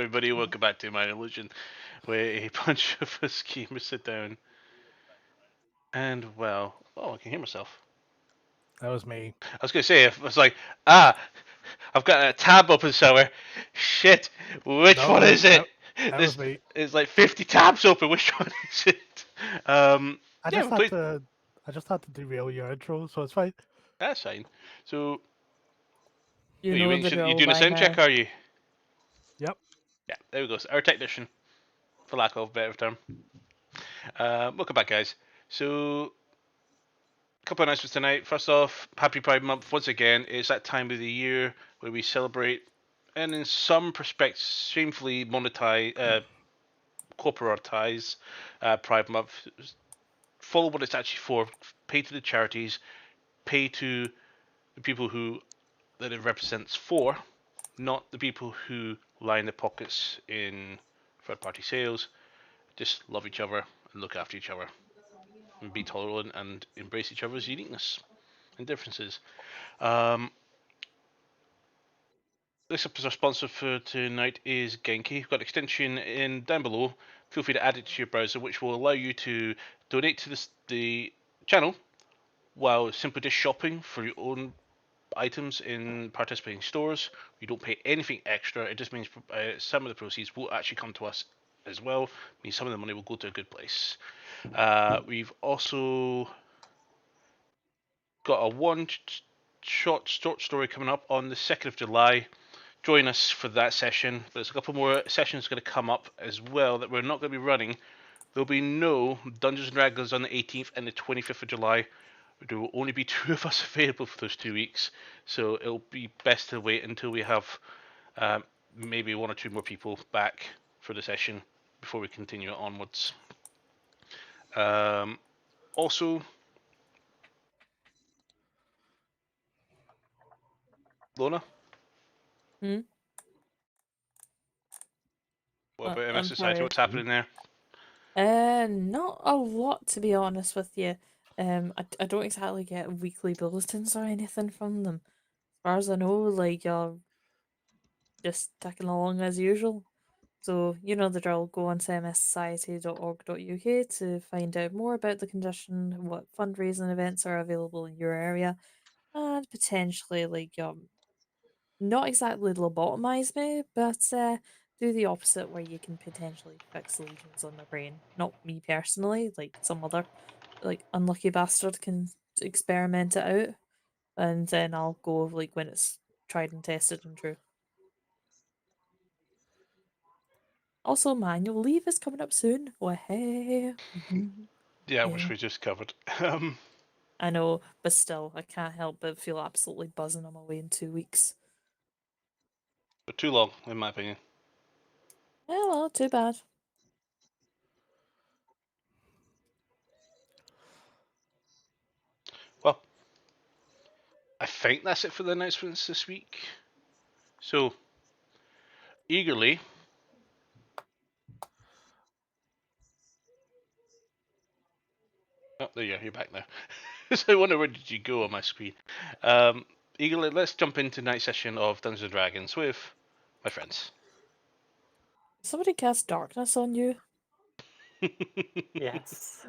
everybody? Welcome back to My Illusion, where a bunch of us gamers sit down and, well, oh, I can hear myself. That was me. I was going to say, I was like, I've got a tab open somewhere. Shit, which one is it? That was me. There's like 50 tabs open. Which one is it? I Yeah, just we had played. to. I just had to derail your intro, so it's fine. That's fine. So, You you know the you drill doing a by sound check, now. are you? Yep. Yeah, there we go. Our technician, for lack of a better term. Welcome back, guys. So, a couple of announcements tonight. First off, Happy Pride Month once again. It's that time of the year where we celebrate, and in some respects, shamefully monetize, corporatize Pride Month. Follow what it's actually for. Pay to the charities. Pay to the people who that it represents for, not the people who line their pockets in third-party sales. Just love each other and look after each other, and be tolerant and embrace each other's uniqueness and differences. Um, This episode's sponsor for tonight is Genki. We've got an extension in down below. Feel free to add it to your browser, which will allow you to donate to the channel while simply just shopping for your own items in participating stores. You don't pay anything extra. It just means some of the proceeds will actually come to us as well. It means some of the money will go to a good place. We've also got a one-shot short story coming up on the 2nd of July. Join us for that session. There's a couple more sessions going to come up as well that we're not going to be running. There'll be no Dungeons and Dragons on the 18th and the 25th of July. There will only be 2 of us available for those 2 weeks, so it'll be best to wait until we have maybe 1 or 2 more people back for the session before we continue onwards. Also, Lona? Hmm? What about MS I'm Society? sorry. What's happening there? Not a lot to be honest with you. I don't exactly get weekly bulletins or anything from them. As far as I know, like you're just ticking along as usual. So you know the drill. Go on to mssociety.org.uk to find out more about the condition, what fundraising events are available in your area, and potentially like not exactly lobotomize me, but do the opposite where you can potentially fix lesions on my brain. Not me personally, like some other like unlucky bastard can experiment it out, and then I'll go like when it's tried and tested and true. Also, manual leave is coming up soon. Oh hey. Yeah, which Yeah. we just covered. I know, but still, I can't help but feel absolutely buzzing I'm away in 2 weeks. But too long, in my opinion. Yeah, well, too bad. Well, I think that's it for the announcements this week. So, eagerly. Oh, there you are. You're back now. So I wonder where did you go on my screen. Eagerly, let's jump into tonight's session of Dungeons and Dragons with my friends. Somebody cast darkness on you. Yes.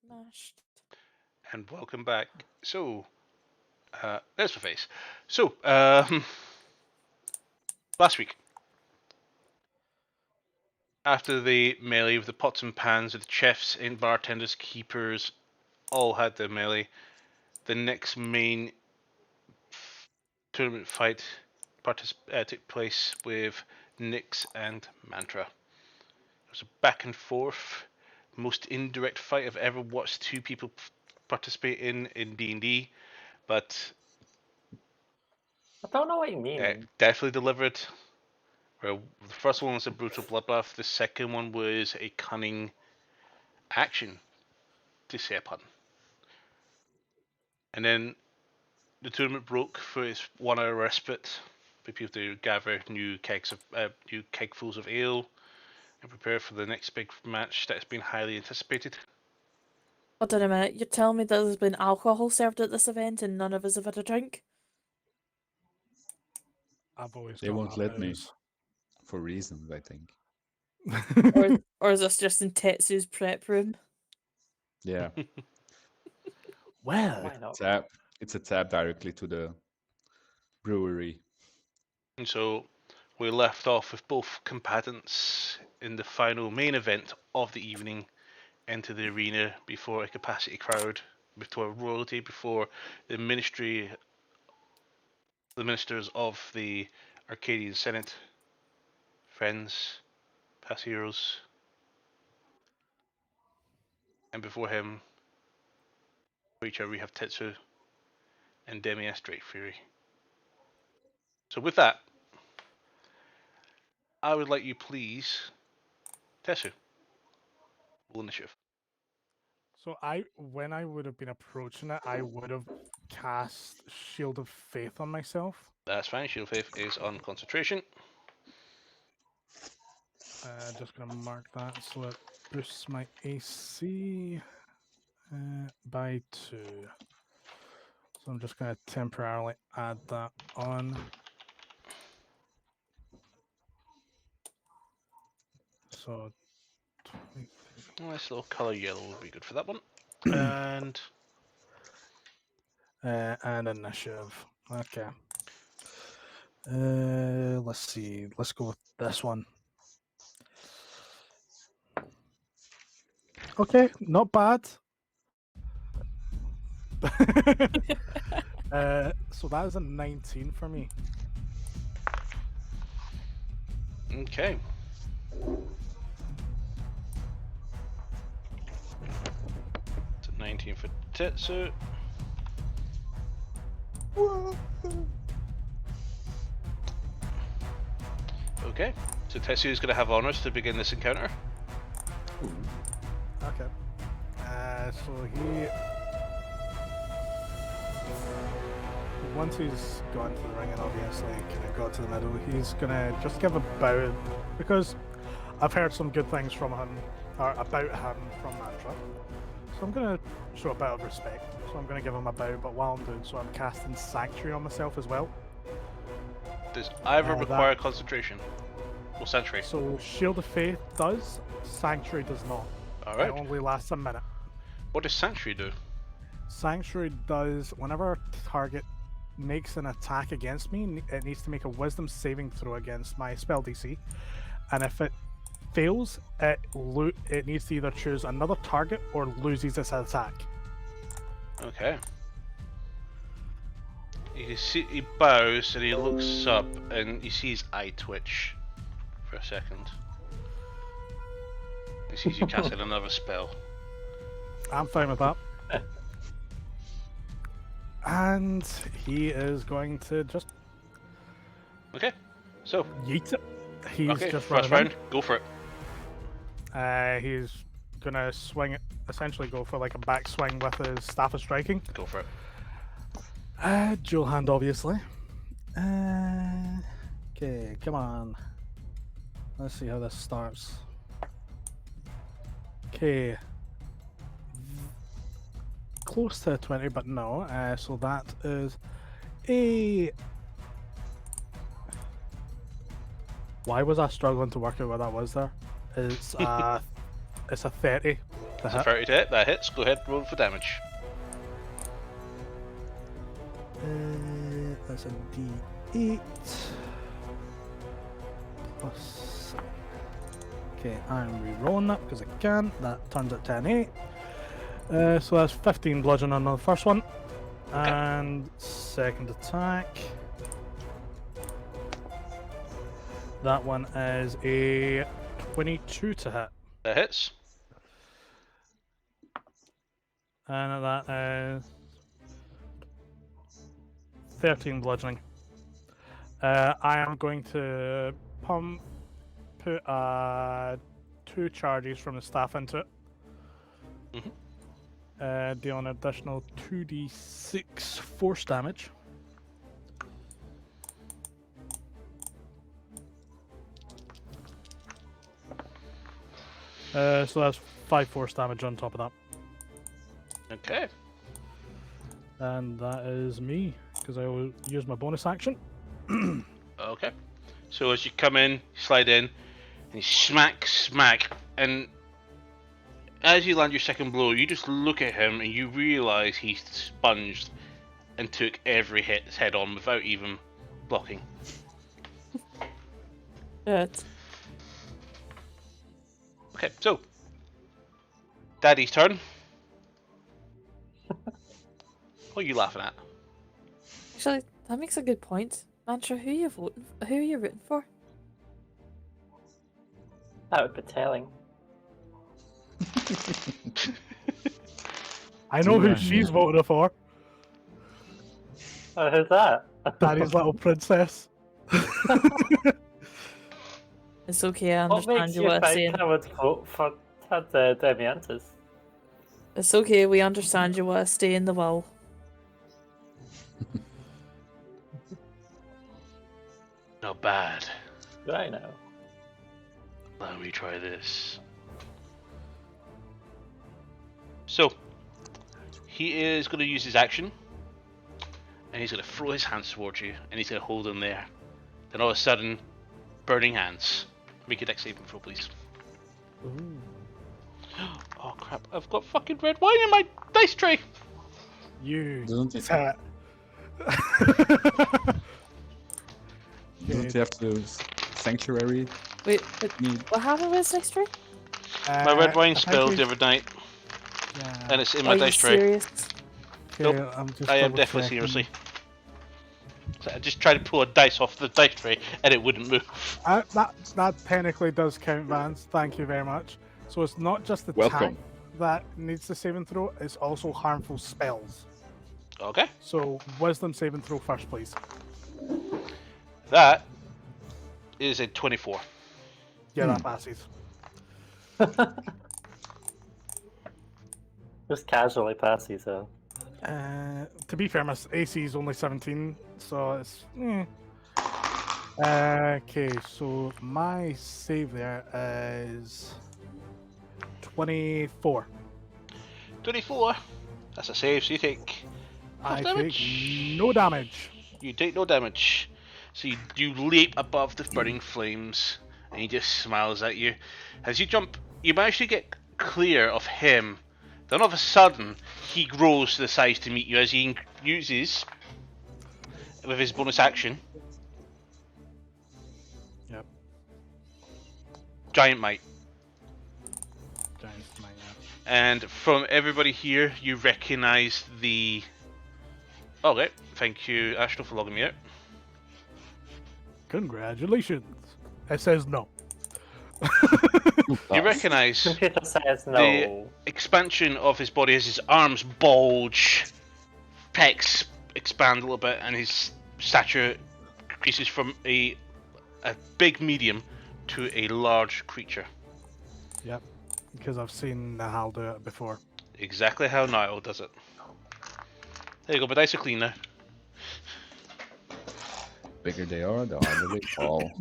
Smashed. And welcome back. So, there's my face. So, last week, after the melee with the pots and pans, with the chefs and bartenders, keepers, all had their melee, the next main tournament fight took place with Nyx and Mantra. It was a back and forth, most indirect fight I've ever watched two people participate in D&D, but I don't know what you mean. it definitely delivered. Well, the first one was a brutal bloodbath. The second one was a cunning action, to say a pun. And then the tournament broke for its 1 hour respite for people to gather new kegfuls of ale and prepare for the next big match that has been highly anticipated. Hold on a minute, you're telling me there's been alcohol served at this event and none of us have had a drink? I've always They got won't my let me. booze. For reasons, I think. Or is this just in Tetsu's prep room? Yeah. Well, Why not? It's a tab directly to the brewery. And so we left off with both combatants in the final main event of the evening enter the arena before a capacity crowd, before royalty, before the ministers of the Arcadian Senate, friends, past heroes, and before him, for each other we have Tetsu and Demi-S Drake Fury. So with that, I would like you please, Tetsu, roll initiative. so when I would have been approaching it, I would have cast Shield of Faith on myself. That's fine. Shield of Faith is on concentration. Just gonna mark that so it boosts my AC by 2. So I'm just gonna temporarily add that on. So 23. Nice little colour yellow would be good for that one. And And initiative. Okay. Let's see. Let's go with this one. Okay, not bad. So that is a 19 for me. okay. It's a 19 for Tetsu. Okay, so Tetsu is going to have honors to begin this encounter. Okay. So once he's gone to the ring and obviously kind of got to the middle, he's gonna just give a bow because I've heard some good things from him or about him from that trip. So I'm gonna show a bit of respect. So I'm gonna give him a bow, but while I'm doing so, I'm casting Sanctuary on myself as well. Does either that- require concentration? Well, Sanctuary. So Shield of Faith does, Sanctuary does not. Alright. It only lasts a minute. What does Sanctuary do? Sanctuary does whenever a target makes an attack against me, it needs to make a Wisdom saving throw against my spell DC, and if it fails, it needs to either choose another target or loses its attack. Okay. You can see he bows and he looks up and you see his eye twitch for a second. He sees you casting another spell. I'm fine with that. And he is going to just Okay, so yeet it. He's okay, just first running in. round, go for it. He's gonna swing it, essentially go for like a backswing with his Staff of Striking. Go for it. Dual hand, obviously. Okay, come on. Let's see how this starts. Okay. Close to 20, but no. So that is a... Why was I struggling to work out what that was there? It's it's a 30. to It's a hit. 30 to hit, that hits. Go ahead, roll for damage. That's a D8 plus 7. Okay, I'm re-rolling that because I can. That turns out 10-8. So that's 15 bludgeon on the first one. Okay. And second attack. That one is a 22 to hit. That hits. And that is 13 bludgeoning. I am going to put 2 charges from the staff into it. Deal an additional 2d6 force damage. So that's 5 force damage on top of that. Okay. And that is me, because I will use my bonus action. Okay. So as you come in, you slide in, and you smack, and as you land your second blow, you just look at him and you realise he sponged and took every hit head on without even blocking. Good. Okay, so Daddy's turn. What are you laughing at? Actually, that makes a good point. Mantra, who are you rooting for? That would be telling. I know who Yeah. she's voted for. Oh, who's that? Daddy's little princess. It's okay, I What understand makes you you were think saying. I would vote for Demiantis? It's okay, we understand you want to stay in the well. Not bad. Do I know? Let me try this. So, he is going to use his action, and he's going to throw his hands towards you, and he's going to hold them there. Then all of a sudden, burning hands. Make a dex saving throw, please. Ooh. Oh crap, I've got fucking red wine in my dice tray! You Doesn't it, tat. doesn't he have to do sanctuary? Wait, but Need what happened with his next tray? My red wine I think spilled the he's- other night, yeah. and it's in Are my you dice tray. serious? Okay, Nope, I'm just I am double definitely checking. seriously. So I just tried to pull a dice off the dice tray, and it wouldn't move. That technically does count, Vance. Thank you very much. So it's not just the Welcome. attack that needs the saving throw; it's also harmful spells. Okay, So wisdom saving throw first, please. that is a 24. Yeah, that passes. Just casually passes, so. To be fair, my AC is only 17, so it's. Okay, so my save there is 24. 24. That's a save, so you take half I damage. take no damage. You take no damage. So you leap above the burning flames, and he just smiles at you. As you jump, you manage to get clear of him. Then all of a sudden, he grows to the size to meet you as he uses, with his bonus action, Yep, Giant Might. giant smite, yeah. And from everybody here, you recognise the... Okay, thank you, Astro, for logging me out. Congratulations. It says no. You recognise Computer says no. the expansion of his body as his arms bulge, pecs expand a little bit, and his stature increases from a big medium to a large creature. Yep, because I've seen Nahal do it before. Exactly how Niall does it. There you go, but dice are clean now. bigger they are, the harder they fall.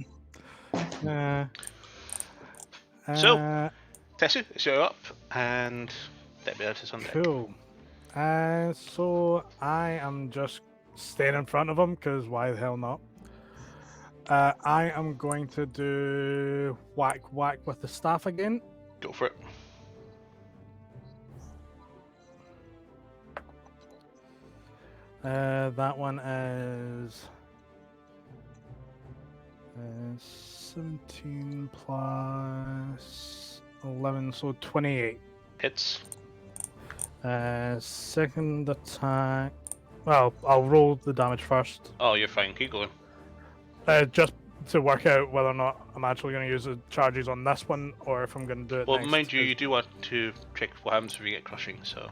So, Uh, Tessu, it's you up, and Debiatis on deck. cool. So I am just staying in front of him because why the hell not? I am going to do whack whack with the staff again. Go for it. That one is 17 plus 11, so 28. Hits. Second attack. Well, I'll roll the damage first. Oh, you're fine. Keep going. Just to work out whether or not I'm actually going to use the charges on this one or if I'm going to do it Well, next. mind you, you do want to check what happens if you get crushing, so...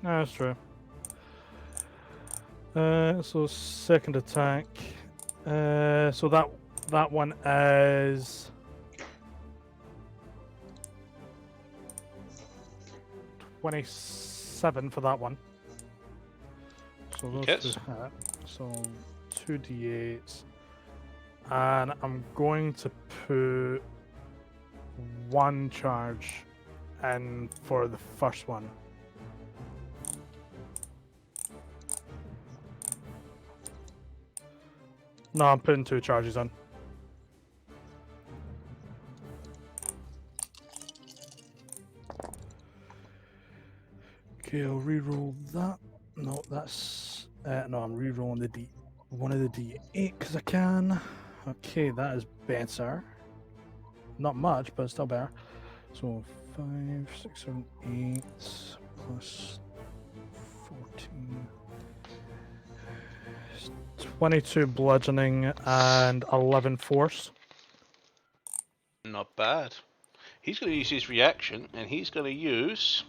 No, that's true. So second attack. So that one is 27 for that one. So those Yes. two hit. So 2d8s. And I'm going to put one charge in for the first one. No, I'm putting 2 charges in. Okay, I'll reroll that. No, that's no. I'm rerolling the one of the D8 because I can. Okay, that is better. Not much, but still better. So 5, 6, 7, 8 plus 14. 22 bludgeoning and 11 force. Not bad. He's going to use his reaction, and he's going to use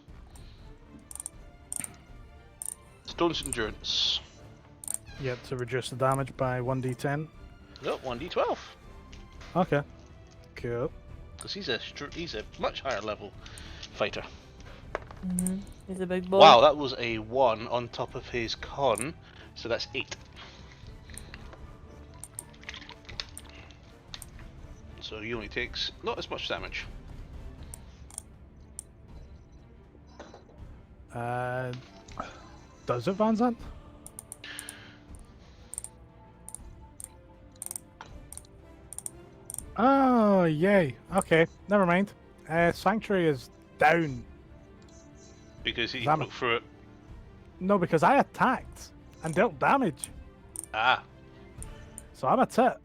Stone's Endurance. Yeah, to reduce the damage by 1d10. No, 1d12. Okay. Cool. Because he's a much higher level fighter. He's a big boy. Wow, that was a 1 on top of his con, so that's 8. So he only takes not as much damage. Does it, Van Zandt? Oh, yay. Okay, never mind. Sanctuary is down. Because he Damn it. looked through it. No, because I attacked and dealt damage. Ah. So I'm a tit.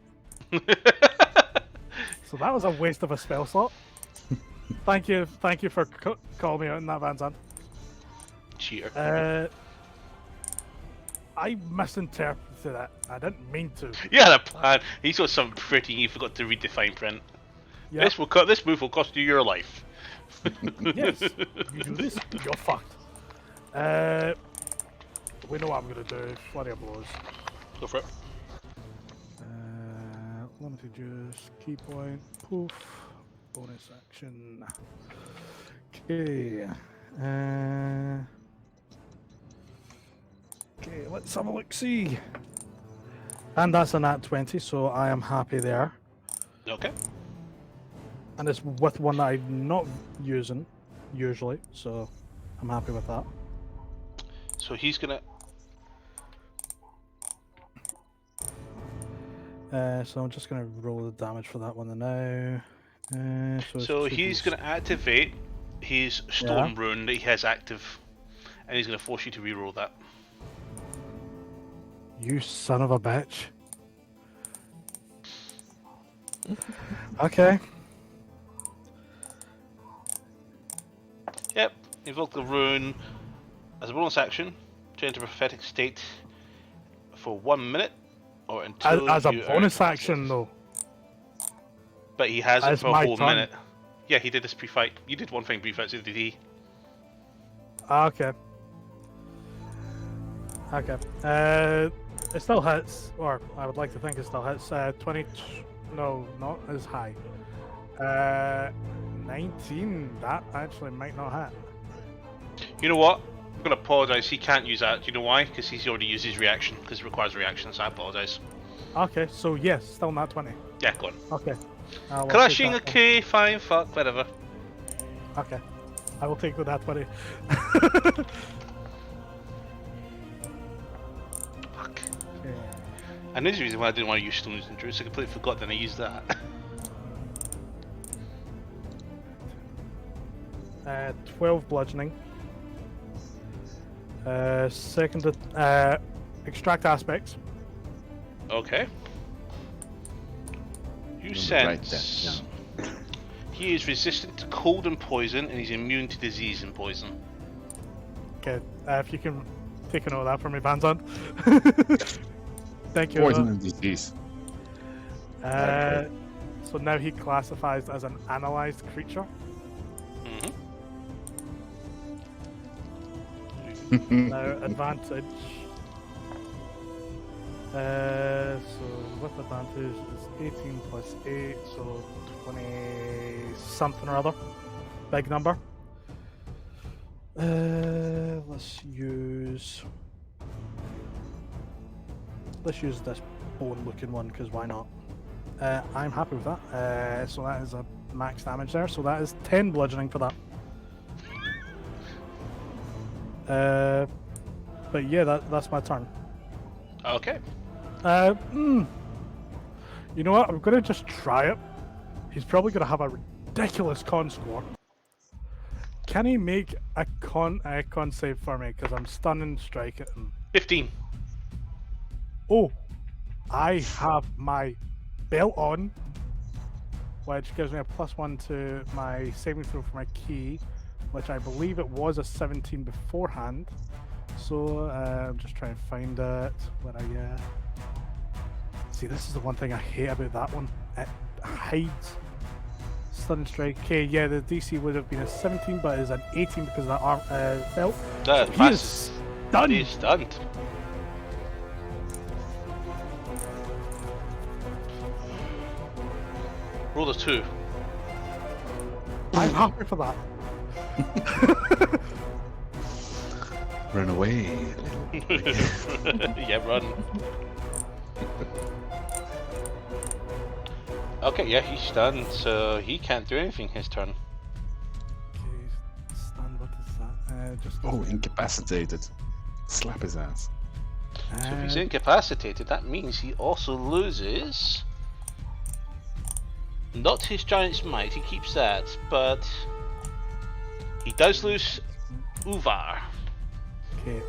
So that was a waste of a spell slot. Thank you for calling me out in that, Van Zandt. Cheater. I misinterpreted it. I didn't mean to. You had a plan. He saw something pretty and you forgot to read the fine print. Yeah. This move will cost you your life. Yes. You do this, you're fucked. We know what I'm gonna do. Flurry of blows. Go for it. Limited use, key point, poof, bonus action. Okay. Okay, let's have a look. See. And that's a nat 20, so I am happy there. Okay. And it's with one that I'm not using usually, so I'm happy with that. So he's gonna. So I'm just gonna roll the damage for that one now. It's So 2d6. he's gonna activate his stone rune that he has active, and he's gonna force you to reroll that. You son of a bitch. Okay. Yep. Invoke the rune as a bonus action to enter a prophetic state for 1 minute. Or until As a you bonus earn action, access. though. But he has it As for a my whole turn. minute. Yeah, he did this pre-fight. You did one thing pre-fight, so did he? Okay. Okay. It still hits, or I would like to think it still hits. 20. No, not as high. 19. That actually might not hit. You know what? I'm gonna apologise. He can't use that. Do you know why? Because he's already used his reaction. Because it requires a reaction. So I apologise. Okay, so yes, still not 20. Yeah, go on. Okay. I will Clashing. take that Okay, fine. Fuck. Whatever. one. Okay. I will take the nat 20. Fuck. Okay. And there's a reason why I didn't want to use Stones and Druids. I completely forgot that I used that. 12 bludgeoning. Second, extract aspects. Okay. You Right sense he is resistant to cold and poison, and he's immune to disease and poison. Okay, if you can take a note of that for me, Van Zandt. Thank you. Poison and disease. So now he classifies as an analyzed creature. Mm-hmm. Now, advantage. So with advantage is 18 plus 8, so 20 something or other. Big number. Let's use this bone-looking one, because why not? I'm happy with that. So that is a max damage there. So that is 10 bludgeoning for that. But yeah, that's my turn. Okay. You know what? I'm gonna just try it. He's probably gonna have a ridiculous con score. Can he make a con save for me? Because I'm stun and strike at him. 15. Oh, I have my belt on, which gives me a +1 to my saving throw for my key, which I believe it was a 17 beforehand. So I'm just trying to find it. Where I see, this is the one thing I hate about that one. It hides stun and strike. Okay, yeah, the DC would have been a 17, but it's an 18 because of that arm belt. That He is stunned. He's stunned. Roll a 2. I'm happy for that. Run away. Yeah, run. Okay, yeah, he's stunned, so he can't do anything his turn. Okay, stun, what is that? Just Oh, incapacitated. Slap his ass. So if he's incapacitated, that means he also loses not his giant's might, he keeps that, but he does lose Uvar. Okay.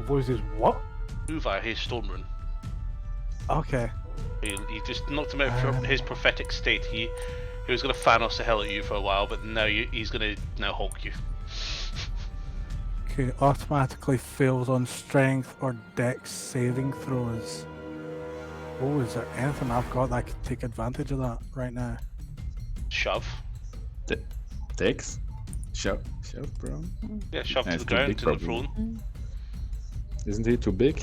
Loses what? Uvar, his storm rune. Okay. He just knocked him out from his prophetic state. He was going to Thanos the hell at you for a while, but now he's going to now Hulk you. Okay, automatically fails on strength or dex saving throws. Oh, is there anything I've got that could take advantage of that right now? Shove. Dex? Shove, bro. Yeah, shove to That's the too ground big, to the probably. throne. Isn't he too big?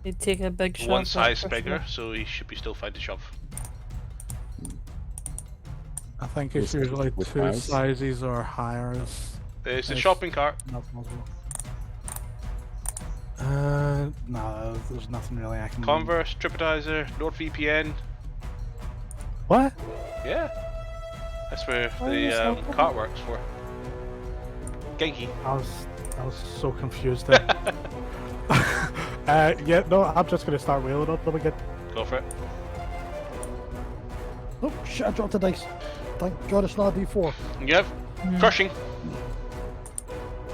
He'd take a big shot. One size bigger, so he should be still fine to shove. I think it's With- usually with 2 house? sizes or higher. There's a Nice. shopping cart. Not possible. No, there's nothing really I can do. Converse, TripAdvisor, NordVPN. What? Yeah. That's where Oh, the yes, no problem. cart works for. Genki. I was so confused there. Yeah, no, I'm just gonna start wheeling up them again. Go for it. Oh shit, I dropped the dice. Thank God it's not a D4. Yep. Crushing.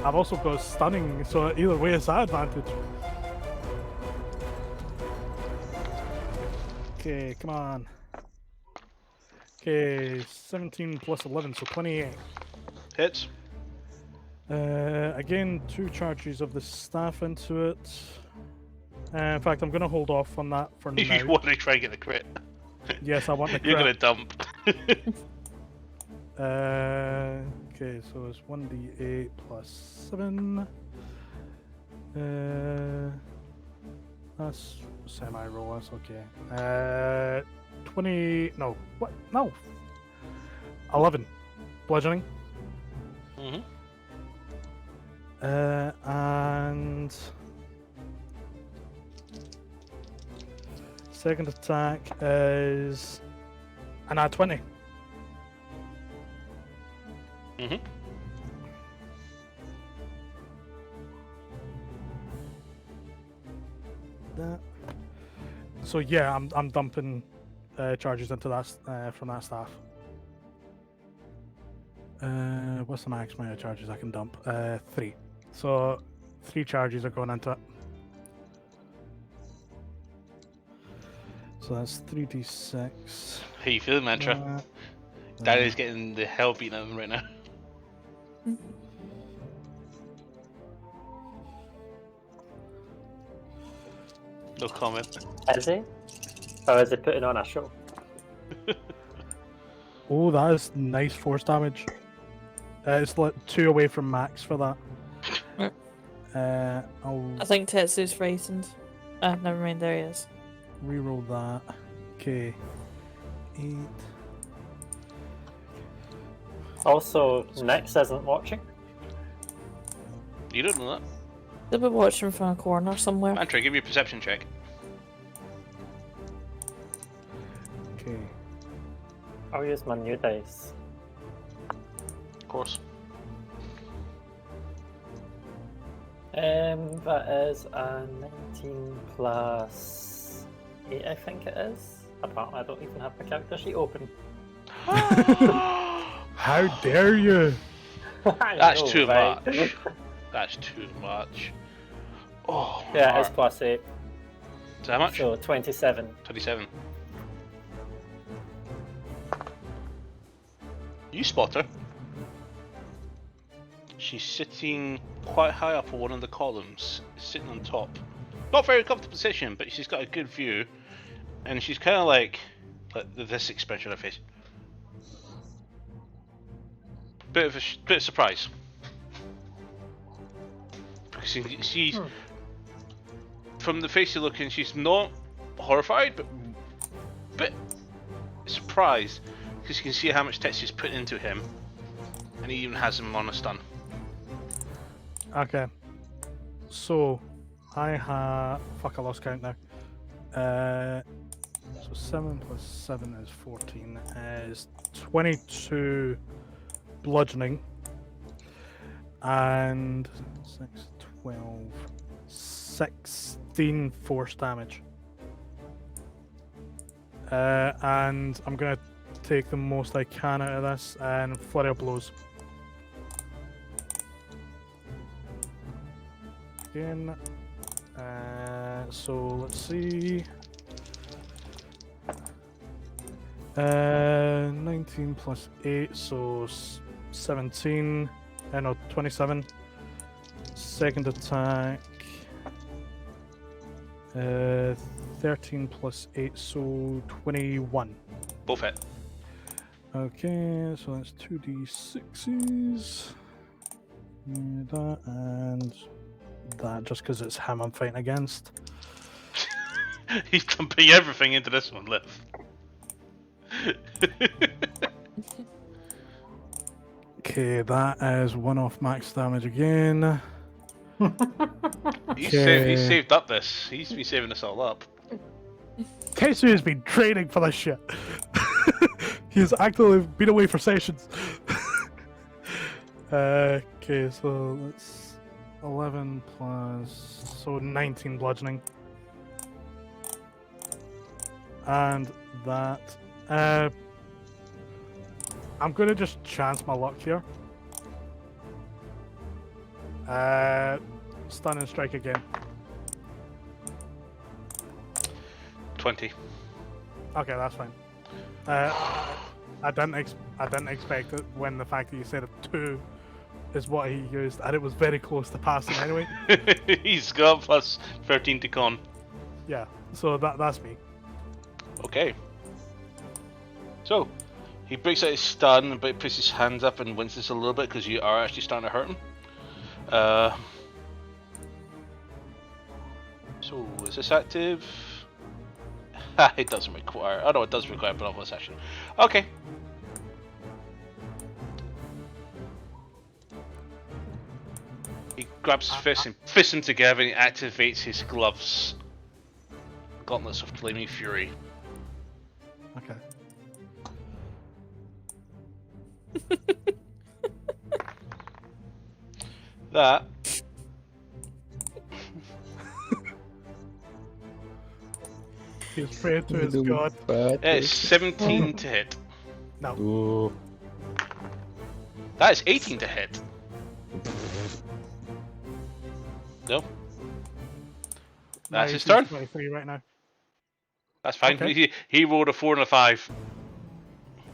I've also got stunning, so either way it's that advantage. Okay, come on. Okay, 17 plus 11, so 28. Hits. Again, 2 charges of the staff into it. In fact, I'm going to hold off on that for You now. want to try and get the crit. Yes, I want the You're gonna crit. dump. Okay, so it's 1d8 plus 7. That's semi-roll, that's okay. 20... No, what? No! 11. Bludgeoning. Mhm. And... Second attack is... an add 20. Mhm. That. So yeah, I'm dumping charges into that from that staff. What's the max amount of charges I can dump? 3. So 3 charges are going into it. So that's 3d6. How you feeling, Mantra? Daddy's getting the hell beaten out of him right now. No comment. Is he? Or is he putting on a show? Oh, that is nice force damage. It's like 2 away from max for that. I'll I think Tetsu's frightened. Ah, never mind, there he is. reroll that. Okay. 8. Also, Nix isn't watching. You don't know that. They'll be watching from a corner somewhere. Mantra, give me a perception check. Okay. I'll use my new dice. Of course. That is a 19 plus 8, I think it is. Apparently, I don't even have my character sheet open. How dare you? I That's know, too right? much. That's too much. Oh, my Yeah, it's heart. plus 8, So how much? so 27. 27. You spot her. She's sitting quite high up on one of the columns, sitting on top. Not very comfortable position, but she's got a good view. And she's kind of like this expression on her face. Bit of surprise. Because she's from the face you're looking, she's not horrified, but bit surprised because you can see how much text she's put into him, and he even has him on a stun. Okay. So, I have... Fuck, I lost count now. So 7 plus 7 is 14, is 22 bludgeoning. And 6, 12, 16 force damage. And I'm going to take the most I can out of this and flurry of blows. Again. So let's see. 19 plus 8, so 17. No, 27. Second attack. 13 plus 8, so 21. Both hit. Okay, so that's 2d6s. That and that, just because it's him I'm fighting against. He's dumping everything into this one, Liv. Okay, that is 1 off max damage again. He's Okay. saved up this. He's been saving us all up. Tetsu has been training for this shit. He's actually been away for sessions. Okay, so that's 11 plus, so 19 bludgeoning. And that, I'm gonna just chance my luck here. Stun and strike again. 20. Okay, that's fine. I didn't expect it when the fact that you said a 2 is what he used, and it was very close to passing anyway. He's got plus 13 to con. Yeah, so that's me. Okay. So, he breaks out his stun, but puts his hands up and winces a little bit because you are actually starting to hurt him. So, is this active? It doesn't require. Oh no, it does require bonus action. Okay. He grabs his fist and fists them together and he activates his gloves. Gauntlets of Flaming Fury. Okay. That He's praying to his god. is 17 to hit. No. Ooh. That is 18 to hit. No. That's his he's turn. 23 right now. That's fine. Okay. He rolled a 4 and a 5.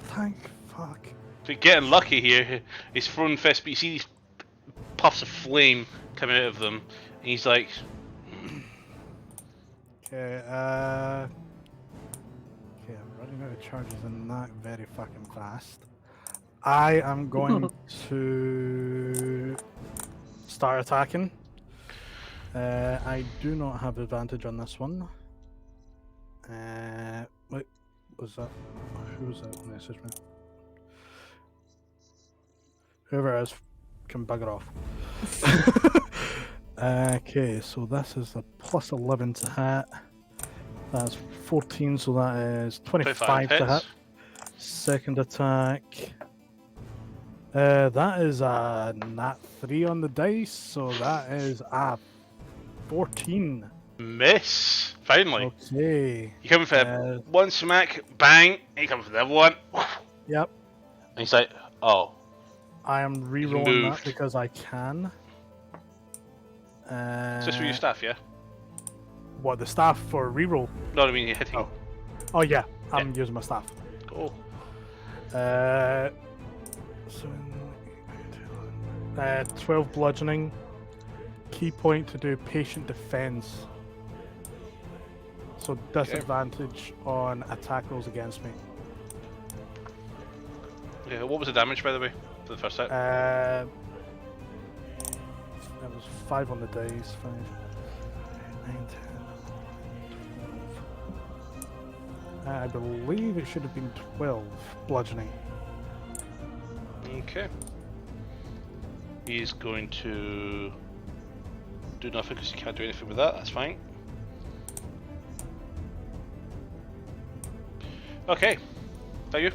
Thank fuck. So getting lucky here. He's throwing fists, but you see these puffs of flame coming out of them. And he's like, Okay, I'm running out of charges and that very fucking fast. I am going to start attacking. I do not have advantage on this one. Wait, was that? Who was that message me? Whoever it is can bugger off. Okay, so this is a plus 11 to hit. That's 14, so that is 25 to hit. hits. Second attack. That is a nat 3 on the dice, so that is a 14. Miss. Finally. Okay. You come for one smack, bang, and you come for the other one. Yep. And he's like, oh. I am re-rolling that Moved. because I can. Is this for your staff, yeah? What, the staff for reroll? No, I mean you're hitting. Oh. Oh yeah, I'm using my staff. Cool. 12 bludgeoning. Key point to do patient defense. So disadvantage on attack rolls against me. Yeah, what was the damage, by the way, for the first hit? That was 5 on the dice. 5, 9, 10, 12. I believe it should have been 12 bludgeoning. Okay. He's going to do nothing because he can't do anything with that. That's fine. Okay. Thank you.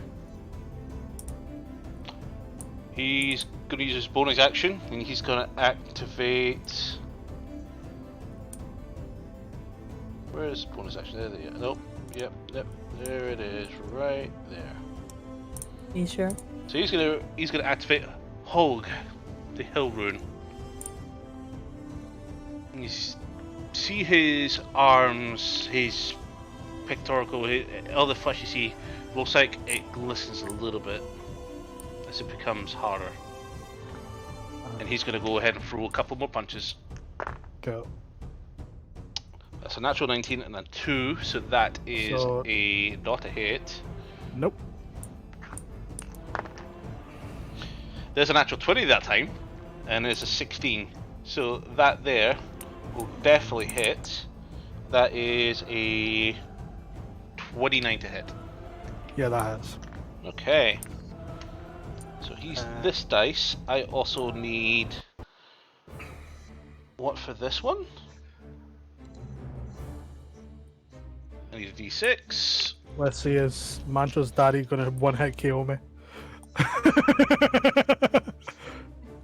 He's going to use his bonus action, and he's going to activate. Where is bonus action? There. Nope. Yep. There it is, right there. You sure? So he's gonna activate Hog, the Hill Rune. And you see his arms, his pectoral, all the flesh you see looks like it glistens a little bit as it becomes harder. And he's gonna go ahead and throw a couple more punches. Go. That's a natural 19 and a 2, so that is not a hit. Nope. There's a natural 20 that time, and there's a 16. So that there will definitely hit. That is a 29 to hit. Yeah, that is. Okay. So he's this dice. I also need... What for this one? I need a d6. Let's see, is Mantra's daddy gonna one hit KO me?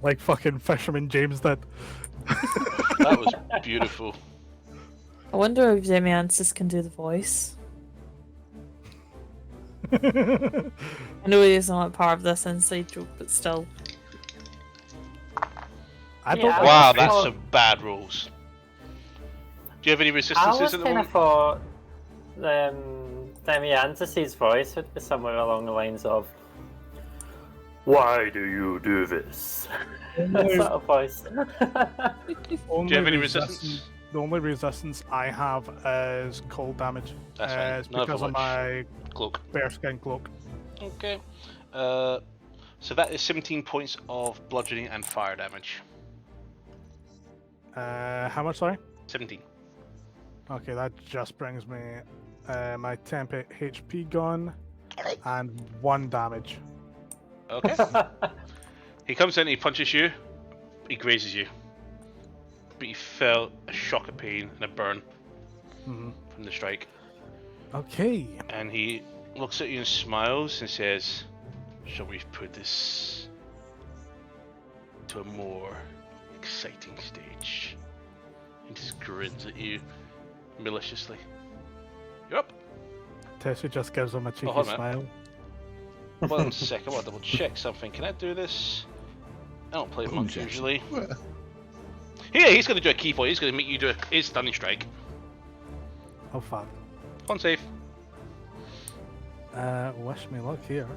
Like fucking Fisherman James did. That was beautiful. I wonder if Zemiansis can do the voice. I know he isn't like part of this inside joke, but still. I don't. Yeah. Wow, I that's thought- some bad rolls. Do you have any I resistances was at the kind of moment? thought Demiantis' voice would be somewhere along the lines of, "Why do you do this?" That sort of voice. Do you have any resistance? The only resistance I have is cold damage. That's fine. It's Not because for of much. my Cloak. bearskin cloak. Okay. So that is 17 points of bludgeoning and fire damage. How much, sorry? 17. Okay, that just brings me my temp HP gone and 1 damage. Okay. He comes in, he punches you, he grazes you. But you felt a shock of pain and a burn Mhm. from the strike. Okay. And he looks at you and smiles and says, "Shall we put this to a more exciting stage?" He just grins at you maliciously. You're up. Tessie just gives him a cheeky hold on a smile. 1 second, I want to double check something. Can I do this? I don't play monks Jackson. usually. Yeah, he's going to do a key point. He's going to make you do his stunning strike. Oh fuck. On save. Wish me luck here.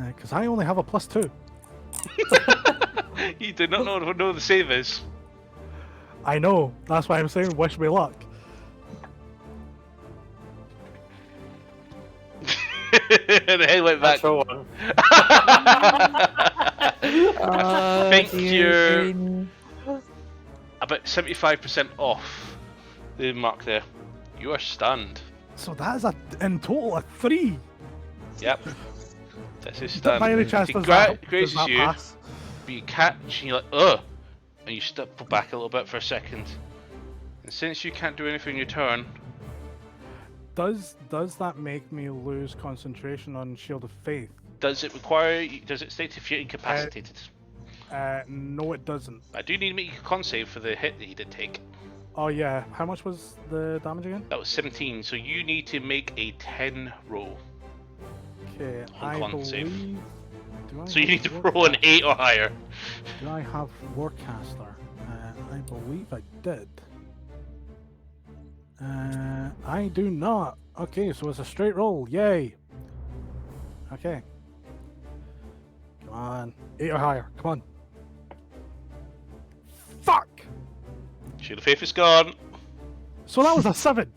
Because I only have a +2. You do not know what the save is. I know. That's why I'm saying wish me luck. And the head went back. Natural one. Oh, think dear, you're- dear me. About 75% off the mark there. You are stunned. So that is in total a 3. Yep. This is By stunned. any chance He does that grazes you, pass? but you catch and you're like, ugh! And you step back a little bit for a second. And since you can't do anything in your turn, Does that make me lose concentration on Shield of Faith? does it state if you're incapacitated? No, it doesn't. I do need to make a con save for the hit that you did take. Oh yeah, how much was the damage again? That was 17, so you need to make a 10 roll. Okay, On I con believe. save. Do I So you have need to roll an 8 or higher. Do I have Warcaster? I believe I did. I do not. Okay, so it's a straight roll. Yay. Okay. Come on. 8 or higher. Come on. Fuck! Shield of Faith is gone. So that was a 7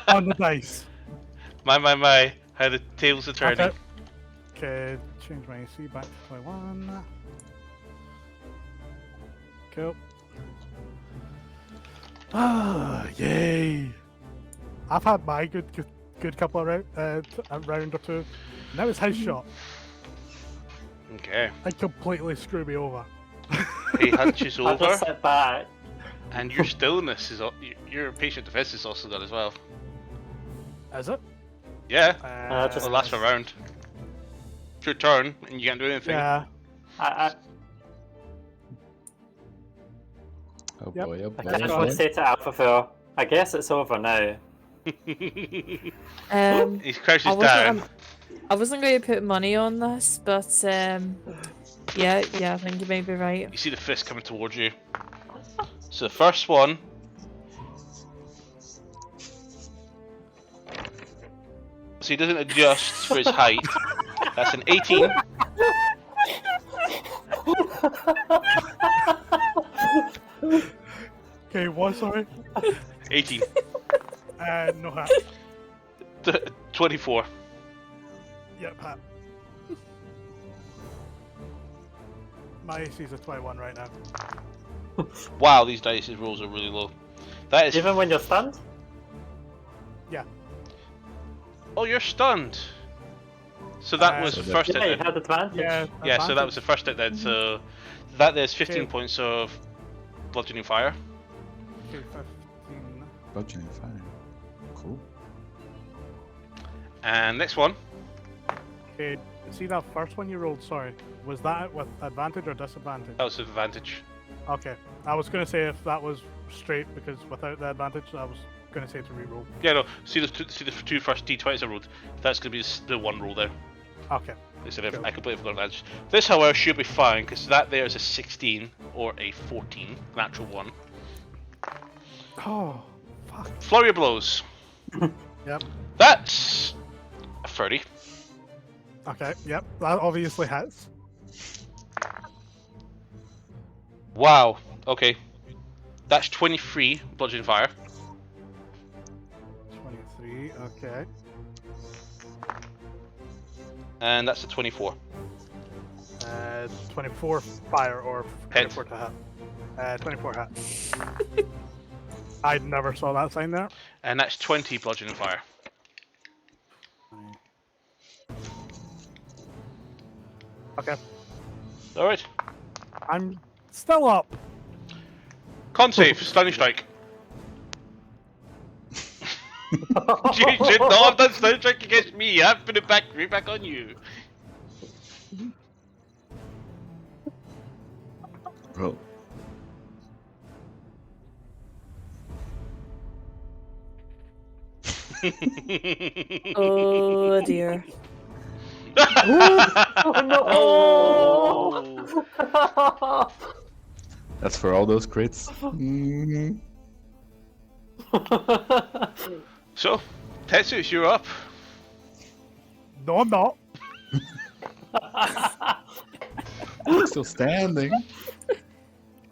on the dice. My. How the tables are turning. Okay. Okay, change my AC back to 21. Cool. Ah, yay! I've had my good couple of a round or two. Now it's his shot. Okay. And completely screw me over. He hunches I just over, sit back. and your stillness is your patient defense is also gone as well. Is it? Yeah, just- it'll last for a round. It's your turn, and you can't do anything. Yeah. I Oh Yep. boy, oh boy. kind of want to say to Alpha, I guess it's over now. He I crouches wasn't, down. I wasn't going to put money on this, but yeah, I think you may be right. You see the fist coming towards you. So the first one. So he doesn't adjust for his height. That's an 18. Okay, what? Sorry. 18. No hat. 24. Yep, hat. My AC is a 21 right now. Wow, these dice rolls are really low. That is. Even when you're stunned? Yeah. Oh, you're stunned. So that was So the that- first hit. Yeah, you Then. had advantage. Yeah, so that was the first hit then. So that there's 15 Okay. points of bludgeoning fire. Okay, 15. Bludgeoning fire. Cool. And next one. Okay, see that first one you rolled, sorry. Was that with advantage or disadvantage? That was with advantage. Okay. I was gonna say if that was straight because without the advantage I was gonna say to reroll. Yeah, no. See the two first d20s I rolled. That's gonna be the one roll there. Okay. Instead of Cool. I completely forgot advantage. This, however, should be fine because that there is a 16 or a 14, natural one. Oh, fuck. Flurry of blows. Yep. That's a 30. Okay, yep. That obviously hits. Wow. Okay. That's 23 bludgeoning fire. 23, okay. And that's a 24. 24 fire or Hit. 24 to hit. 24 hit. I never saw that sign there. And that's 20 bludgeoning fire. Okay. Alright. I'm still up. Con save, stunning strike. You should not have done stunning strike against me. I've put it back right back on you. Bro. Oh dear. Oh. That's for all those crits. Mhm. So, Tetsu, you're up. No, I'm not. Still standing.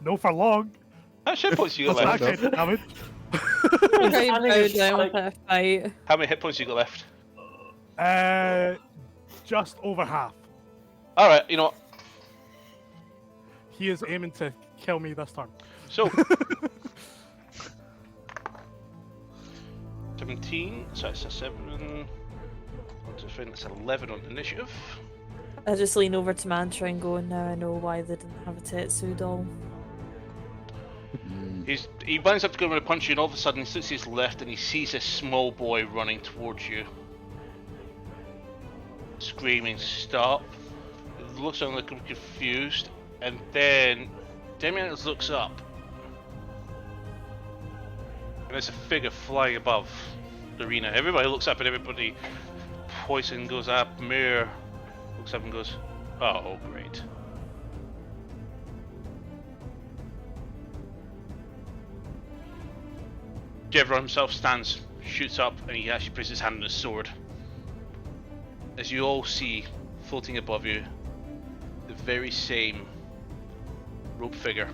No for long. How many hit points you got That's left? actually damage. Very I think proud it's down like- with a fight. How many hit points you got left? Just over half. Alright, you know what? He is aiming to kill me this turn. So 17, so it's a 7. It's 11 on initiative. I just lean over to Mantra and go, now I know why they didn't have a Tetsu doll. He winds up to go to punch you, and all of a sudden he looks to his left and he sees a small boy running towards you, screaming, "Stop!" It looks like I'm confused, and then Demian looks up, and there's a figure flying above the arena. Everybody looks up, and everybody poison goes up. Mir looks up and goes, "Oh, great." Jevron himself stands, shoots up, and he actually puts his hand on his sword. As you all see, floating above you, the very same rope figure.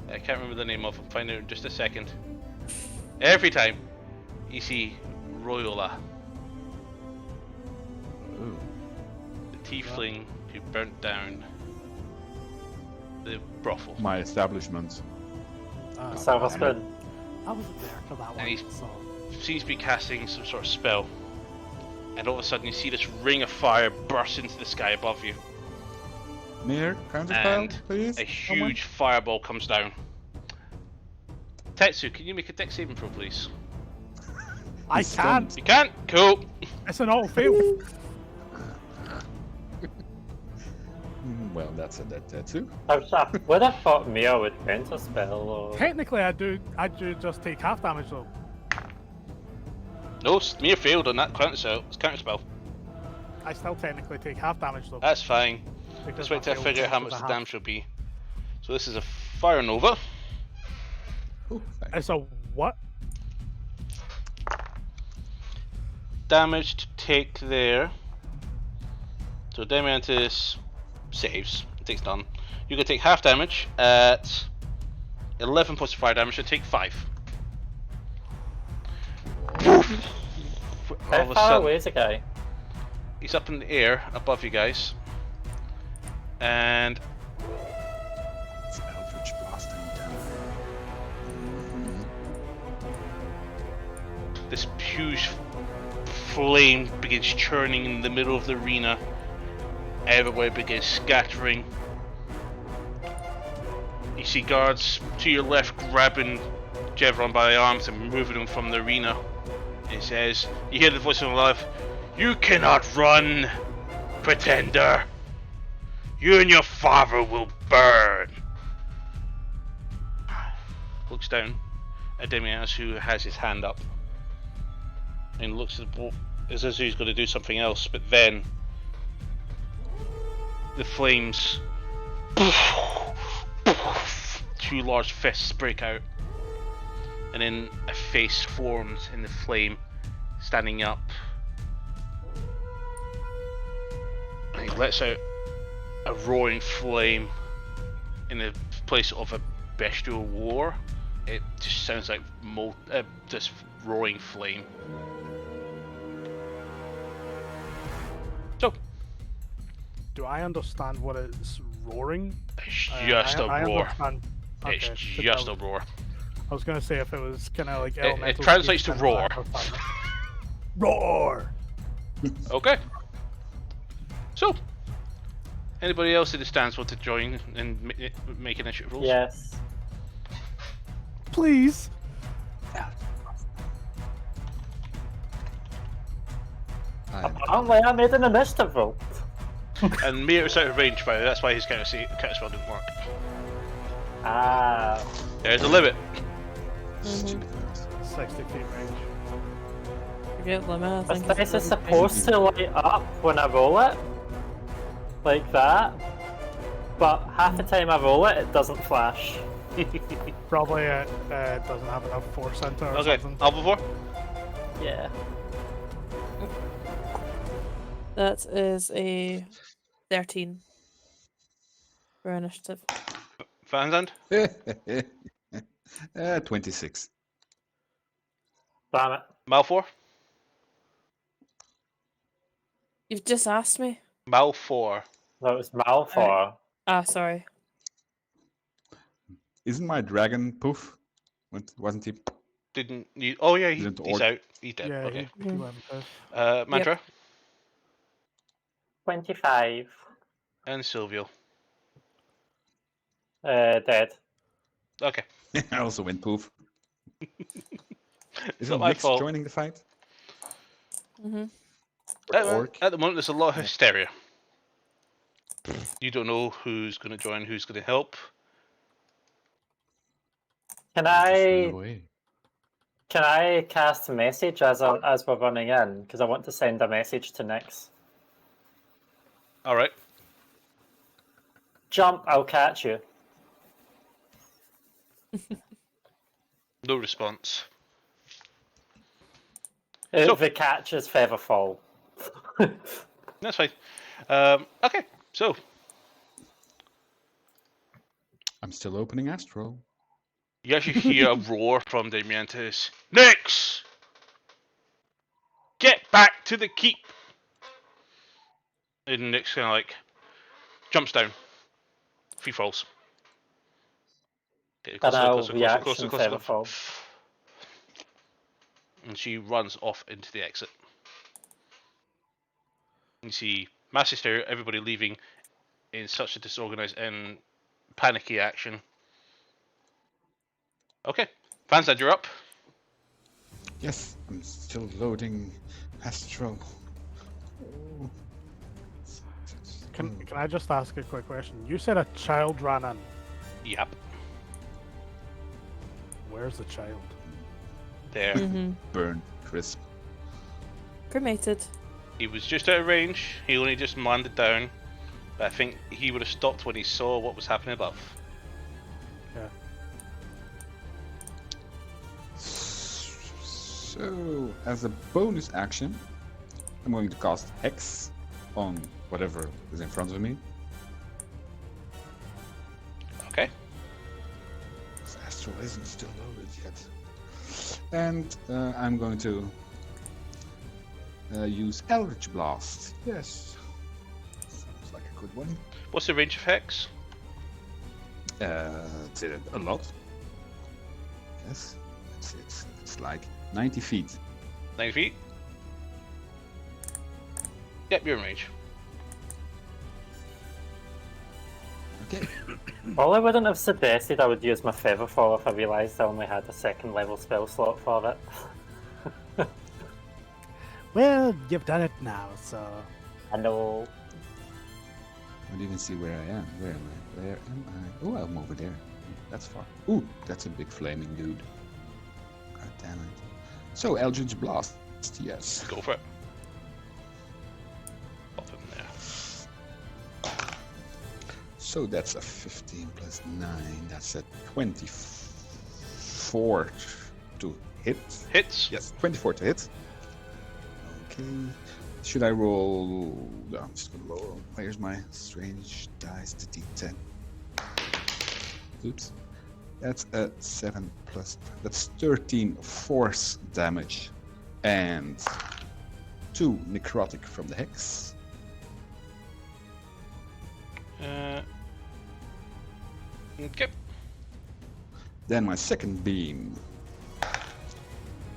I can't remember the name of him, find out in just a second. Every time you see Royola, the tiefling who burnt down the brothel. My establishment. Silver Spoon. I wasn't there for that And one. he's- So. Seems to be casting some sort of spell, and all of a sudden you see this ring of fire burst into the sky above you, Mir, counterspell, and please. a huge fireball comes down. Tetsu, can you make a dex saving throw, please? I He's can't. stunned. You can't? Cool. It's an all fail. Well, that's a dead tattoo. I would have thought Mia would counterspell or. Technically, I do just take half damage though. No, Smear failed on that counterspell. I still technically take half damage though. That's fine. because Just wait my till I failed figure out how was much a the half. damage will be. So this is a Fire Nova. Oh, thank It's a what? Damage to take there. So Demiantis saves. It takes none. You can take half damage at 11 points of fire damage. You take 5. All How of a far sudden, away is the guy? he's up in the air above you guys, and It's Eldritch Blasting down. this huge flame begins churning in the middle of the arena. Everywhere begins scattering. You see guards to your left grabbing Jevron by the arms and moving him from the arena. It says, you hear the voice of life, "You cannot run, pretender. You and your father will burn." Looks down at Demias, who has his hand up, and looks at as if he's going to do something else, but then the flames, two large fists break out, and then a face forms in the flame, standing up. And he lets out a roaring flame in the place of a bestial war. It just sounds like this roaring flame. So, Do I understand what it's roaring? it's just a roar. Understand. It's Okay, just a roar. I was gonna say if it was kind of like It elemental. translates speech, to then I roar. understand. Roar. Okay. So, anybody else in the stands want to join and make initiative rolls? Yes. Please. Apparently, I made an initiative roll. And Mir was out of range, by the way. That's why his counterspell didn't work. Ah. There's a limit. 60 feet range. Forget limit. I This think it's dice is bloody supposed to light up when I roll it. Like that. But half the time I roll it, it doesn't flash. Probably it doesn't have enough force center or Okay, something. Albivore? Yeah. That is a 13 for initiative. Van Zandt? 26. Damn it. Malfour? You've just asked me. Malfour. That was Malfoy. Sorry. Isn't my dragon poof? Wasn't he? Didn't you? Oh yeah, Didn't he's orc- out. He's dead. Yeah, Okay. he went poof. Mantra 25. and Silvio. Dead. Okay. I also went poof. It's Isn't not my Nix fault. joining the fight? Mm-hmm. Orc? At the moment, there's a lot of hysteria. You don't know who's going to join, who's going to help. Can Just run I away. can I cast a message as we're running in? Because I want to send a message to Nyx. All right. Jump, I'll catch you. No response. If the catch is Featherfall. That's fine. Okay, so I'm still opening Astro. you actually hear a roar from Damiantis. Nyx! Get back to the keep! And Nyx kind of like jumps down. Free falls. Get And closer, I'll closer, closer, reaction closer, closer, Featherfall. And she runs off into the exit. You see mass hysteria, everybody leaving in such a disorganized and panicky action. Okay, Fansad, you're up. Yes, I'm still loading Astro. Oh. Can I just ask a quick question? You said a child ran in. Yep, Where's the child? there. Mm-hmm. Burn crisp. Cremated. He was just out of range. He only just landed down. But I think he would have stopped when he saw what was happening above. Yeah. So, as a bonus action, I'm going to cast Hex on whatever is in front of me. Okay. This Astro isn't still loaded yet. And I'm going to use Eldritch Blast. Yes. Sounds like a good one. What's the range of Hex? It's a lot. Yes. It's like 90 feet. 90 feet? Yep, you're in range. Okay. Well, I wouldn't have suggested I would use my Featherfall if I realised I only had a second level spell slot for it. Well, you've done it now, so. I know. I don't even see where I am. Where am I? Where am I? Oh, I'm over there. That's far. Ooh, that's a big flaming dude. God damn it. So, Eldritch Blast. Yes. Go for it. Pop him there. So that's a 15 plus 9. That's a 24 to hit. Hits? Yes, 24 to hit. Okay. Should I roll? No, I'm just gonna roll. Where's my strange dice? The D10. Oops. That's a 7 plus. That's 13 force damage. And 2 necrotic from the hex. Okay. Then my second beam.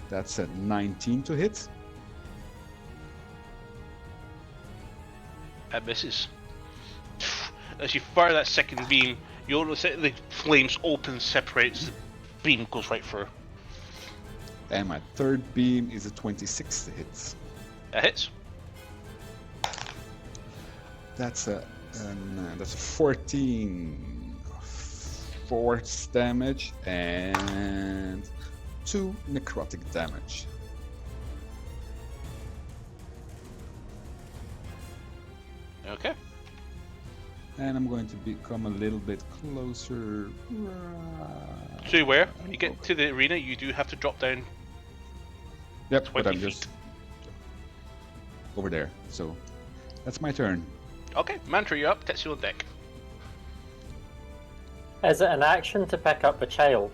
That's a 19 to hit. That misses. As you fire that second beam, you notice that the flames open, separates, the beam goes right through. And my third beam is a 26 to hit. That hits. That's a 14 force damage and 2 necrotic damage. Okay. And I'm going to become a little bit closer. So where? When you get to the arena, you do have to drop down. Yep, but 20 I'm just over there. So that's my turn. Okay, Mantra, you're up. Tetsu on deck. Is it an action to pick up the child?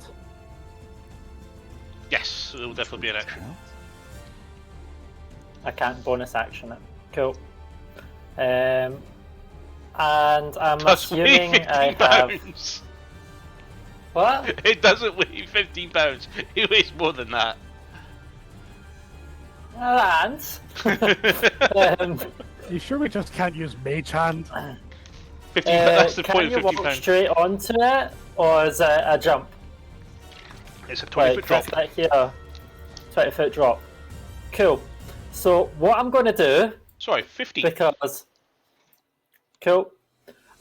Yes, it'll definitely be an action. I can't bonus action it. Cool. And I'm Does weigh assuming 15 I have. pounds. What? It doesn't weigh 15 pounds. It weighs more than that. And. You sure we just can't use Mage Hand? 15. That's the Can point you of 15 walk pounds. straight onto it, or is it a jump? It's a 20-foot drop. This bit here, 20-foot drop. Cool. So what I'm going to do, Sorry, 15. because cool,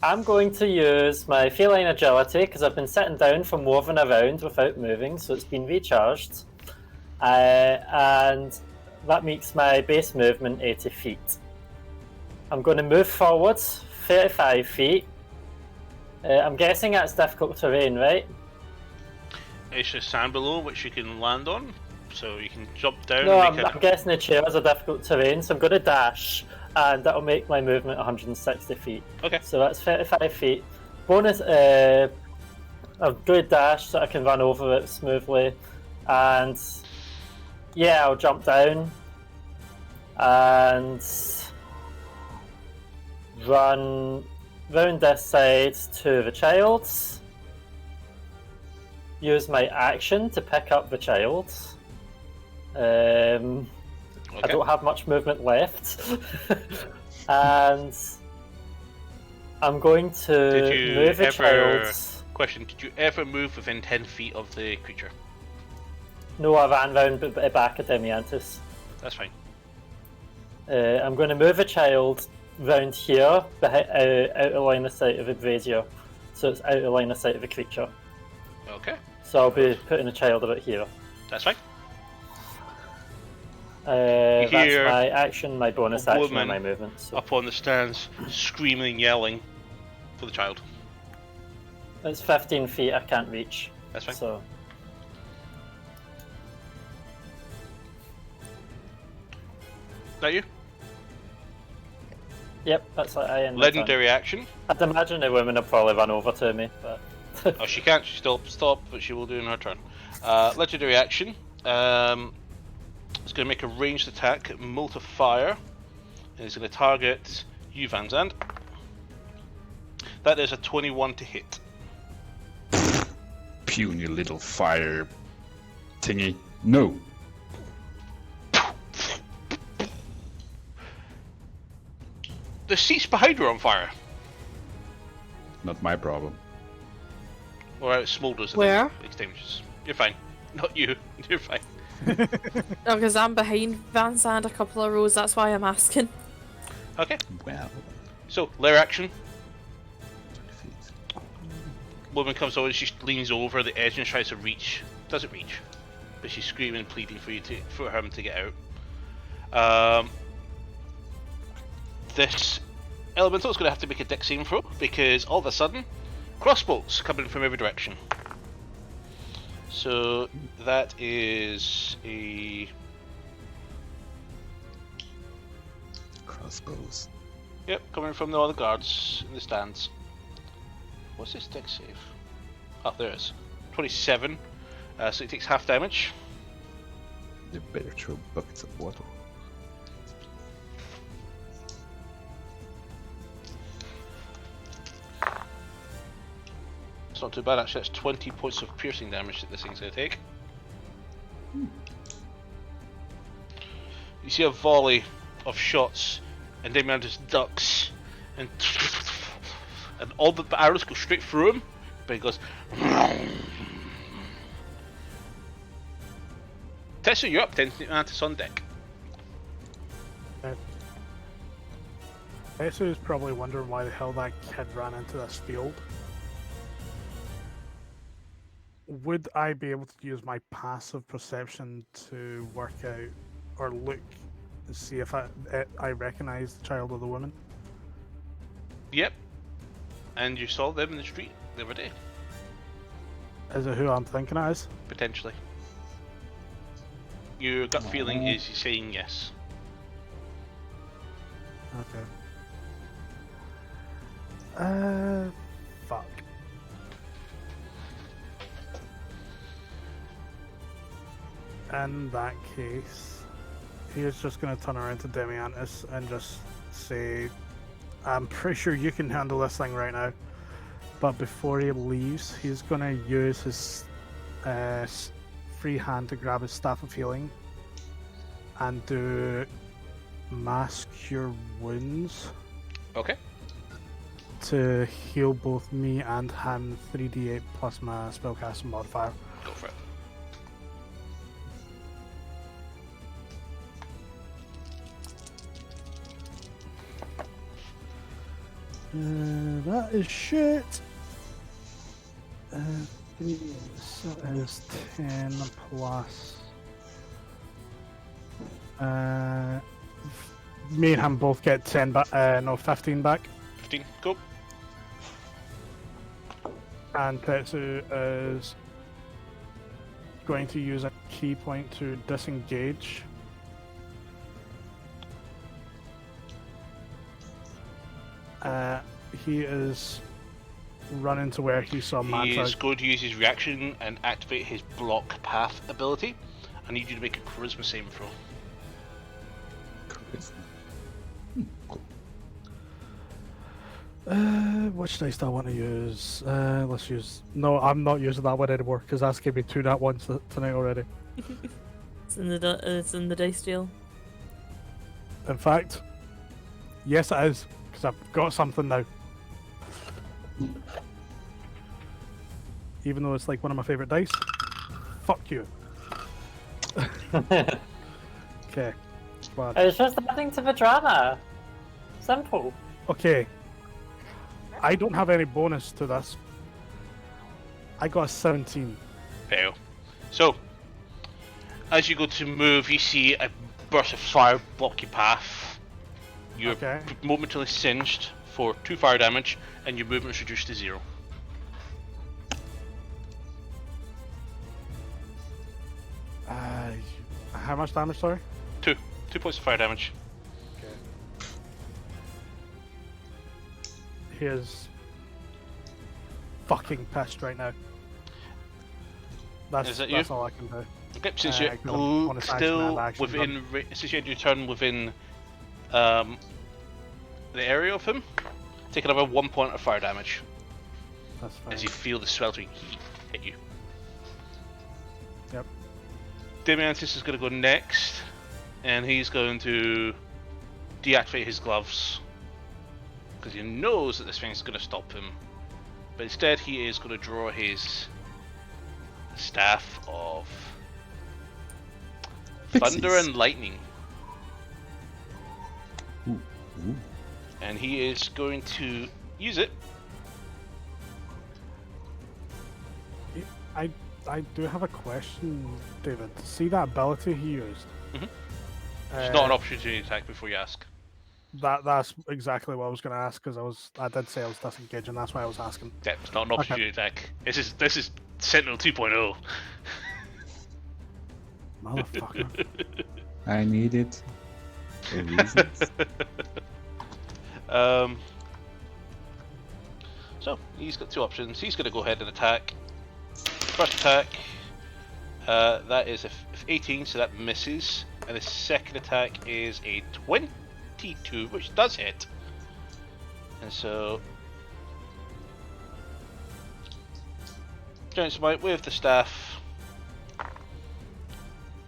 I'm going to use my feline agility because I've been sitting down for more than a round without moving, so it's been recharged, and that makes my base movement 80 feet. I'm going to move forward 35 feet. I'm guessing that's difficult terrain, right? It's just sand below which you can land on, so you can jump down No, and make I'm guessing the chairs are difficult terrain, so I'm going to dash, and that'll make my movement 160 feet. Okay. So that's 35 feet. Bonus, I'll do a dash so I can run over it smoothly, and yeah, I'll jump down and run round this side to the child. Use my action to pick up the child. I don't have much movement left. And I'm going to move the child. Question, did you ever move within 10 feet of the creature? No, I ran round back at Demiantis. That's fine. I'm going to move a child round here, out of line of sight of the brazier. So it's out of line of sight of the creature. Okay. So I'll be putting a child about here. That's fine. That's hear my action, my bonus a action, woman and my movement. So. Up on the stands, screaming, yelling for the child. It's 15 feet, I can't reach. That's fine. So. Is that you? Yep, that's what I end my turn. Legendary action. I'd imagine the women will probably run over to me, but. Oh, she can't. She stop, but she will do in her turn. Legendary action. It's going to make a ranged attack at Molt of Fire, and it's going to target you, Van Zandt. That is a 21 to hit. Puny little fire thingy. No. The seats behind her are on fire. Not my problem. Or it smoulders. Where? Extinguishes. You're fine. Not you. You're fine. No, because I'm behind Van Zandt a couple of rows, that's why I'm asking. Okay. Well, So, lair action. 20 feet. Woman comes over, she leans over the edge and tries to reach. Doesn't reach. But she's screaming, pleading for him to get out. This elemental is going to have to make a dex saving throw because all of a sudden, crossbows coming from every direction. So that is a Crossbows. yep, coming from the other guards in the stands. What's this dex save? Oh, there it is. 27. So it takes half damage. They better throw buckets of water. It's not too bad actually. That's 20 points of piercing damage that this thing's going to take. You see a volley of shots, and Damian just ducks, and all the arrows go straight through him, but he goes. Tessa, you're up. Damiantis on deck. Tessa is probably wondering why the hell that kid ran into this field. Would I be able to use my passive perception to work out or look to see if I recognize the child or the woman? Yep. And you saw them in the street the other day, Is it who I'm thinking it is? potentially. Your gut feeling is you saying yes. Okay. Fuck. In that case, he is just going to turn around to Demiantis and just say, I'm pretty sure you can handle this thing right now. But before he leaves, he's gonna use his free hand to grab his staff of healing and do mass cure wounds Okay. to heal both me and him 3d8 plus my spellcasting modifier. Go for it. That is shit. 3, so it is 10 plus. Me and him both get 10 back. No, 15 back. 15. Cool. And Tetsu is going to use a key point to disengage. He is running to where he saw He Manta. is going to use his reaction and activate his block path ability. I need you to make a charisma saving throw. Which dice do I want to use? Let's use. No, I'm not using that one anymore because that's gave me 2 nat ones tonight already. It's in the dice deal. In fact, yes, it is because I've got something now. Even though it's like one of my favorite dice. Fuck you. Okay. But It's just adding to the drama. Simple. okay. I don't have any bonus to this. I got a 17. Fail. So, as you go to move, you see a burst of fire block your path. You're Okay. momentarily singed for 2 fire damage, and your movement is reduced to 0. How much damage, sorry? 2 points of fire damage. He is fucking pissed right now. Is that you? That's all I can do. Okay, since I you're got a bonus action still and action within, since you had your turn within the area of him, take another 1 point of fire damage That's fine. as you feel the sweltering heat hit you. Yep. Demiantis is going to go next, and he's going to deactivate his gloves because he knows that this thing is going to stop him. But instead, he is going to draw his staff of thunder Pixies. and lightning, Ooh. and he is going to use it. I do have a question, David. See that ability he used? Mhm. It's not an opportunity attack before you ask. That's exactly what I was going to ask because I did say I was disengaging. That's why I was asking. Yeah, it's not an opportunity attack. This is Sentinel 2.0. Motherfucker. I need it for reasons. So he's got 2 options. He's going to go ahead and attack. First attack, that is a 18, so that misses, and the second attack is a 22, which does hit. And so, Giant Smite with the staff.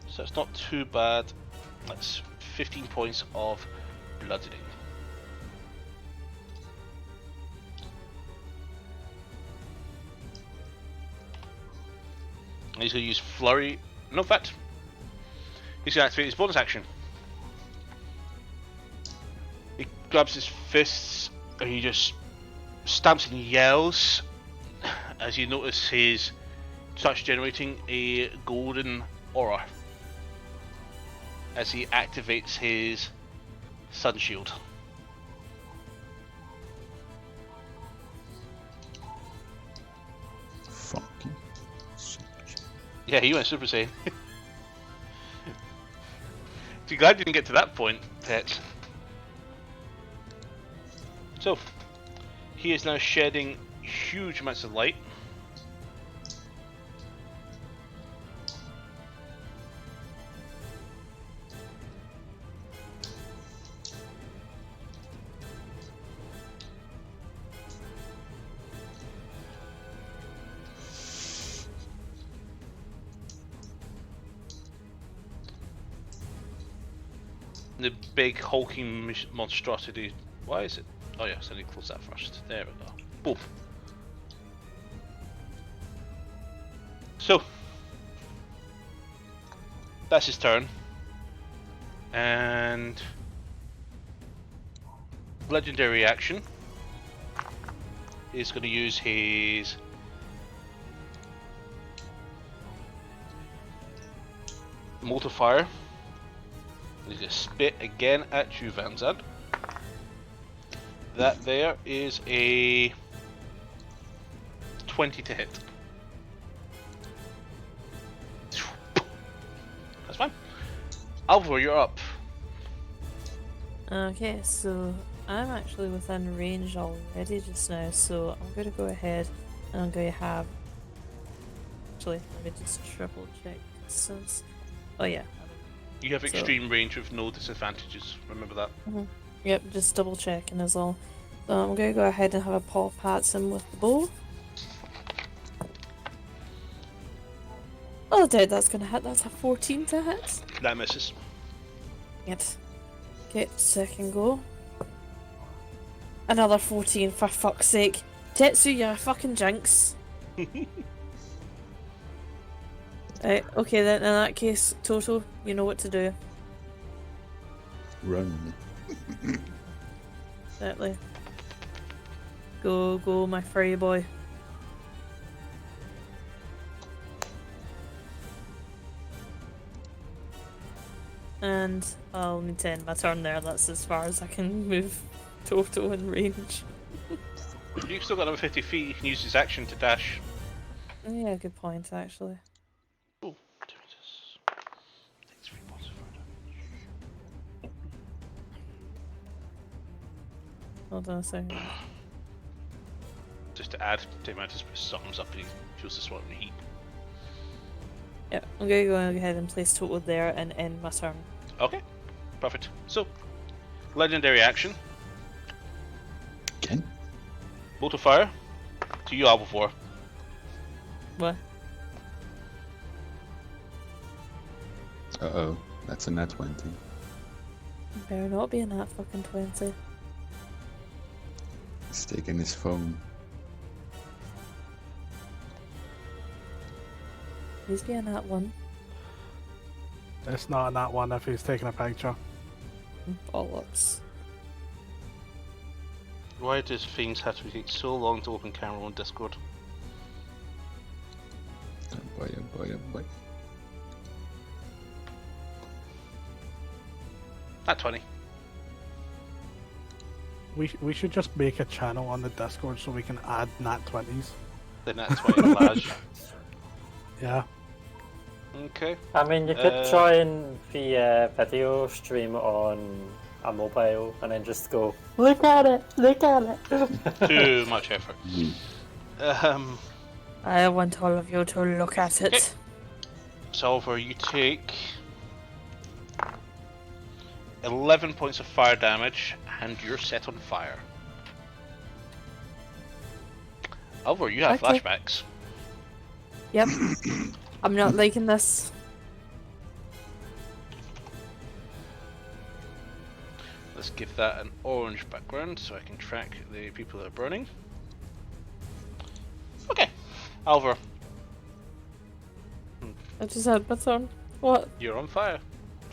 So it's not too bad. That's 15 points of bludgeoning. And he's going to use Flurry. No, in fact, he's going to activate his bonus action. He grabs his fists and he just stamps and yells as you notice his starts generating a golden aura as he activates his sun shield. Fuck you. Yeah, he went Super Saiyan. Be glad you didn't get to that point, Pets. So, he is now shedding huge amounts of light. The big hulking monstrosity. Why is it? Oh yes, I need to close that first. There we go. Boom. So that's his turn. And legendary action. He's going to use his mortar fire. He's going to spit again at you, Van Zandt. That there is a 20 to hit. That's fine. Alvor, you're up. Okay, so I'm actually within range already just now, so I'm going to go ahead and I'm going to have. Actually, let me just triple check since. Oh, yeah. You have extreme range with no disadvantages. Remember that. Yep, just double checking as well. So I'm going to go ahead and have a pop at him with the bow. Oh, I doubt that's going to hit. That's a 14 to hit. That misses. Yep. Okay, second go. Another 14, for fuck's sake. Tetsu, you're a fucking jinx. Right, okay then, in that case, Toto, you know what to do. Run. Exactly. Go, go, my furry boy. And I'll need to end my turn there. That's as far as I can move Toto in range. You've still got another 50 feet. You can use his action to dash. Yeah, good point, actually. Oh, Jesus. Takes 3 points of fire damage. Hold on a second. Just to add, take my just put his thumbs up and he feels the swat in the heat. Yeah, I'm going to go ahead and place Toto there and end my turn. Okay, perfect. So, legendary action. Again? Bolt of fire. To you, Albivore. What? Uh-oh. That's a nat 20. Better not be in that fucking 20. He's taking his phone. Please be in that one. It's not in that one if he's taking a picture. Bollocks. Why does things have to take so long to open camera on Discord? Oh boy, oh boy, oh boy. At 20. We should just make a channel on the Discord so we can add nat 20s. Then at 20 large. Yeah. Okay. I mean, you could join the video stream on a mobile and then just go, look at it, look at it. Too much effort. I want all of you to look at it. Okay. Solver, you take 11 points of fire damage and you're set on fire. Alvor, you have Okay. flashbacks. Yep. I'm not liking this. Let's give that an orange background so I can track the people that are burning. Okay, Alvor, I just had my turn. What? you're on fire.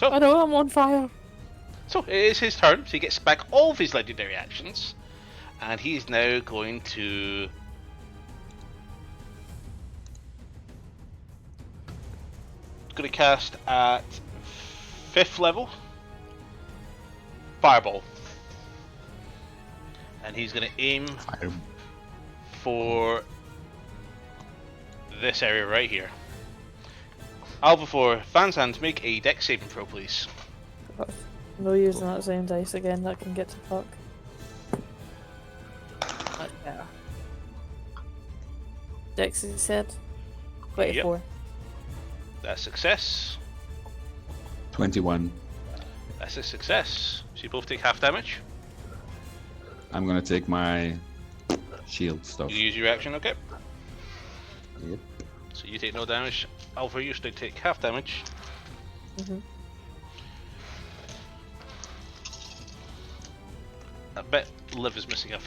I know I'm on fire. So it is his turn, so he gets back all of his legendary actions, and he is now going to cast at 5th level Fireball, and he's going to aim Fire. for this area right here. Albivore, Vanzand, make a dex saving throw, please. No using that same dice again, that can get to fuck. Much better. Dex, he said. 24. That's success. 21. That's a success. So you both take half damage. I'm gonna take my shield stuff. You use your action, okay? Yep. So you take no damage. Alpha, you still take half damage. I bet Liv is missing a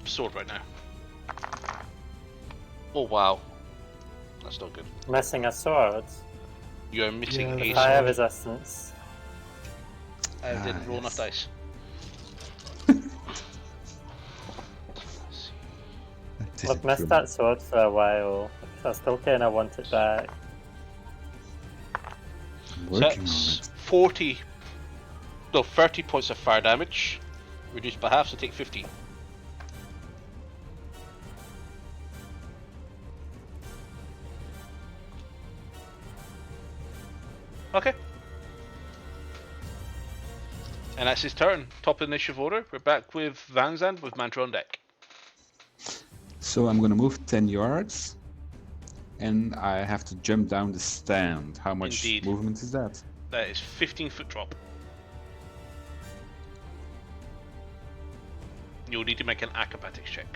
sword right now. Oh wow, that's not good. Missing a sword. You're missing Yeah, a the Fire sword. resistance. I didn't roll enough yes. dice. Let's see. I've missed that sword for a while. I still kind of want it back. I'm So working on that's it. 30 points of fire damage, reduced by half, so take 15. Okay. And that's his turn. Top of the initiative order. We're back with Vanzand with Mantra on deck. So I'm gonna move 10 yards, and I have to jump down the stand. How much Indeed. movement is that? That is 15-foot drop. You'll need to make an acrobatics check.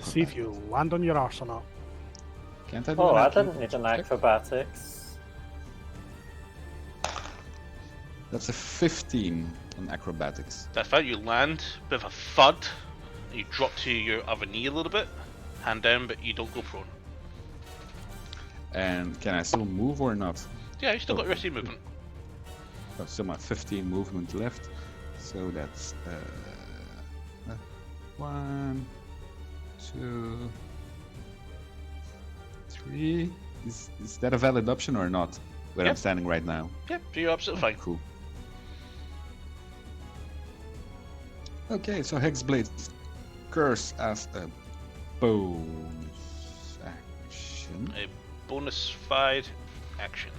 See if you land on your arse or not. Can't I do Oh, an I athletics didn't need an check? acrobatics. That's a 15 on acrobatics. That's fine. You land with a thud. You drop to your other knee a little bit, hand down, but you don't go prone. And can I still move or not? Yeah, you still got your rest of your movement. Oh, still my 15 movement left. So that's 1, 2, 3. Is that a valid option or not? Where I'm Yep. standing right now. Yep, so you're absolutely fine. Cool. Okay, so Hexblade Curse as a bonus action. A bonus-fied action.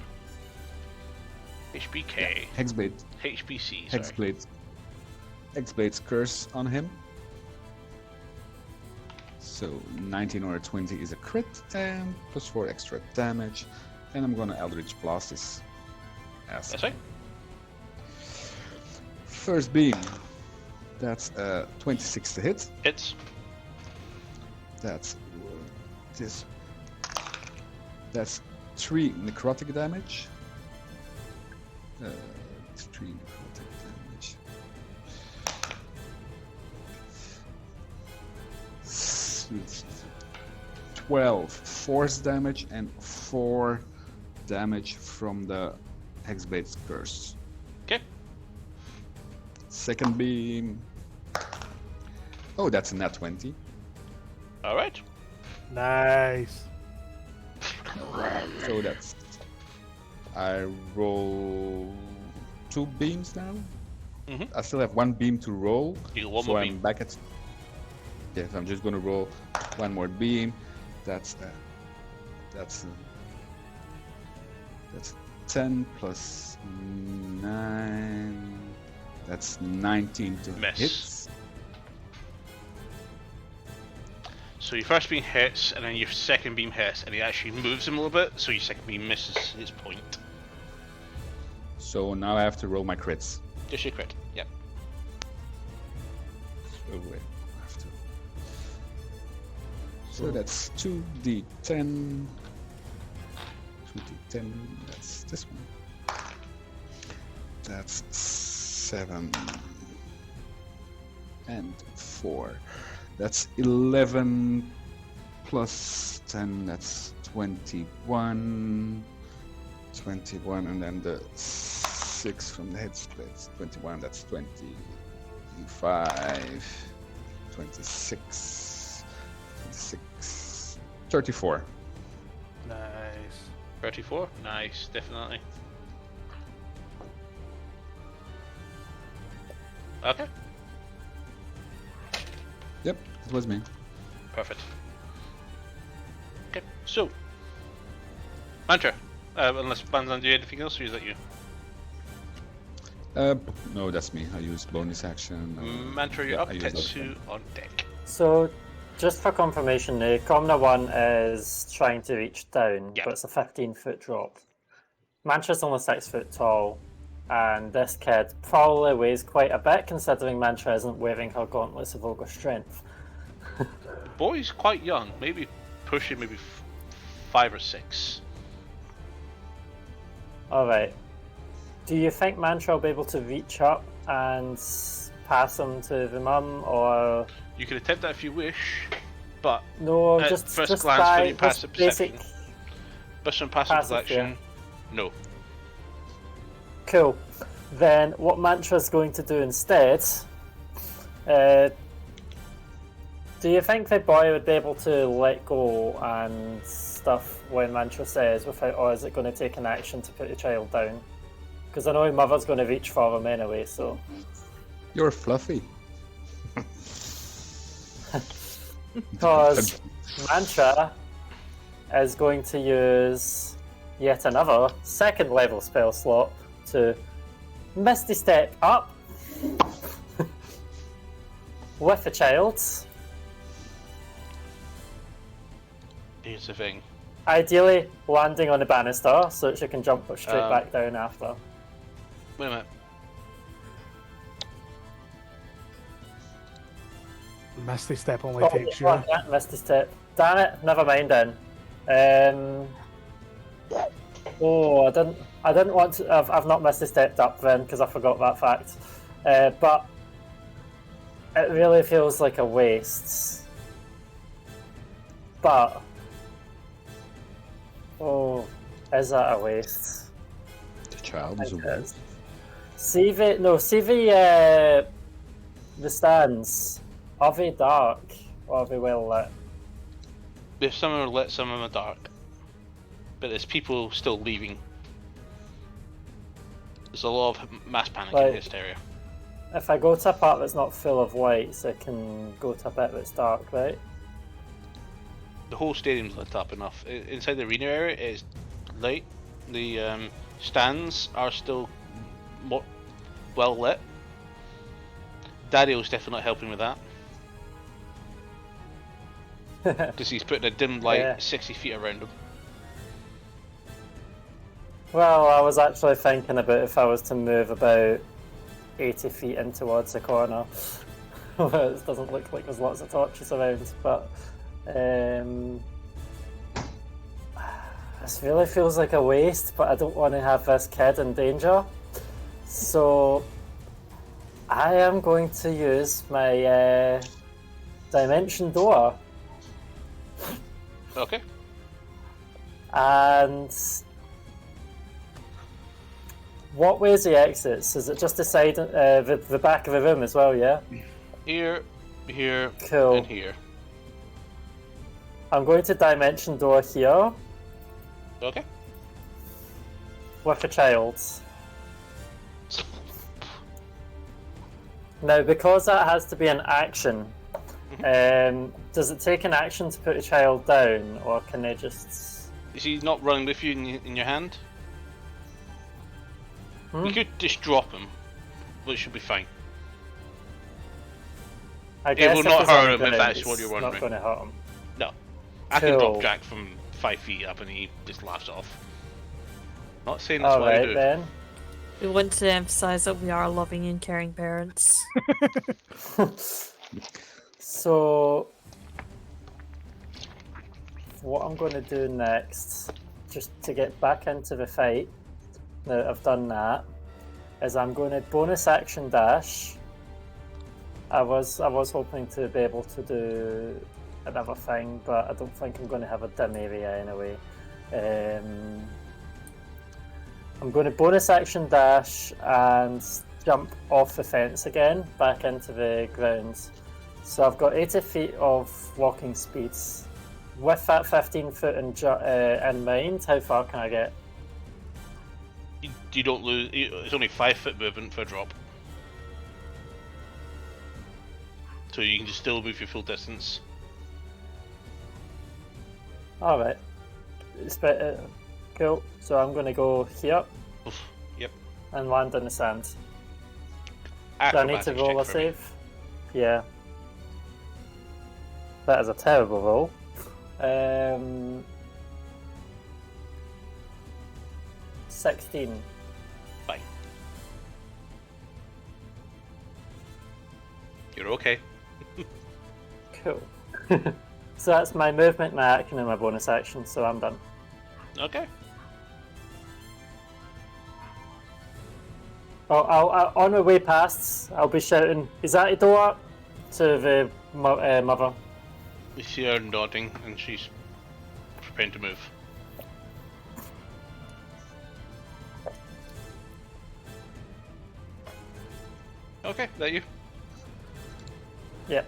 HBK. Hexblade, HBC, sorry. Hexblade's Curse on him. So 19 or a 20 is a crit, and plus 4 extra damage. And I'm gonna Eldritch Blast his ass. That's right. First beam. That's 26 to hit. Hits. That's this. That's 3 necrotic damage. 3 necrotic damage. 12 force damage and 4 damage from the Hexblade's Curse. Okay. Second beam. Oh, that's a nat 20. Alright. Nice. So that's. I roll 2 beams now. Mhm. I still have 1 beam to roll. You got one so more I'm beam. back at. Yes, I'm just gonna roll 1 more beam. That's 10 plus 9. That's 19 to Miss. hit. So your first beam hits, and then your second beam hits, and it actually moves him a little bit, so your second beam misses his point. So now I have to roll my crits. Just your crit. Yep. Oh wait, I have to. So that's 2d10. 2d10. That's this one. That's 7 and 4. That's 11 plus 10. That's 21. 21, and then the 6 from the head splits. 21. That's 25. 26. 26. 34. Nice. 34. Nice, definitely. Okay, Yep, it was me. perfect. Okay, so Mantra. Unless Banzan do anything else, or is that you? No, that's me. I use bonus action. Mantra, you're yeah, up. I use that Tetsu on deck. So, just for confirmation, the Commoner one is trying to reach down, Yeah. but it's a 15-foot drop. Mantra's only 6 foot tall, and this kid probably weighs quite a bit, considering Mantra isn't wearing her gauntlets of ogre strength. Boy's quite young, maybe pushing maybe 5 or 6. Alright. Do you think Mantra will be able to reach up and pass them to the mum, or You can attempt that if you wish, but no? at Just first glance, by when you pass just the perception, basic. based on passive Passive, reflection, no. Cool. Then what Mantra's going to do instead? Do you think the boy would be able to let go and stuff when Mantra says without, or is it going to take an action to put the child down? Because I know his mother's going to reach for him anyway, so. You're fluffy. Because Mantra is going to use yet another second level spell slot to Misty Step up with the child. Here's the thing. Ideally landing on the banister so that she can jump straight back down after. Wait a minute. Misty Step only takes you. Yeah, Misty Step. Damn it, never mind then. Oh, I didn't want to. I've not Misty Stepped up then because I forgot that fact. But it really feels like a waste. But oh, is that a waste? The child is a waste. See the stands. Are they dark or are they well lit? If some of them are lit, some of them are dark. But there's people still leaving. There's a lot of mass panic in this area. If I go to a part that's not full of lights, I can go to a bit that's dark, right? The whole stadium's lit up enough. Inside the arena area it is light. The stands are still well lit. Daddy-O's definitely not helping with that. Because he's putting a dim light 60 feet around him. Well, I was actually thinking about if I was to move about 80 feet in towards the corner. It doesn't look like there's lots of torches around, but this really feels like a waste, but I don't want to have this kid in danger. So I am going to use my dimension door. Okay. And what way is the exits? Is it just the side, the back of the room as well? Yeah. Here, Cool. and here. I'm going to dimension door here Okay. with a child. Now, because that has to be an action, does it take an action to put a child down, or can they just? Is he not running with you in your hand? You could just drop him, which should be fine. I guess will if not he's on hurt the him if ground, that's what you're it's wondering. Not going to hurt him. No. I can drop Cool. Jack from 5 feet up and he just laughs it off. Not saying that's what I Alright do. then. We want to emphasise that we are loving and caring parents. So, what I'm going to do next, just to get back into the fight, now that I've done that, is I'm going to bonus action dash. I was hoping to be able to do another thing, but I don't think I'm going to have a dim area anyway. I'm going to bonus action dash and jump off the fence again, back into the grounds. So I've got 80 feet of walking speeds. With that 15 foot in mind, how far can I get? You don't lose. It's only 5 foot movement for a drop. So you can just still move your full distance. Alright. Cool. So I'm going to go here Oof. Yep. and land in the sand. Do I need to Acrobatics roll a check for me. save? Yeah. That is a terrible roll. 16. Fine. You're okay. Cool. So that's my movement, my action, and my bonus action, so I'm done. Okay. On my way past, I'll be shouting, "Is that a door?" to the mother. You see her nodding, and she's preparing to move. Okay, that you? Yep.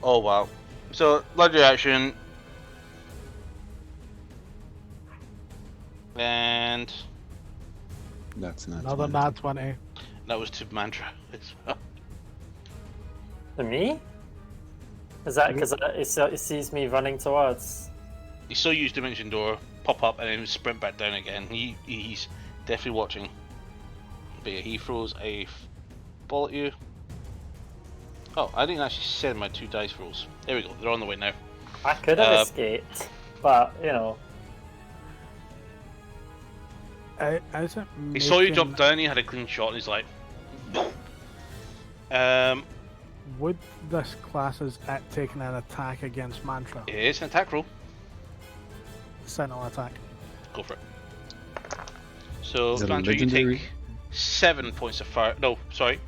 Oh wow. So, legendary action. And That's not Another 20. nat 20. that was to Mantra as well. To me? Is that because it sees me running towards? He saw you use Dimension Door, pop up, and then sprint back down again. He's definitely watching. But yeah, he throws a ball at you. Oh, I didn't actually send my 2 dice rolls. There we go, they're on the way now. I could have escaped, but you know. He saw you jump down, he had a clean shot, and he's like... Would this class as it taking an attack against Mantra? It's an attack roll. Sentinel attack. Go for it. So, Is it a Mantra, you legendary? take 7 points of fire... No, sorry.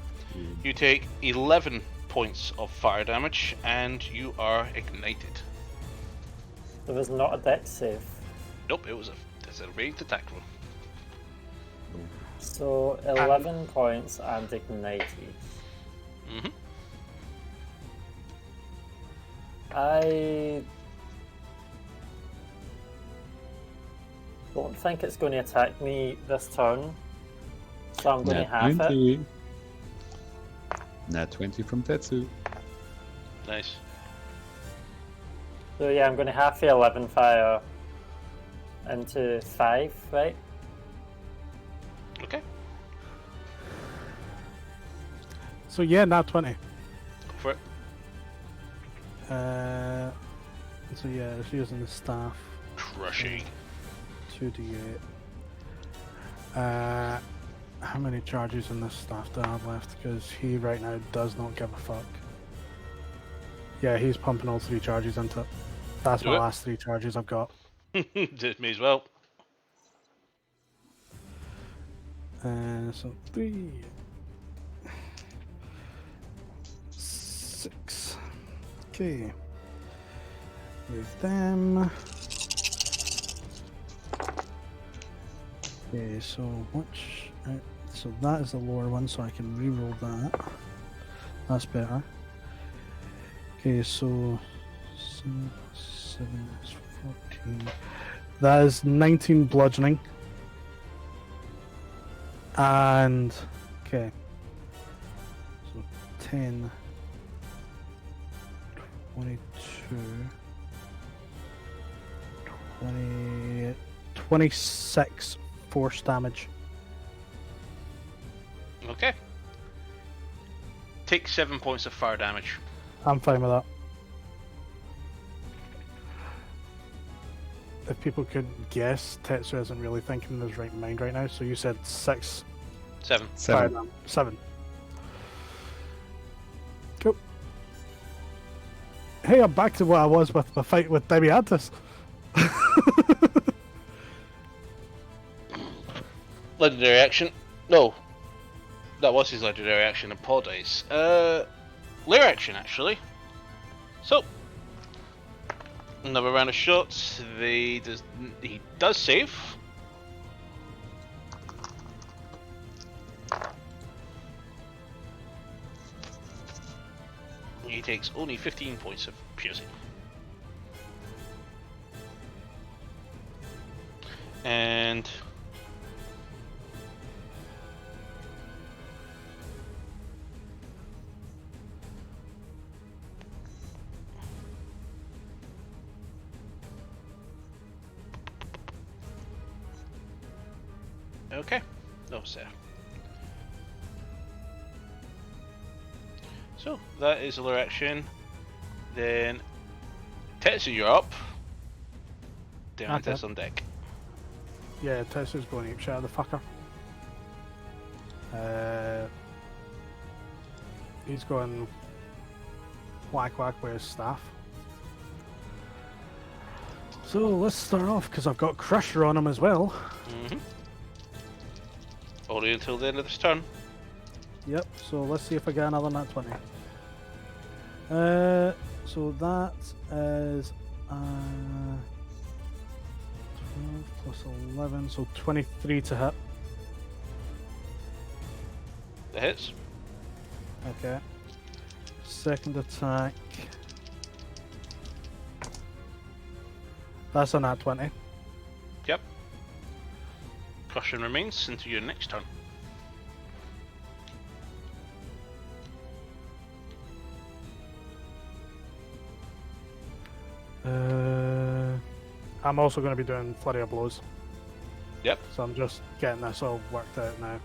You take 11 points of fire damage, and you are ignited. It was not a dex save. Nope, it's a ranged attack roll. So 11 points and ignited. Mm-hmm. I don't think it's going to attack me this turn, so I'm going to half it. 20. Nat 20 from Tetsu. Nice. So yeah, I'm going to half the 11 fire into 5, right? Okay, So yeah, nat 20. go for it. So yeah, she's using the staff. Crushing. 2d8. How many charges in this staff do I have left? Because he right now does not give a fuck. Yeah, he's pumping all 3 charges into it. That's Do my it. last 3 charges I've got. Did me as well. So 3, 6. Okay. With them. Okay, so which? So that is the lower one, so I can re-roll that. That's better. Okay, so 7 is 14. That is 19 bludgeoning. And okay, so 10, 22, 20, 26 force damage. Okay. Take 7 points of fire damage. I'm fine with that. If people could guess, Tetsu isn't really thinking in his right mind right now, so you said 6 7. fire 7. damage. 7. Cool. Hey, I'm back to what I was with the fight with Debiantis. Legendary action. No. That was his legendary action, apologize. Lair action, actually. So, another round of shots. He does save. He takes only 15 points of piercing. And okay, no sir. So that is a lure action. Then Tetsu, you're up. Diamantis Okay. on deck. Yeah, Tetsu's going ape shit at the fucker. He's going whack whack with his staff. So let's start off because I've got Crusher on him as well. Mm-hmm. Only until the end of this turn. Yep, so let's see if I get another nat 20. So that is 12 plus 11, so 23 to hit. That hits. Okay. Second attack. That's a nat 20. Yep. Crushing remains into your next turn. I'm also going to be doing Flurry of Blows. Yep. So I'm just getting this all worked out now.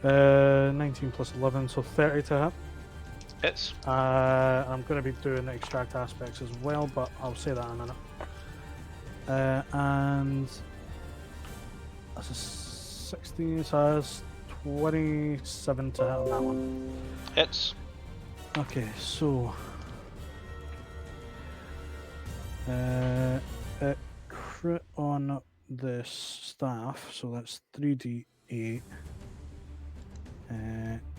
19 plus 11, so 30 to hit. Hits. I'm going to be doing extract aspects as well, but I'll say that in a minute. And that's a 16, so that's 27 to hit on that one. Hits. Okay, so it crit on the staff, so that's 3d8,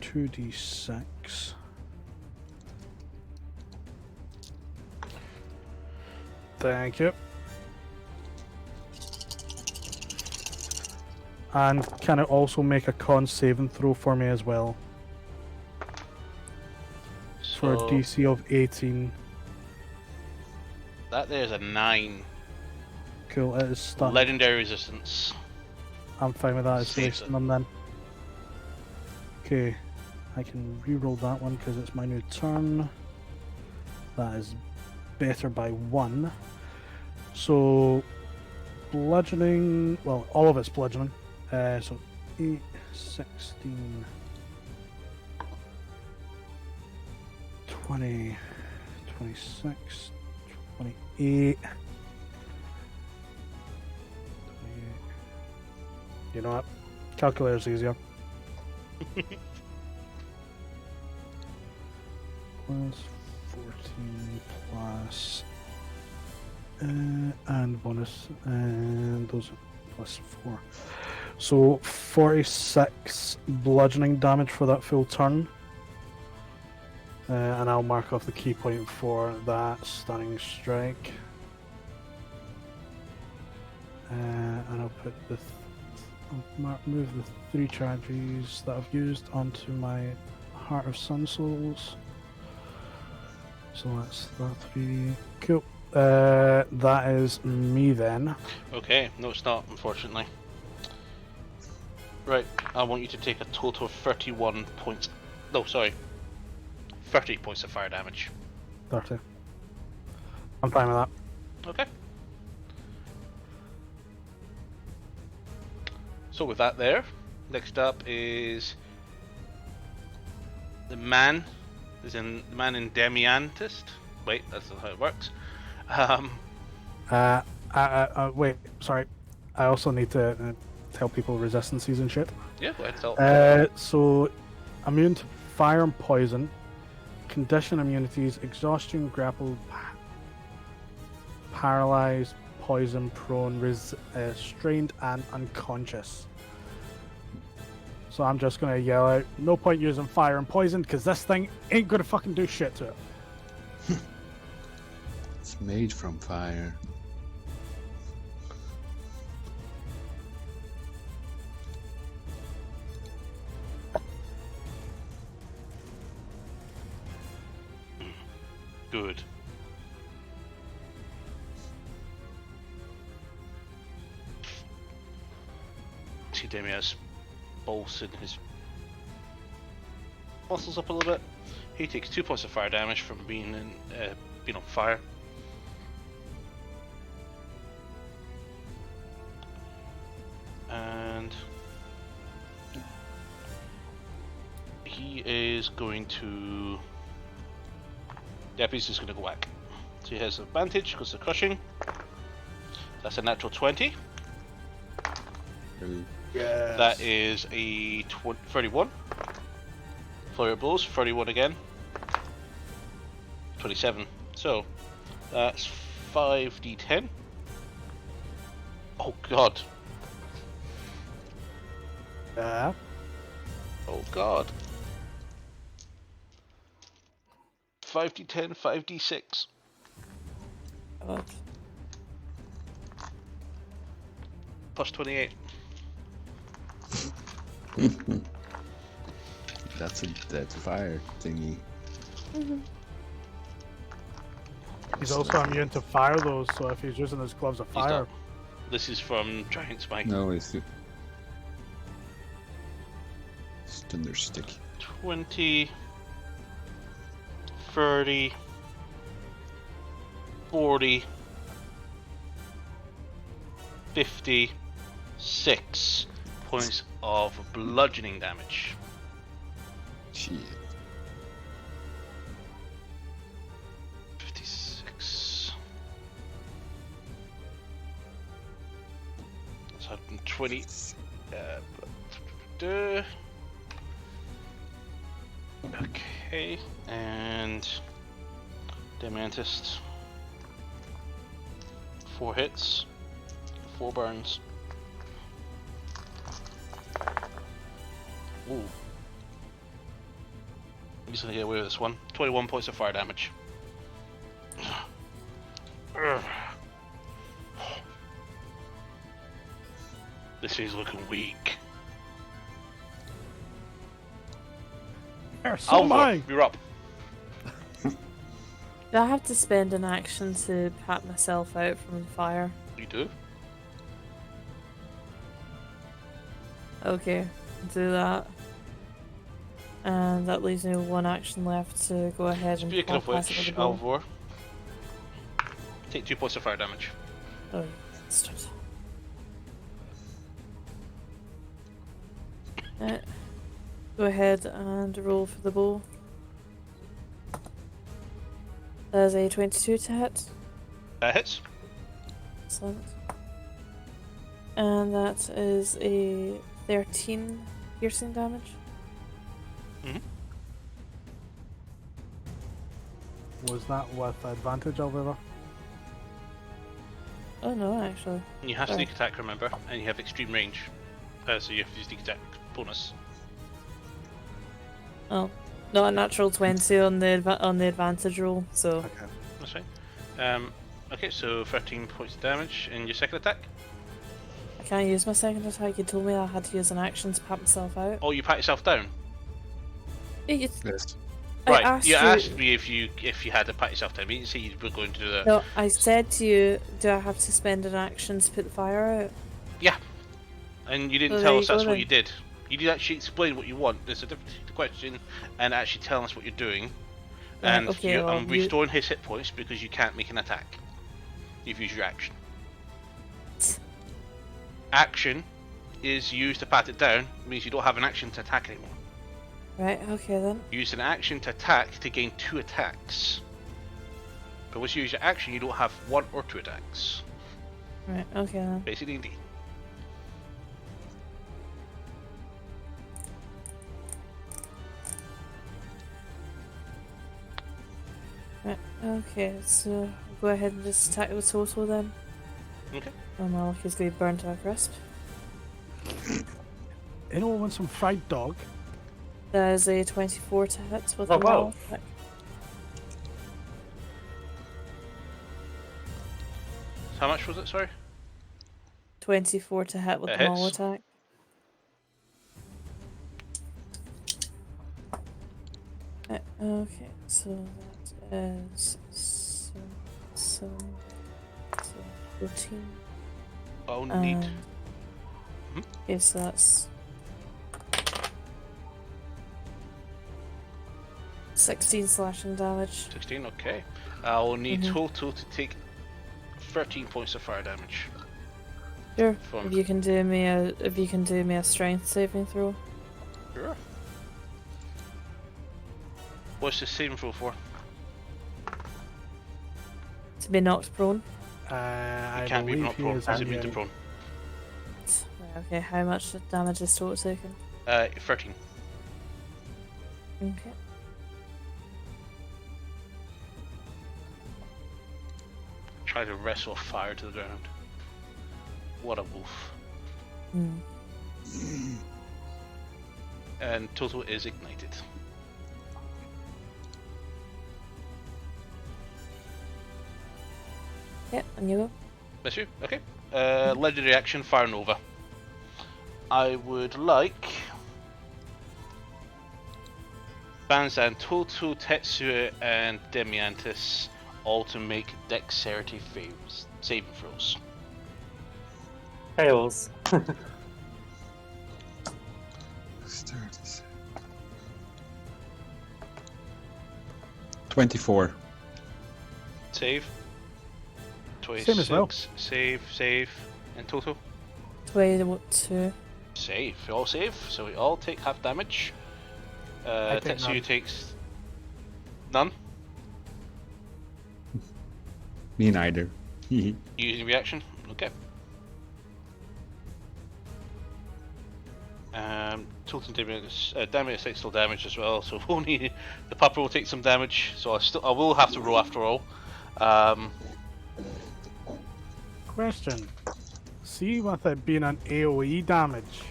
2d6. Thank you. And can it also make a con saving throw for me as well? For a So DC of 18. that there's a 9. Cool, it is stunned. Legendary resistance. I'm fine with that, it's Saves wasting them then. Okay, I can reroll that one because it's my new turn. That is better by 1. So, bludgeoning, well, all of it's bludgeoning. So, 8, 16, 20, 26, 28. You know what? Calculator's easier. Plus 14 plus and bonus, and those are plus 4. So 46 bludgeoning damage for that full turn. And I'll mark off the key point for that stunning strike. And I'll put the move the 3 charges that I've used onto my Heart of Sun Souls. So that's that 3. Cool. That is me then. Okay, no it's not, unfortunately. Right, I want you to take a total of 31 points. No, sorry. 30 points of fire damage. 30. I'm fine with that. Okay. So with that there, next up is the man. Is in the man in Demiantist. Wait, that's not how it works. Wait, sorry. I also need to tell people resistances and shit. Yeah, go ahead, tell. So, immune to fire and poison, condition immunities, exhaustion, grapple, paralyzed, poison, prone, strained, and unconscious. So I'm just gonna yell out, no point using fire and poison, because this thing ain't gonna fucking do shit to it. It's made from fire. Good. See, Demi has bolstered his muscles up a little bit. He takes 2 points of fire damage from being on fire. And he is going to. Yep, he's just going to go whack. So he has advantage because of crushing. That's a natural 20. Yes. That is a 31. Flurry of blows, 31 again. 27. So that's 5d10. Oh god. Yeah. Oh god. 5d10, 5d6. God. Plus 28. That's a fire thingy. He's also immune to fire though, so if he's using his gloves of He's fire. not. This is from Giant Spike. No, it's thunder stick. 20, 30, 40, 56 points of bludgeoning damage. Shit. 56. That's 120. Okay, and Demantist. 4 hits, 4 burns. Ooh. He's gonna get away with this one. 21 points of fire damage. This is looking weak. So am I. You're up. Do I have to spend an action to pat myself out from the fire? You do? Okay, do that. And that leaves me with 1 action left to go ahead and Speaking of pass it with which, the bow. Alvor, take 2 points of fire damage. Oh, bastard. Go ahead and roll for the bow. There's a 22 to hit. That hits. Excellent. And that is a 13 piercing damage. Was that with advantage, Alvira? Oh no, actually. And you have Sorry. sneak attack, remember, and you have extreme range. So you have to use sneak attack bonus. Oh, not a natural 20 on the advantage roll, so Okay. That's fine. Okay, so 13 points of damage in your second attack. I can't use my second attack. You told me I had to use an action to pat myself out. Oh, you pat yourself down. Yes. I Right, asked you you. asked me if you had to pat yourself down. You didn't say you were going to do that. No, I said to you, do I have to spend an action to put the fire out? Yeah. And you didn't Well, tell there us you that's go what then. you did. You did actually explain what you want. There's a difference between the question and actually telling us what you're doing. Right, And okay, well, I'm restoring his hit points because you can't make an attack. You've used your action. Action is used to pat it down. Means you don't have an action to attack anymore. Right, okay then. Use an action to attack to gain 2 attacks. But once you use your action, you don't have 1 or 2 attacks. Right, okay then. Basic D&D. Right, okay, so go ahead and just attack with total then. Okay. Oh my luck is going to be burnt to a crisp. Anyone want some fried dog? That is a 24 to hit with Oh, a wow. maul attack. How much was it, sorry? 24 to hit with That the maul hits. attack. Right, okay, so that is 14. Oh, neat. Mhm. Okay, so that's 16 slashing damage. 16, okay. I'll need Mhm. total to take 13 points of fire damage. Sure. From- If you can do me a strength saving throw. Sure. What's the saving throw for? To be knocked prone. I You can't be believe knocked he prone. is Is it immune to immune. prone? Right, okay, how much damage is total taken? 13. try to wrestle fire to the ground. What a wolf. And Toto is ignited. Yep, and you go. That's you? Okay. Legendary action, Fire Nova. I would like Banzan, Toto, Tetsuya, and Demiantis all to make dexterity saving throws. Fails. 24. Save. 26. Same as well. Save. And Toto? 22. Save. We all save, so we all take half damage. take Tetsuya none. takes none. Me neither. Using reaction. Okay. Total damage takes still damage as well, so only the pupper will take some damage. So I will have to roll after all. Question. See, with it being an AoE damage,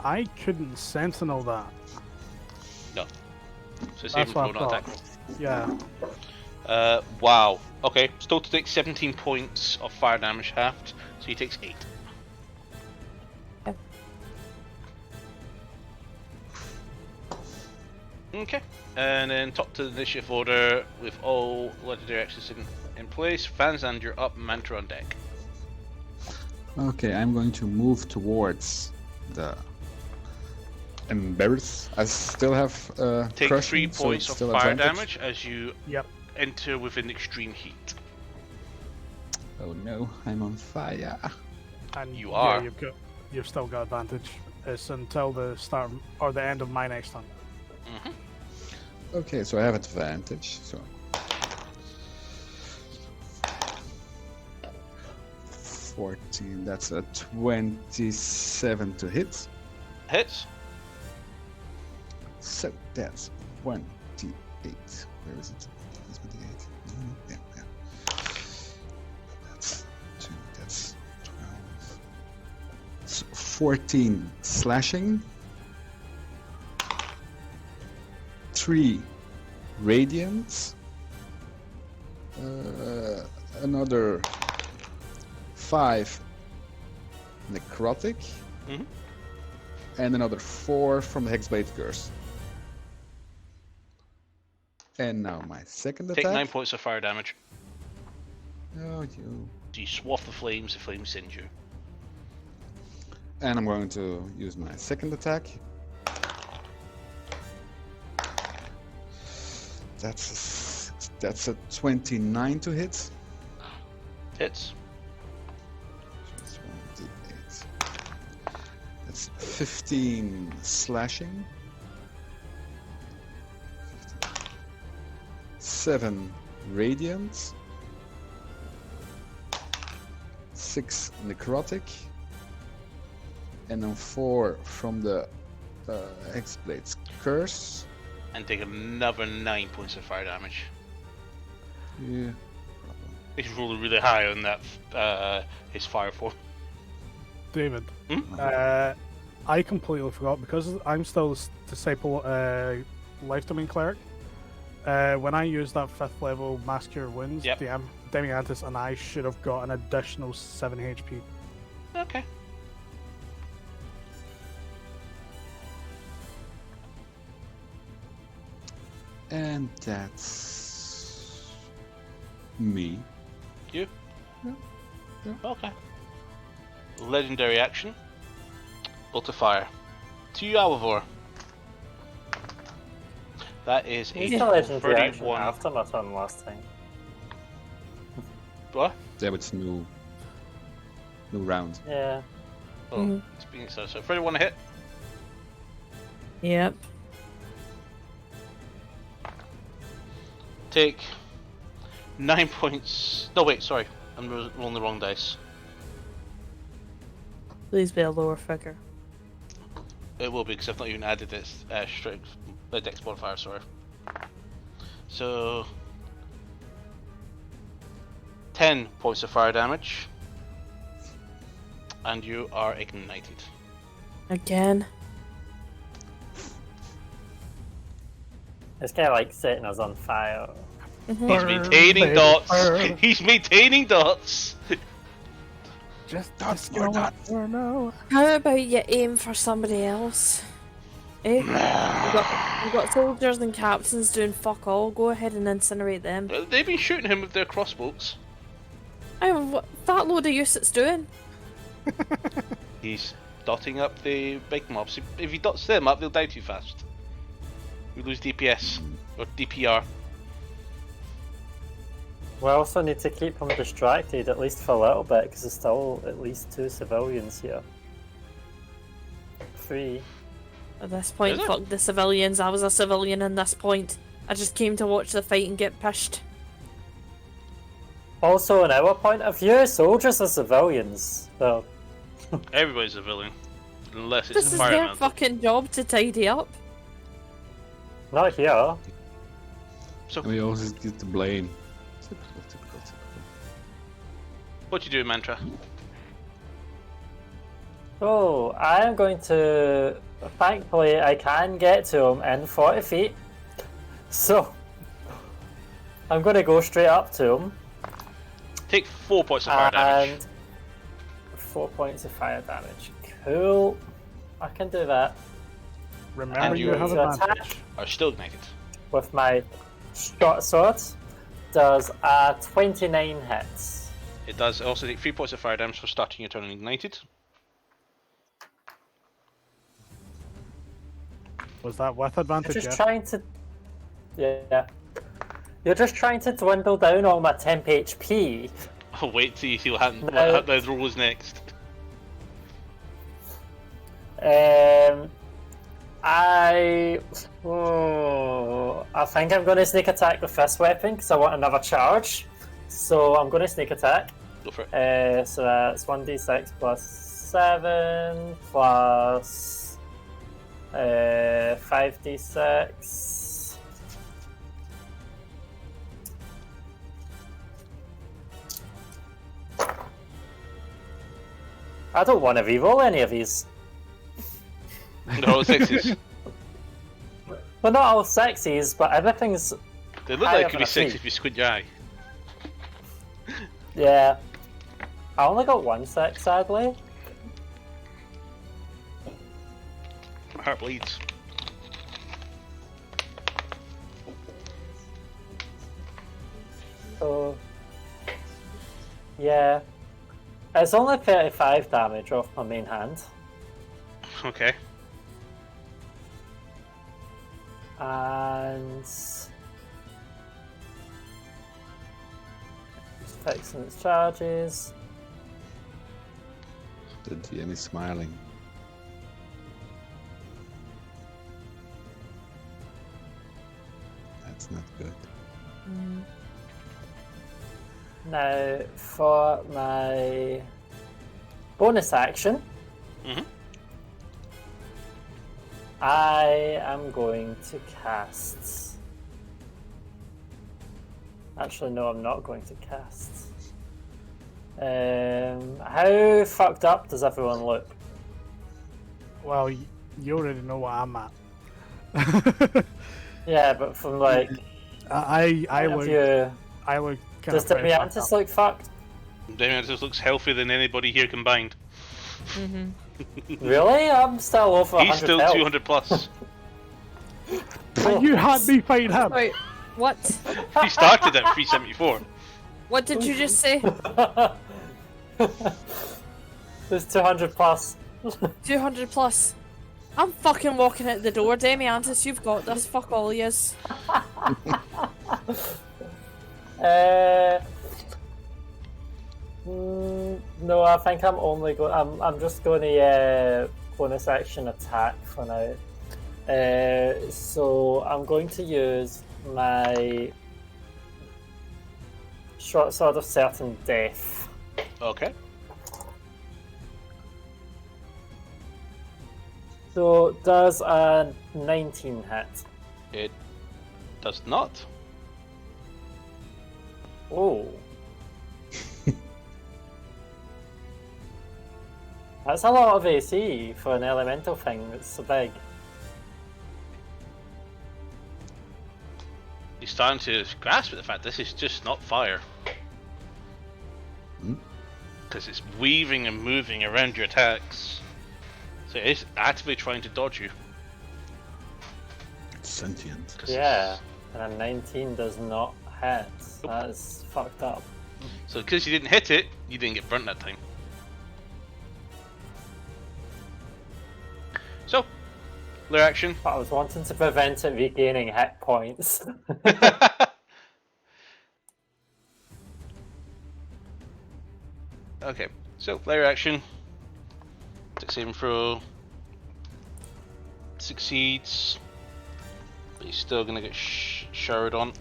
I couldn't sentinel that. No. So That's saving what throw, I not attack thought. Yeah. roll. Wow. Okay. Total takes 17 points of fire damage halved, so he takes 8. Okay, and then top to the initiative order with all legendary actions in place. Vanzand, you're up, Mantra on deck. Okay, I'm going to move towards the embers. I still have Take crushing, 3 so points it's of still fire advantage. damage as you Yep. enter within extreme heat. Oh no, I'm on fire. And You yeah, are. you've still got advantage. It's until the start or the end of my next turn. Mm-hmm. Okay, so I have advantage. So 14. That's a 27 to hit. Hits. So that's 28. Where is it? 28. Yeah, yeah. That's 2. That's 12. So 14 slashing. 3 radiant. Another 5 necrotic. Mm-hmm. And another 4 from the Hexblade Curse. And now my second Take attack. 9 points of fire damage. Oh, you. So you swath the flames send you. And I'm going to use my second attack. That's a 29 to hit. Hits. 28. That's 15 slashing. 7 radiant. 6 necrotic. And then 4 from the Hexblade's Curse. And take another 9 points of fire damage. Yeah. He's rolling really high on that his fire form. David, Hmm? I completely forgot because I'm still disciple life domain cleric. When I used that 5th level Mass Cure Wounds, Yep. the Demiantis and I should have got an additional 7 HP. Okay. And that's me. You? Yeah. Yeah. Okay. Legendary action. Bolt of fire. To you, Alivor. That is a He's the legendary action 31. after my turn last time. What? That was new round. Yeah. Oh, Mhm. it's being so 31 to hit. Yep. Take 9 points. No, wait, sorry. I'm rolling the wrong dice. Please be a lower figure. It will be because I've not even added this strength, dex modifier, sorry. So 10 points of fire damage. And you are ignited. Again. This guy like setting us on fire. He's Burn, maintaining baby, dots. burn. He's maintaining dots. Just more dots. for now. How about you aim for somebody else? Eh? We've got soldiers and captains doing fuck all. Go ahead and incinerate them. They've been shooting him with their crossbows. What that load of use it's doing? He's dotting up the big mobs. If he dots them up, they'll die too fast. We lose DPS or DPR. We also need to keep him distracted, at least for a little bit, because there's still at least 2 civilians here. 3. At this point, Is it? fuck the civilians. I was a civilian in this point. I just came to watch the fight and get pished. Also, in our point of view, soldiers are civilians. So, Everybody's a villain. Unless it's This is their environmental. fucking job to tidy up. not here. So, And we always get the blame. Typical. what you do, Mantra? So, I am going to... Thankfully, I can get to him in 40 feet. So, I'm going to go straight up to him. Take 4 points of fire damage. And 4 points of fire damage. Cool. I can do that. Remember, And you you have to advantage. attack Are still ignited. with my short sword. Does a 29 hits. It does also take 3 points of fire damage for starting your turn ignited. Was that with You're advantage? just Yeah. trying to... Yeah. You're just trying to dwindle down all my temp HP. I'll wait till you see what happens. No. What the roll is next. I think I'm going to sneak attack with this weapon because I want another charge. So I'm going to sneak attack. Go for it. So that's 1d6 plus 7 plus 5d6. I don't want to reroll any of these. No, sixes. Well, not all sexes, but everything's... They look Higher like it could than be a 6 three. if you squint your eye. Yeah. I only got 1 sex, sadly. My heart bleeds. So... Yeah. It's only 35 damage off my main hand. Okay. And... Just fixing its charges. The DM is smiling. That's not good. Now, for my bonus action, Mhm. I am going to cast... Actually, no, I'm not going to cast. How fucked up does everyone look? Well, you already know what I'm at. Yeah, but from like... I point of look. view, I look. does Demiantis look fucked? Demiantis looks healthier than anybody here combined. Really? I'm still over 100 He's still health. 200 plus. And you had me fight him. Wait, what? He started at 374. What did you just say? There's 200 plus. 200 plus. I'm fucking walking out the door, Demiantis. You've got this. Fuck all yous. No, I think I'm only going. I'm just going to bonus action attack for now. So I'm going to use my short sword of certain death. Okay. So does a 19 hit? It does not. Oh. That's a lot of AC for an elemental thing that's so big. He's starting to grasp at the fact this is just not fire. Hmm? Because it's weaving and moving around your attacks. So it is actively trying to dodge you. It's sentient. 'Cause Yeah, and a 19 does not hit. Nope. That's fucked up. So because you didn't hit it, you didn't get burnt that time. So, layer action. But I was wanting to prevent it regaining hit points. Okay, so layer action. Saving throw. Succeeds. But he's still gonna get showered on.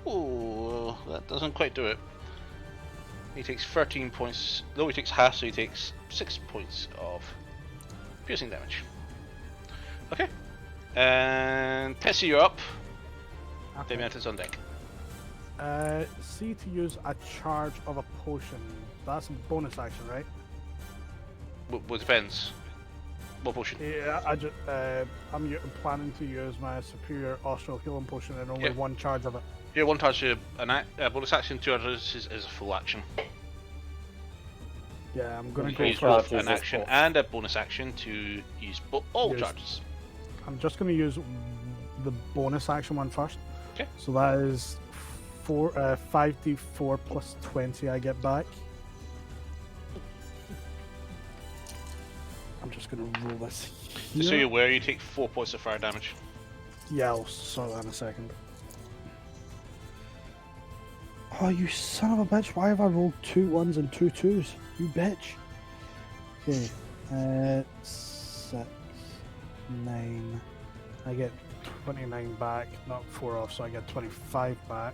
Oh, that doesn't quite do it. He takes 13 points. Though he takes half, so he takes 6 points of piercing damage. Okay. And Tessie, you're up. Okay. Damian is on deck. C to use a charge of a potion. That's a bonus action, right? Well, depends. What potion? Yeah, I'm planning to use my superior austral healing potion and only Yeah. one charge of it. Yeah, one touch, a bonus action, two others is a full action. Yeah, I'm gonna You go can use for. both charges an as action both. and a bonus action to use all Yes. charges. I'm just gonna use the bonus action one first. Okay. So that is 5d4 plus 20 I get back. I'm just gonna roll this here. Just so you're aware, you take 4 points of fire damage. Yeah, I'll sort that in a second. Oh, you son of a bitch! Why have I rolled 2 1s and 2 2s? You bitch. Okay, 6, 9. I get 29 back, not 4 off, so I get 25 back.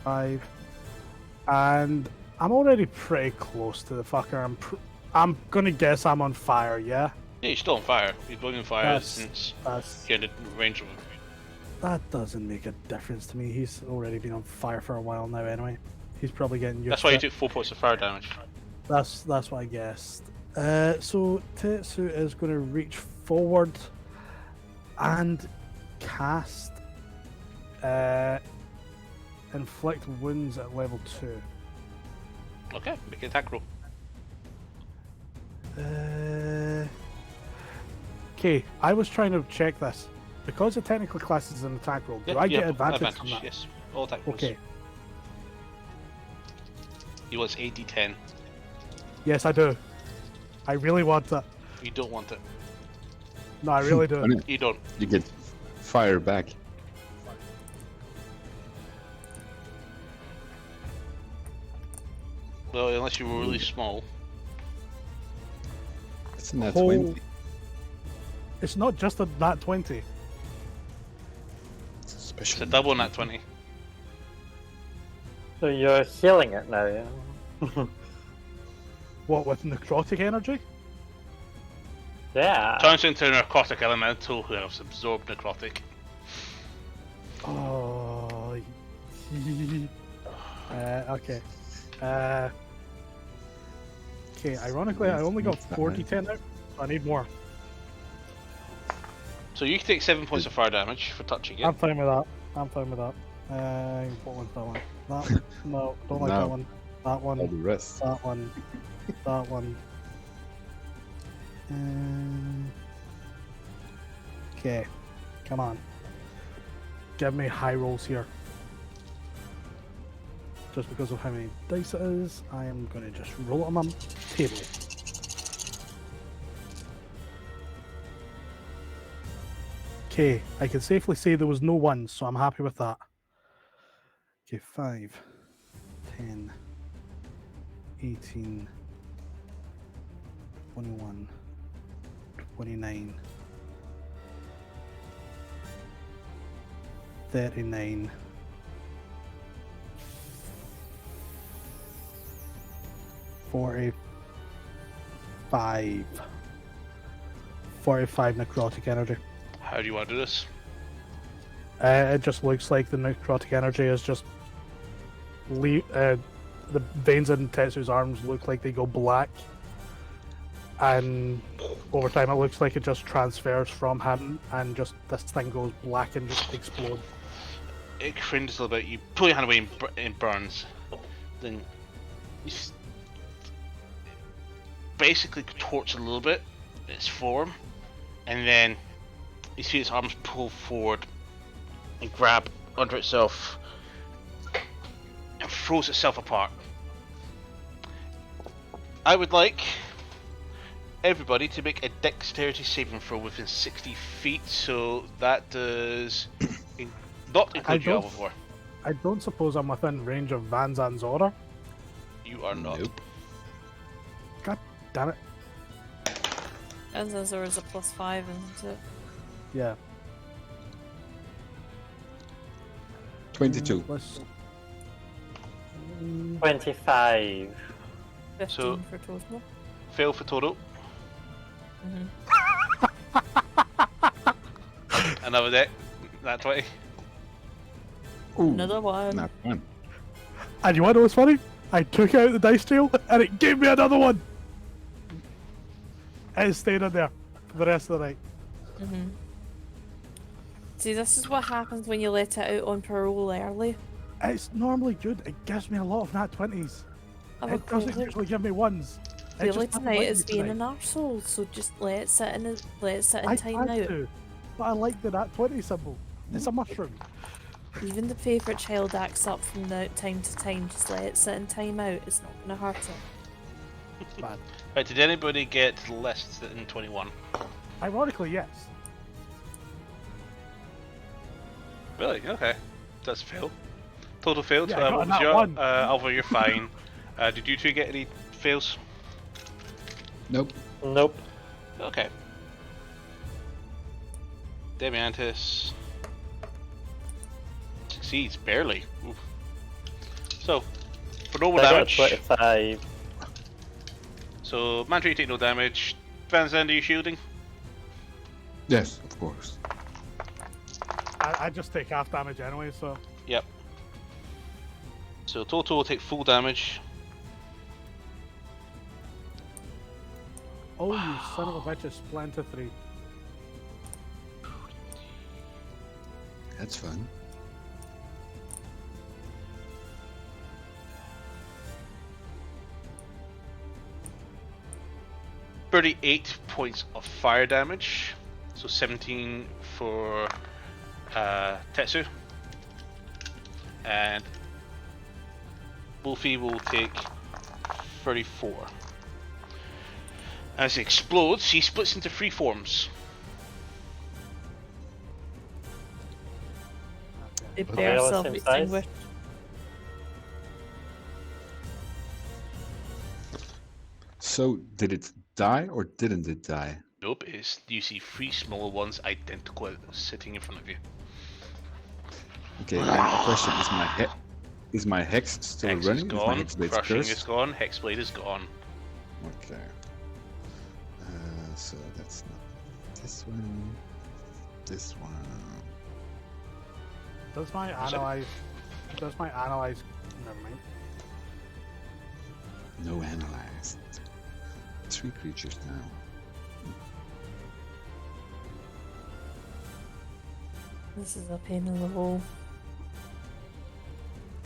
Five, and I'm already pretty close to the fucker. I'm gonna guess I'm on fire. Yeah. Yeah, you're still on fire. You've been on fire That's- since That's you had the range of him. That doesn't make a difference to me. He's already been on fire for a while now anyway. He's probably getting used That's to why you it. took 4 points of fire damage. That's what I guessed. So Tetsu is going to reach forward and cast inflict wounds at level 2. Okay, make an attack roll. Okay, I was trying to check this. Because it technically classes as an attack roll, do I get advantage from that? Yes, all attack rolls. Okay. He was 80-10. Yes, I do. I really want it. You don't want it. No, I really do. You don't. You get fire back. Well, unless you were really small. It's in that Oh. 20. It's not just a nat 20. It's a It's special. a double nat 20. So you're healing it now, yeah? What, with necrotic energy? Yeah. Turns into a necrotic elemental who has absorbed necrotic. Oh. Okay. Okay, ironically, I only got 40-10 now, so I need more. So you can take 7 points of fire damage for touching it. I'm fine with that. I'm fine with that. What one's that one? That? No, don't like No. that one. That All the one. rest. That one. That one. Okay, come on. Give me high rolls here. Just because of how many dice it is, I am going to just roll it on my table. Okay, I can safely say there was no ones, so I'm happy with that. Okay, 5, 10, 18, 21, 29, 39, 45, 45 necrotic energy. How do you want to do this? It just looks like the necrotic energy is just the veins in Tetsu's arms look like they go black, and over time it looks like it just transfers from him, and just this thing goes black and just explodes. It cringes a little bit. You pull your hand away and it burns. Then you basically contorts a little bit its form, and then you see its arms pull forward and grab under itself and throws itself apart. I would like everybody to make a dexterity saving throw within 60 feet, so that does not include your Alvivore. I don't suppose I'm within range of Van Zan's order. You are not. Nope. God damn it. Enzazor is a +5, isn't it? Yeah. 22. Let's... 25. 15 So- for total. Fail for total. Another deck. That 20. Ooh, Another one. not one. And you want to know what's funny? I took out the dice trail and it gave me another one. It stayed in there for the rest of the night. See, this is what happens when you let it out on parole early. It's normally good. It gives me a lot of nat 20s. I'm It doesn't usually give me ones. It Clearly just doesn't tonight like is me being tonight. an arsehole, so just let it sit in I time tried out. to, but I like the nat 20 symbol. It's a mushroom. Even the favourite child acts up from time to time, just let it sit in time out, it's not gonna hurt it. Man. Right, did anybody get less than 21? Ironically, yes. Really? Okay. That's a fail. Total fail. Yeah, I got What a was nat your? one. Alva, you're fine. Did you two get any fails? Nope. Nope. Okay. Demiantis succeeds barely. Oof. So, for normal I got damage. 25. So, Mantra, you take no damage. Van Zandt, are you shielding? Yes, of course. I just take half damage anyway, so. Yep. So, Toto will take full damage. Oh, you son of a bitch, it's Splinter 3. That's fun. $38 points of fire damage. So 17 for Tetsu. And Wolfie will take 34. As he explodes, he splits into 3 forms. They they bear all the self same size? extinguished. So, did it die or didn't it die? Nope, you see 3 smaller ones identical sitting in front of you. Okay, and the question is my hex still Hex running? is Is my gone, hex blade crushing cursed? is gone, Hexblade is gone. Okay. So that's not this one. This one. Does my Was it- analyze. Does my analyze. Never mind. No analyzed. 3 creatures now. This is a pain in the hole.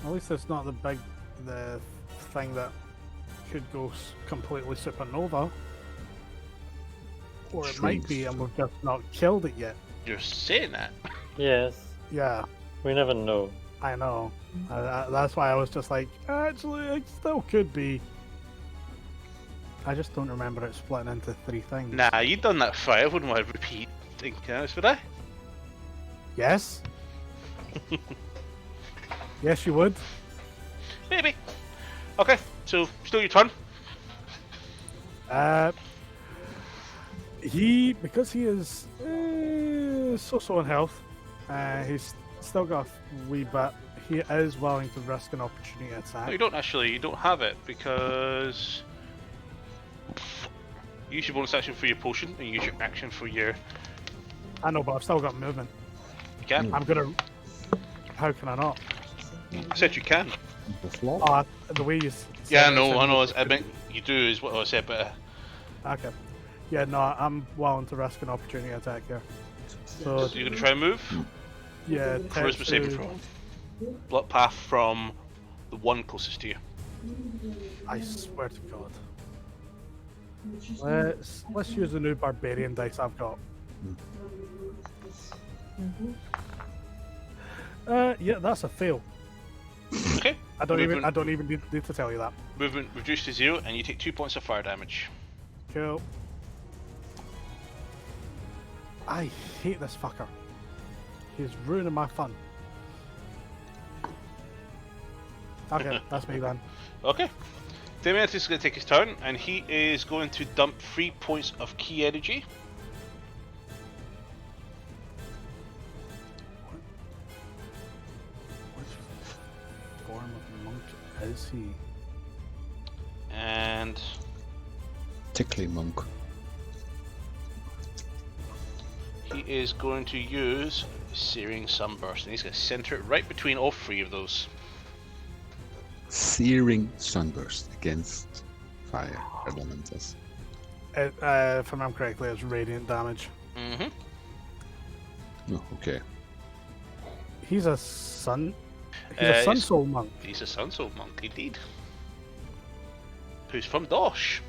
At least it's not the thing that could go completely supernova. Or it might be, and we've just not killed it yet. You're saying that? Yes. Yeah, We never know. I know. That's why I was just like, actually, it still could be. I just don't remember it splitting into 3 things. Nah, you done that fire. I wouldn't want to repeat encounters, would I? Yes? Yes, you would. Maybe. Okay, so still your turn. Because he is so in health, he's still got a wee bit. He is willing to risk an opportunity attack. No, you don't actually. You don't have it because use your bonus action for your potion and use your action for your. I know, but I've still got movement. You can. I'm gonna. How can I not? I said you can. The flop. The way you. Yeah, said it, no, I know. sounded- I meant you do is what I said, but Okay. Yeah, no, I'm willing to risk an opportunity attack here. So you're gonna try and move. yeah, Charisma saving throw. Block path from the one closest to you. I swear to God. Let's use the new barbarian dice I've got. Yeah, that's a fail. Okay. I don't even need to tell you that. Movement reduced to 0, and you take 2 points of fire damage. Cool. I hate this fucker. He's ruining my fun. Okay, that's me then. Okay. Demetrius is going to take his turn, and he is going to dump 3 points of key energy. Which form of monk is he? And Tickly monk. he is going to use Searing Sunburst, and he's going to center it right between all 3 of those. Searing sunburst against fire elementals. If I remember correctly, it's radiant damage. Mm-hmm. Oh, okay. He's a sun. He's a sun soul monk. He's a Sun Soul monk, indeed. Who's from Dosh.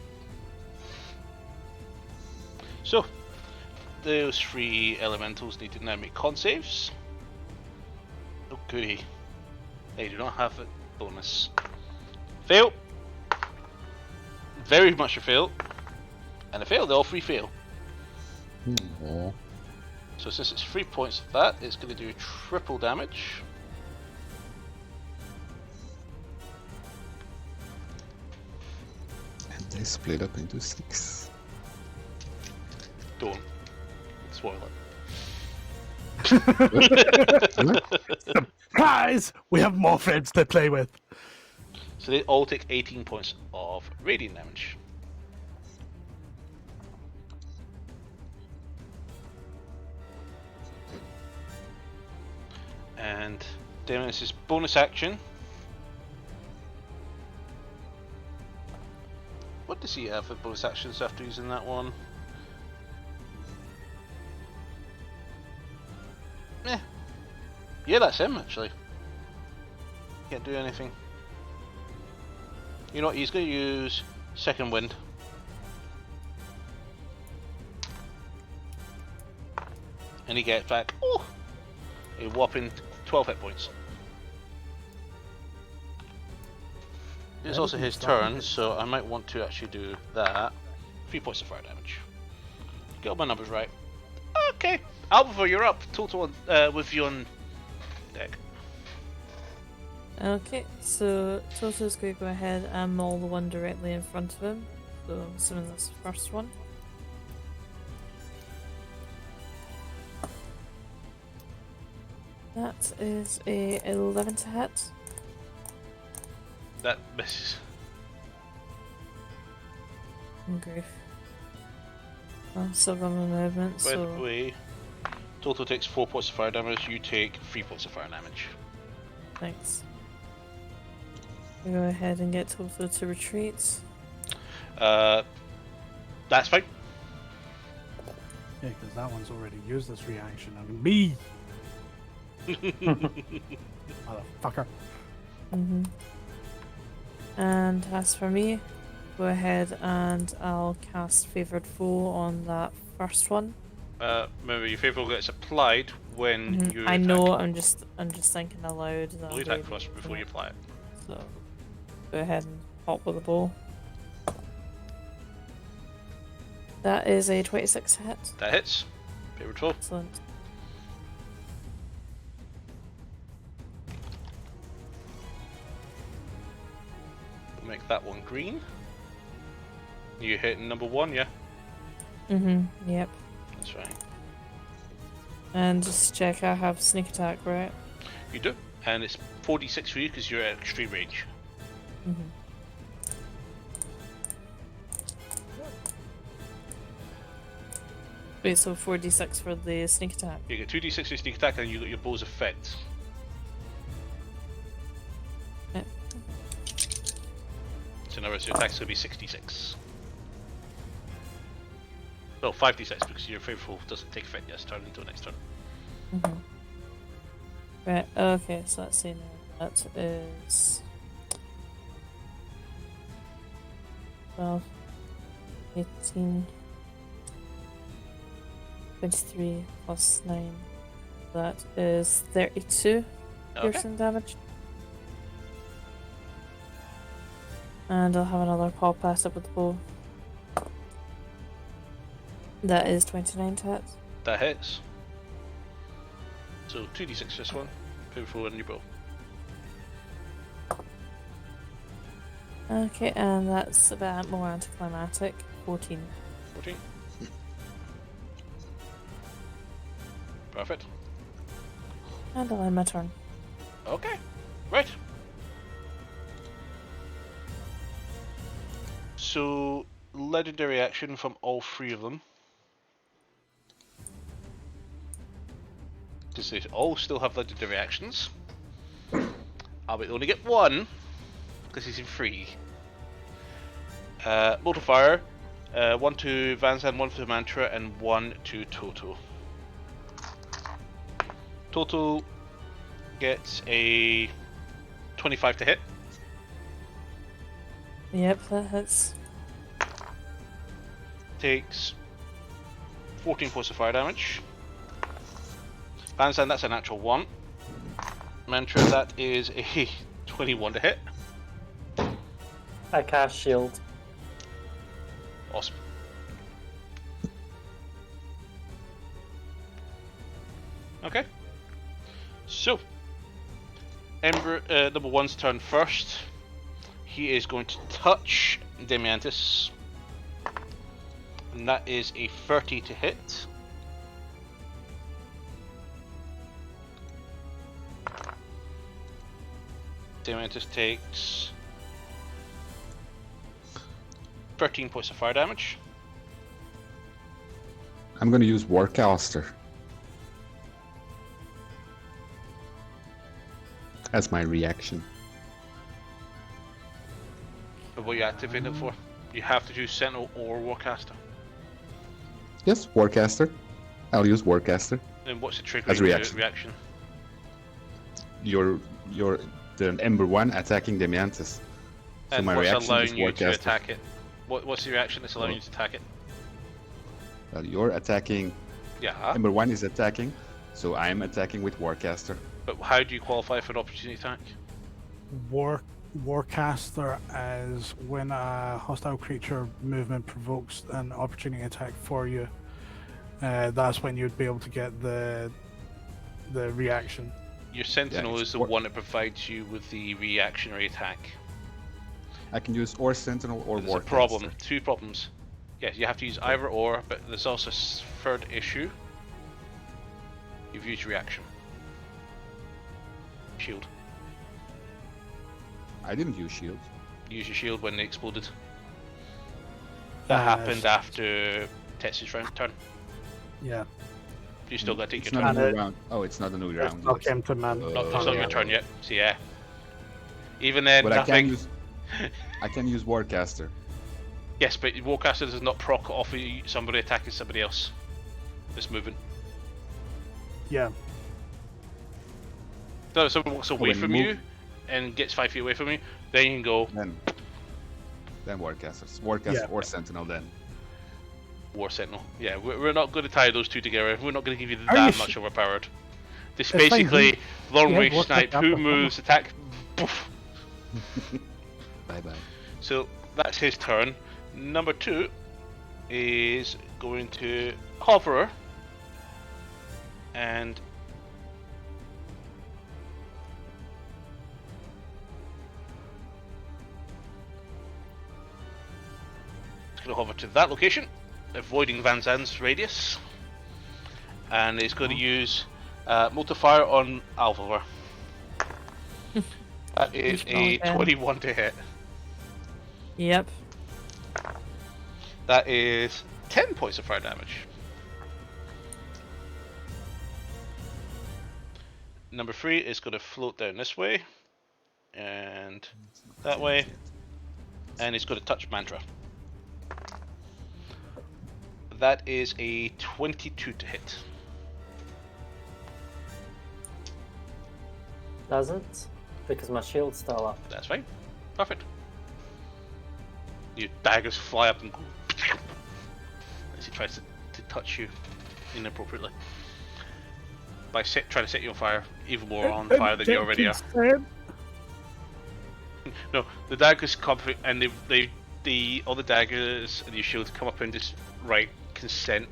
So, those 3 elementals need to now make con saves. Oh goody. They do not have a bonus. Fail. Very much a fail. And a fail, they all 3 fail. Oh. So since it's 3 points of that, it's going to do triple damage. And they split up into 6. Don't. Spoil it. Guys, we have more friends to play with. So they all take 18 points of radiant damage. And Demon's bonus action. What does he have for bonus actions after using that one? Yeah, that's him actually. Can't do anything. You know what, he's going to use Second Wind. And he gets back a whopping 12 hit points. It's also his turn, so I might want to actually do that. 3 points of fire damage. Get all my numbers right. Okay, Alva, you're up. Total with you on deck. Okay, so Toto's going to go ahead and maul the one directly in front of him. So I'm assuming that's the first one. That is a 11 to hit. That misses. Grief. I'm still got my movement, By the so way, Toto takes 4 points of fire damage, you take 3 points of fire damage. thanks. I'll go ahead and get Toto to retreat. That's fine. Yeah, because that one's already used this reaction on me. Motherfucker. And as for me, go ahead and I'll cast Favoured Foe on that first one. Remember, your favour gets applied when you. I attack. know. I'm just thinking aloud. That Roll I'm attack doing first before you apply it. So go ahead and hop with the bow. That is a 26 hit. That hits. Favourite foe. Excellent. We'll make that one green. You hit number 1, yeah? Yep. That's right. And just check, I have sneak attack, right? You do. And it's 4d6 for you because you're at extreme range. Wait, so 4d6 for the sneak attack. You get 2d6 for your sneak attack, and you got your bow's effect. Okay. So in other words, your attack's going to be 66. No, 5d6 because your favorable doesn't take effect this turn until next turn. Mm-hmm. Right, okay, so let's see now. That is 12, 18, 23 plus 9. That is 32 Okay. piercing damage. And I'll have another paw pass up with the bow. That is 29 to hit. That hits. So 2d6 this one, favorable in your bow. Okay, and that's a bit more anticlimactic. 14. 14. Perfect. And I'll end my turn. Okay, right. So, legendary action from all three of them. Because they all still have legendary actions. But they only get one, because he's in free. Multiplier, 1 to Vanzan, 1 to Mantra, and 1 to Toto. Toto gets a 25 to hit. Yep, that hits. Takes 14 points of fire damage. Vanzan, that's a natural 1. Mantra, that is a 21 to hit. I cast shield. Awesome. Okay. So, Ember, number 1's turn first. He is going to touch Demiantis. And that is a 30 to hit. Demiantis takes 13 points of fire damage. I'm gonna use Warcaster as my reaction. But what are you activating it for? You have to do Sentinel or Warcaster. Yes, Warcaster. I'll use Warcaster. Then what's the trigger As reaction. reaction? You're the Ember 1 attacking Demiantis. So And my what's reaction is allowing you to Warcaster. attack it? What's the reaction that's allowing you to attack it? Well, you're attacking. Yeah, Ember 1 is attacking, so I'm attacking with Warcaster. but how do you qualify for an opportunity attack? Warcaster is when a hostile creature movement provokes an opportunity attack for you. That's when you'd be able to get the reaction. Your Sentinel it's is the war- one that provides you with the reactionary attack. I can use or Sentinel or There's Warcaster. a problem, 2 problems. Yes, you have to use either or, but there's also a third issue. You've used reaction. Shield. I didn't use shield. Use your shield when they exploded. That happened after Tetsu's turn. Yeah. You still got to take It's your not turn. a turn. new round. Oh, it's not a new round. It's not yet. came to man. It's not your turn yet, so yeah. Even then, But nothing. I can use Warcaster. Yes, but Warcaster does not proc off of somebody attacking somebody else. It's moving. Yeah. So if someone walks away when you from move- you and gets 5 feet away from you, then you can go Then Warcasters. Warcaster Yeah. or Sentinel then. War Sentinel. Yeah, we're not going to tie those two together. We're not going to give you Are that you much overpowered. This It's fine, basically long yeah, range what's snipe. that Who gap? moves? Attack. Poof. Bye bye. So that's his turn. Number 2 is going to hover and going to hover to that location, avoiding Van Zan's radius, and he's going to use multiplier on Alvar. That is a 21 to hit. Yep. That is 10 points of fire damage. number 3 is going to float down this way, and that way, and it's going to touch Mantra. That is a 22 to hit. Doesn't, because my shield's still up. That's fine. Perfect. Your daggers fly up and go as he tries to touch you inappropriately. By trying to set you on fire, even more on fire than you already are. No, the daggers come and all the daggers and your shields come up and just write consent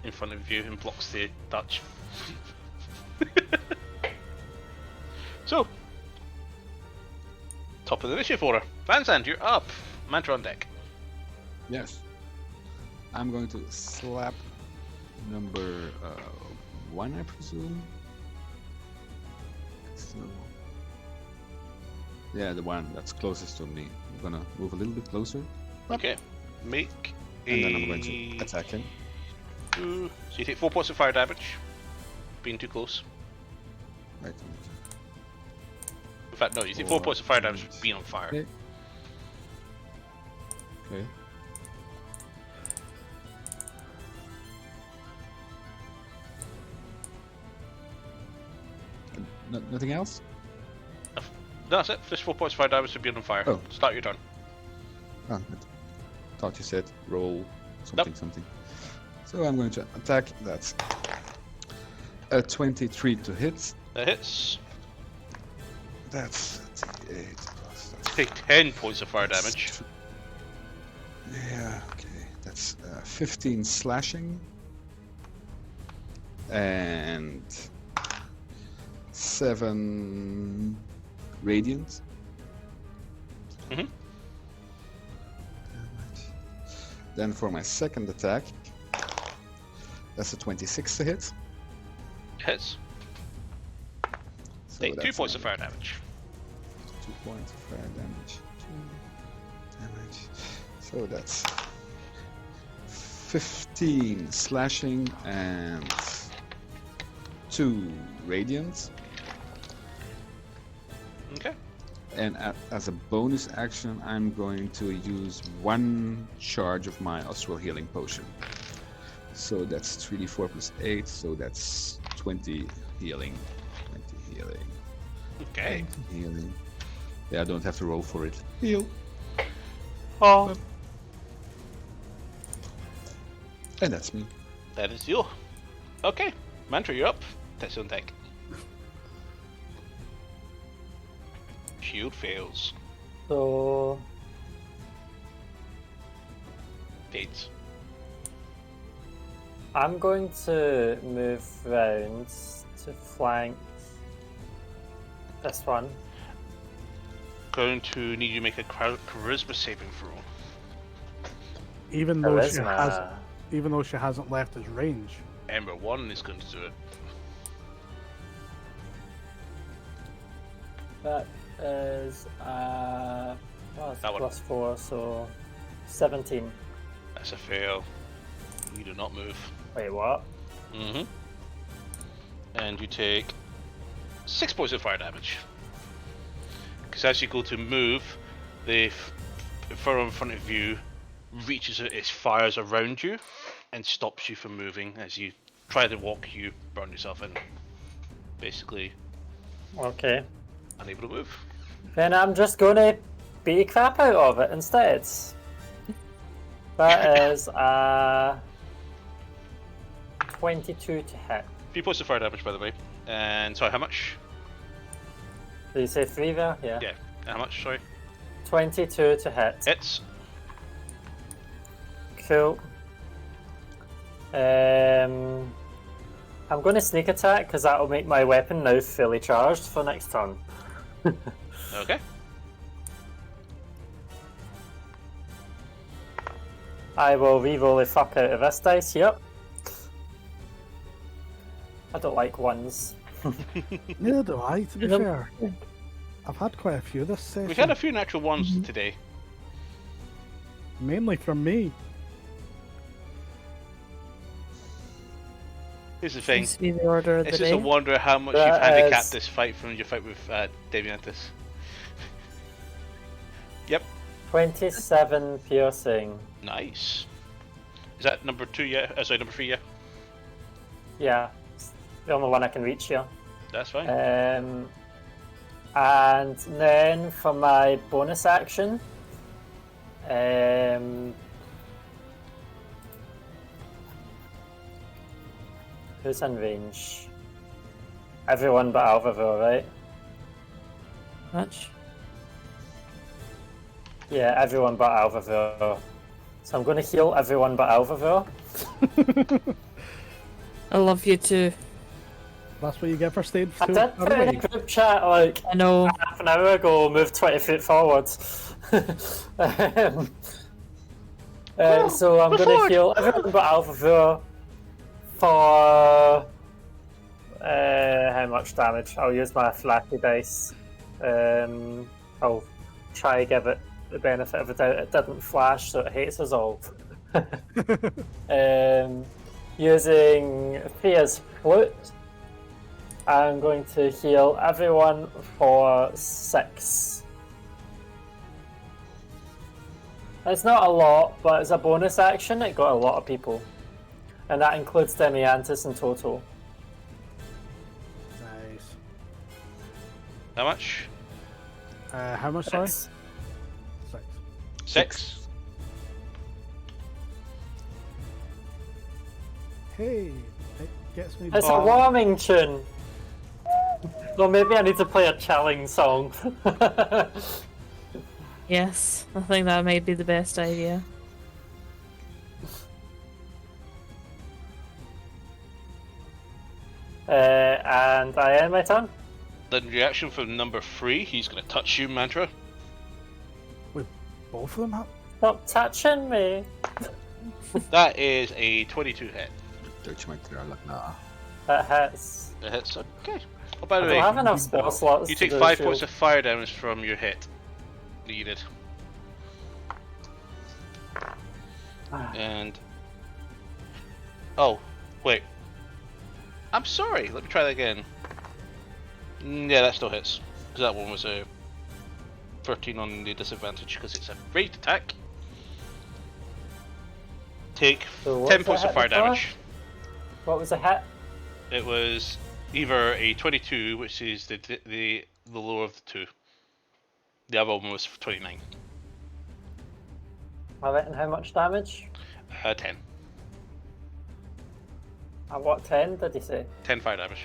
in front of you and blocks the touch. So, top of the initiative order. Van Zandt, you're up. Mantra on deck. Yes. I'm going to slap number 1, I presume. So, yeah, the one that's closest to me. I'm gonna move a little bit closer. Okay. Make a... And then I'm going to attack him. So you take 4 points of fire damage. Being too close. Right. In fact, no, you take 4 points of fire damage for being on fire. Okay. Okay. Nothing else? No, that's it. Just 4 points of fire damage for being on fire. Oh. Start your turn. Oh, I thought you said roll something. So I'm going to attack. That's a 23 to hit. That hits. That's 8 plus. Take 10 points of fire damage. Yeah, okay. That's 15 slashing. And 7 radiant. Mm-hmm. Then for my second attack, that's a 26 to hit. Hits. So Take 2 that's points of fire damage. 2 points of fire damage. 2 damage. So that's 15 slashing and 2 radiant. Okay. And as a bonus action, I'm going to use 1 charge of my Astral Healing Potion. So that's 3d4 plus 8, so that's 20 healing. 20 healing. Okay. 20 healing. Yeah, I don't have to roll for it. Heal. Oh. And that's me. That is you. Okay. Mantra, you're up. That's on deck. Shield fails. So Fades. I'm going to move round to flank this one. Going to need you to make a charisma saving throw. Even though Charisma. she hasn't left his range. Ember 1 is going to do it. That is well, it's That one. plus 4, so 17. That's a fail. You do not move. Wait, what? Mm-hmm. And you take 6 points of fire damage. Because as you go to move, the fur in front of you reaches out its fires around you and stops you from moving. As you try to walk, you burn yourself in. Basically Okay. unable to move. Then I'm just gonna beat the crap out of it instead. That is 22 to hit. 3 points of fire damage, by the way. And sorry, how much? Did you say 3 there? Yeah. Yeah, how much? Sorry. 22 to hit. Hits. Cool. I'm going to sneak attack because that'll make my weapon now fully charged for next turn. Okay. I will re-roll the fuck out of this dice, yep. I don't like ones. Neither do I, to be Yep. fair. I've had quite a few this session. We've had a few natural ones today. Mainly from me. Here's the thing. Seems to be the order of It's the just a day. wonder how much That you've handicapped is- this fight from your fight with Damiantis. Yep. 27 piercing. Nice. Is that number 2 yet? Sorry, number 3 yet? Yeah, it's the only one I can reach here. That's fine. And then for my bonus action, who's in range? Everyone but Alvaville, right? Much. Yeah, everyone but Alvaville. So I'm going to heal everyone but Alvaville. I love you too. That's what you get for staying I two did put in early. a group chat like I know. half an hour ago, move 20 feet forward. So I'm move going to forward. heal everyone but Alvaville for how much damage? I'll use my flappy dice. I'll try to give it the benefit of the doubt. It didn't flash, so it hates us all. Using Thea's flute, I'm going to heal everyone for 6. It's not a lot, but as a bonus action, it got a lot of people. And that includes Demiantis in total. Nice. How much? How much, sorry? 6. 6. 6. Hey, it gets me It's back. a warming tune! Or maybe I need to play a chilling song. Yes, I think that might be the best idea. And I end my turn. Then reaction from number 3. He's going to touch you, Mantra. Wait, both of them have? Stop touching me! That is a 22 hit. Touch my like nah. That hits. It hits. Okay. Oh, by the I don't way, have enough spell slots. you to take do 5 shield. points of fire damage from your hit that you did. And oh, wait. I'm sorry. Let me try that again. Yeah, that still hits. Because that one was a 13 on the disadvantage because it's a ranged attack. Take So 10 what's points that of fire hit for? damage. What was the hit? It was either a 22, which is the lower of the two. The other one was 29. Alright, and how much damage? 10. What, 10 did you say? 10 fire damage.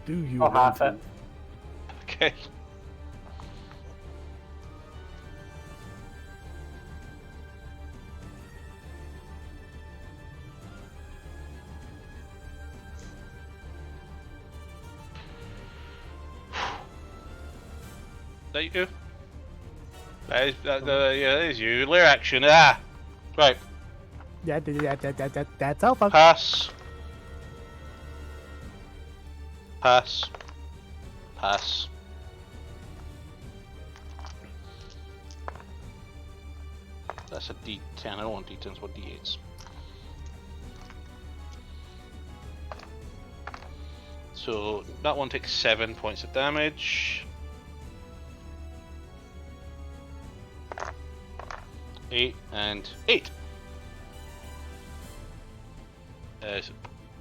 Do you? I'll half want it. Okay. That you? That is, yeah, that is you. Lair action. Ah! Right. That's alpha. Pass. Pass. Pass. That's a D10. I don't want D10s, I want D8s. So that one takes 7 points of damage. 8 and 8.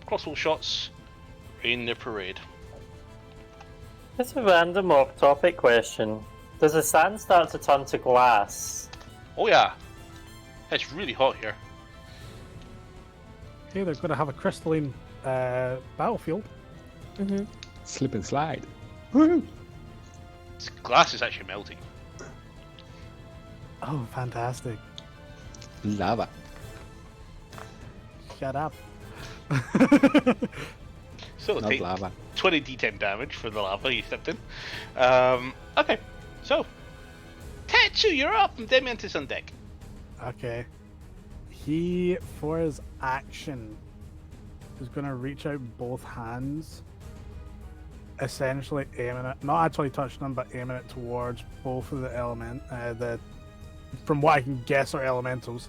Crossbow shots in the parade. Just a random off-topic question. Does the sand start to turn to glass? Oh yeah, it's really hot here. Hey, they're going to have a crystalline battlefield. Mm-hmm. Slip and slide. Woo! This glass is actually melting. Oh, fantastic. Lava. Shut up. So it'll Not take lava. 20 d10 damage for the lava you stepped in. Okay, so Tetsu, you're up, and Demiantis on deck. Okay. He, for his action, is going to reach out both hands, essentially aiming it, not actually touching them, but aiming it towards both of the from what I can guess are elementals.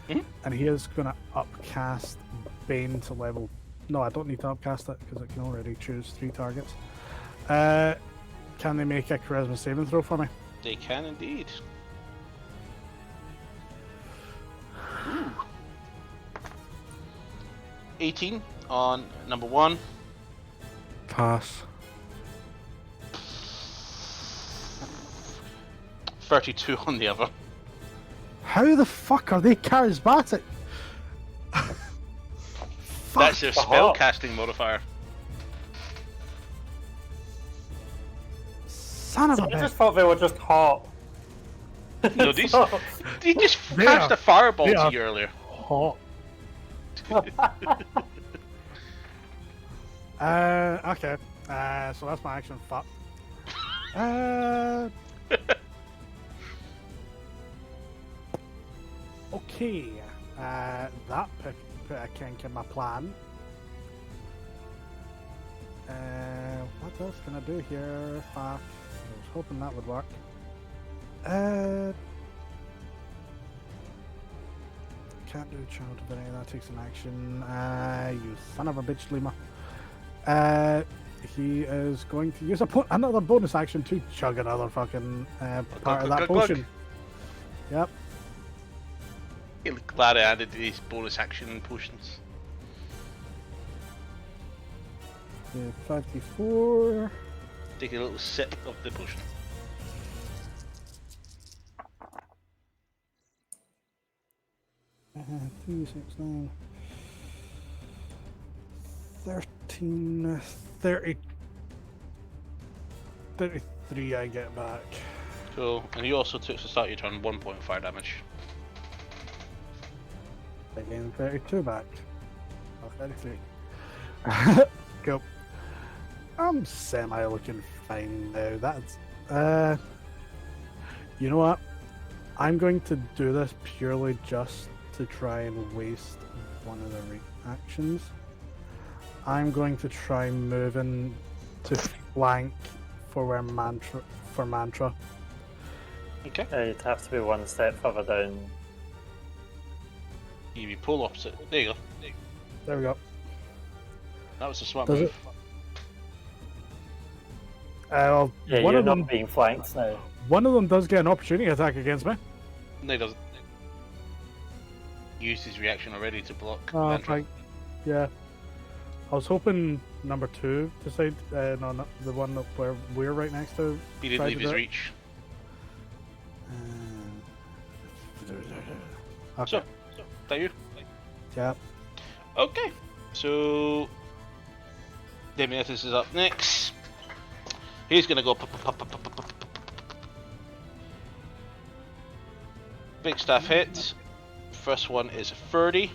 Mhm. and he is going to upcast Bane to level. No, I don't need to upcast it because it can already choose 3 targets. Can they make a charisma saving throw for me? They can indeed. Ooh. 18 on number 1. Pass. 32 on the other. How the fuck are they charismatic? That's your the spell heart. casting modifier. Son of a I bitch. just thought they were just hot. No, these. So- He just They cast are- a fireball they to are- you earlier. Hot. Okay. So that's my action. Fuck. Okay. That put a kink in my plan. What else can I do here? Fuck. I was hoping that would work. Can't do child divinity, that takes an action. You son of a bitch, Lima. He is going to use another bonus action to chug another fucking part of that glug, glug. potion. Yep. Glad I added these bonus action potions. 54. Take a little sip of the potion. Uh, 3, 6, 9. 13, 30, 33 I get back. Cool. And you also took to start your turn 1 point fire damage. I gain 32 back. Oh, 33. Cool. I'm semi-looking fine now. That's... You know what? I'm going to do this purely just to try and waste one of the reactions. I'm going to try moving to flank for mantra. Okay. You'd have to be one step further down. You be pull opposite. There you go. There we go. That was a smart Does move. it? Well, Yeah, one you're of them, not being flanked now. one of them does get an opportunity attack against me. No, he doesn't. Used his reaction already to block. Oh, Mantra. right. Yeah. I was hoping number 2 decide. No, not the one that we're right next to. He didn't tried leave to his do it. reach. Okay. So, that you? Yeah. Okay. So, Demiatus is up next. He's gonna go. Big staff hit. First one is 30.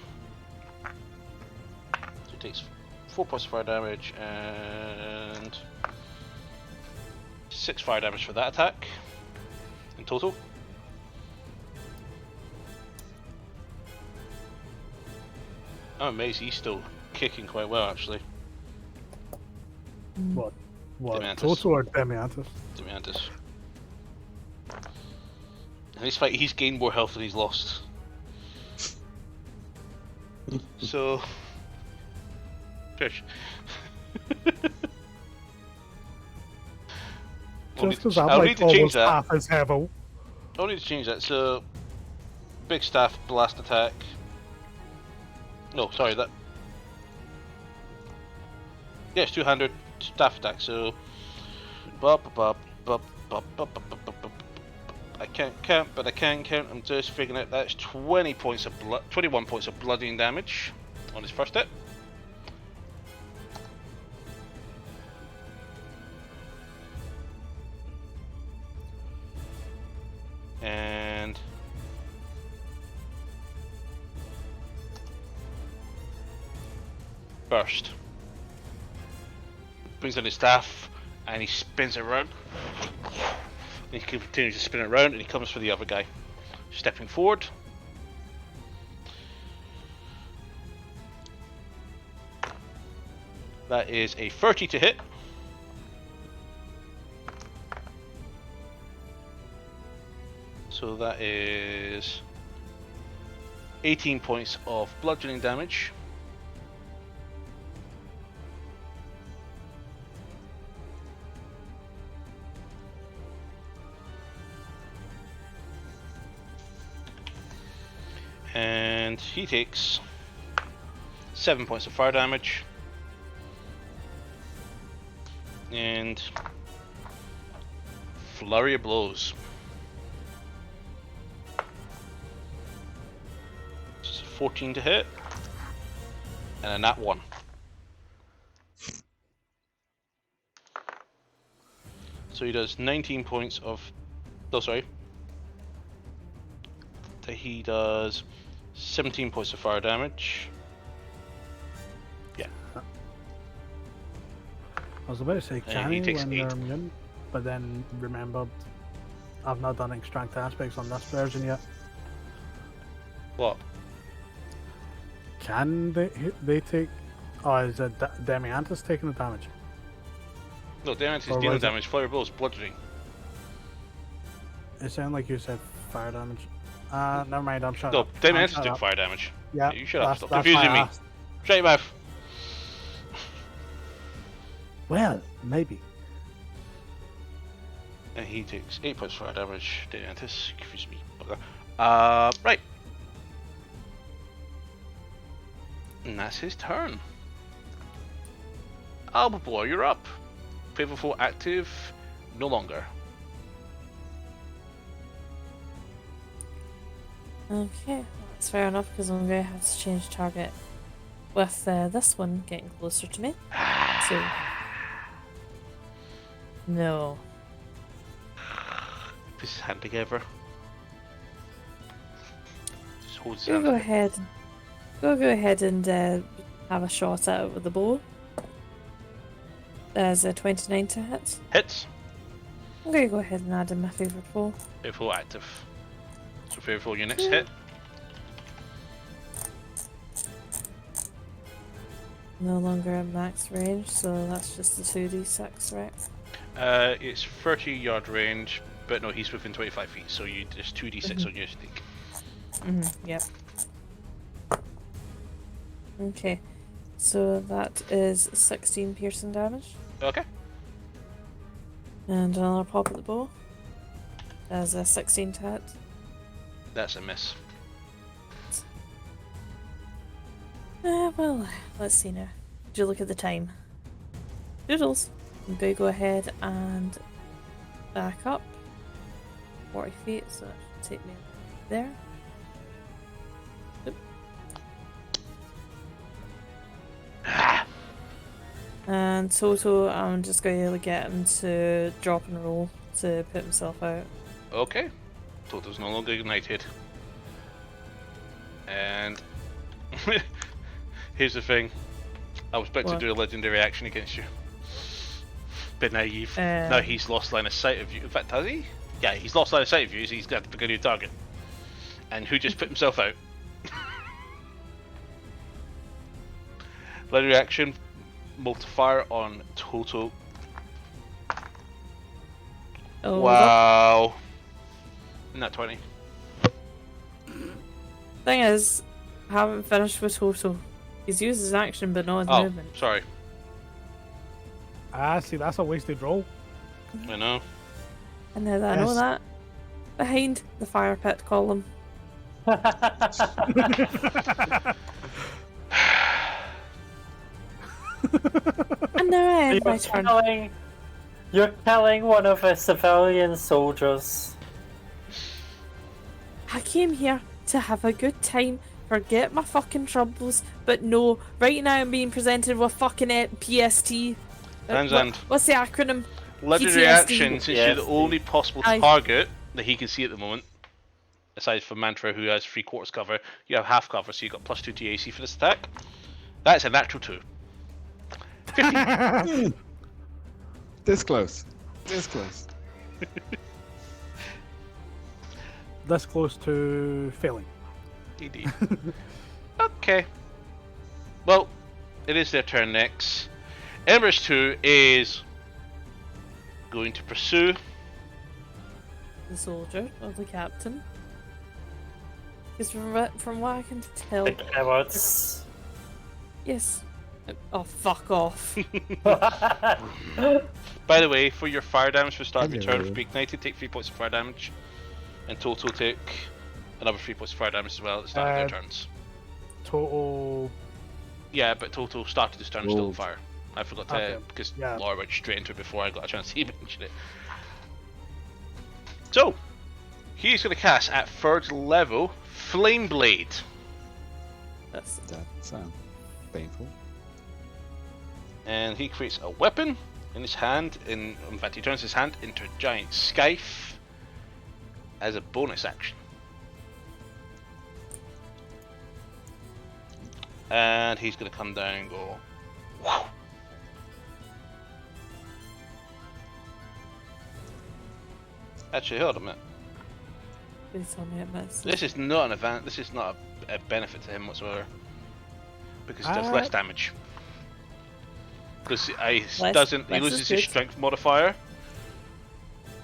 So he takes 4 points of fire damage and 6 fire damage for that attack in total. I'm amazed he's still kicking quite well actually. What? Demiantis. Toto or Demiantis? Demiantis. In this fight, he's gained more health than he's lost. So, Trish. Just because I'm I'll like need to change almost that. half as heavy. I'll need to change that. So, big staff blast attack. No, sorry, that. Yeah, it's 200 staff attack. So, I can't count, but I can count. I'm just figuring out that's 21 points of bludgeoning damage on his first hit. And burst. Brings on his staff and he spins it around. And he continues to spin it around and he comes for the other guy. Stepping forward. That is a 30 to hit. So that is 18 points of bludgeoning damage. And he takes 7 points of fire damage. And flurry of blows. It's 14 to hit. And a nat 1. So he does 19 points of... Oh, sorry. He does 17 points of fire damage. Yeah. I was about to say And can he he takes when 8. they're immune, but then remembered I've not done any strength aspects on this version yet. What? Can they take... Oh, is it Demiantis taking the damage? No, damage is Or dealing was it- damage, flurry of blows, bludgeoning. It sounded like you said fire damage. Never mind, I'm shut No, up. damage I'm shut doing up. fire damage. Yeah, You shut up, that's- stop that's confusing why me. I asked. Shut your mouth. Well, maybe. And he takes 8 points of fire damage. Deiantis, confuse me. Bugger. Right. And that's his turn. Albabor, you're up. Flavorful active, no longer. Okay, that's fair enough because I'm going to have to change target with this one getting closer to me. So, no. Puts his hand together. Just holds his Go hand go together. ahead. Go ahead and have a shot at it with the bow. There's a 29 to hit. Hits. I'm going to go ahead and add in my favourite foe. Flavorful active. So flavorful, your next hit. No longer at max range, so that's just the 2d6, right? It's 30-yard range, but no, he's within 25 feet, so you just 2d6 on your stick. Yep. Okay, so that is 16 piercing damage. Okay. And another pop at the bow. There's a 16 to hit. That's a miss. Well, let's see now. Do you look at the time? Doodles. I'm going to go ahead and back up 40 feet, so that should take me there. Oop. And Toto, I'm just going to get him to drop and roll to put himself out. Okay. Toto's no longer ignited. And here's the thing. I was about What? to do a legendary action against you. Bit naive. Now he's lost line of sight of you. In fact, has he? Yeah, he's lost line of sight of you, so he's got to pick a new target. And who just put himself out? Legendary action. Multiplier on Toto. Oh, Wow. Not 20. Thing is, I haven't finished with Toto. He's used his action, but not his Oh, movement. sorry. See, that's a wasted roll. I know. And now that I know Yes. that, behind the fire pit column. And now I end my turn. You're killing one of the civilian soldiers. I came here to have a good time, forget my fucking troubles, but no, right now I'm being presented with fucking PST. Tanzand. What's the acronym? Legendary PTSD. action, since you're the PTSD. only possible Aye. target that he can see at the moment, aside from Mantra, who has 3/4 cover, you have half cover, so you've got +2 to AC for this attack. That's a natural 2. 50. This close. This close. This close to failing. Indeed. Okay. Well, it is their turn next. Embers 2 is going to pursue. The soldier of the captain. Because from what I can tell, The cowards. yes. Oh, fuck off. By the way, for your fire damage for start of your turn, Hello. for being ignited, take 3 points of fire damage. In total, take another 3 points of fire damage as well at the start of your turns. Total. Yeah, but total start of this turn is still Rolled. fire. I forgot to, Okay, because yeah. Laura went straight into it before I got a chance to mention it. So, he's going to cast at 3rd level Flame Blade. That's That's painful. And he creates a weapon in his hand. In fact, he turns his hand into a giant scythe as a bonus action. And he's going to come down and go. Whew. Actually, hold a minute. Please tell me it missed. This is not an event. This is not a benefit to him whatsoever, because he does less damage. Because he loses his strength modifier,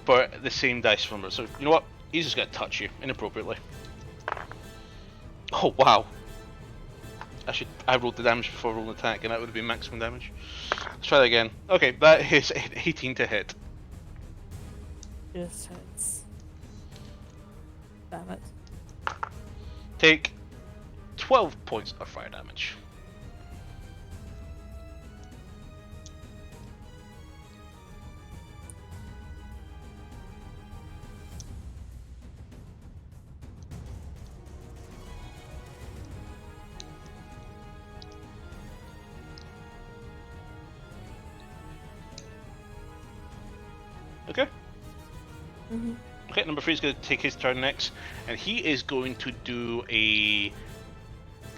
but the same dice number. So you know what? He's just gonna touch you inappropriately. Oh wow! I rolled the damage before rolling the attack, and that would have been maximum damage. Let's try that again. Okay, that is 18 to hit. Just hits. Damn it. Take 12 points of fire damage. Okay. Mm-hmm. Okay, number 3 is going to take his turn next, and he is going to do going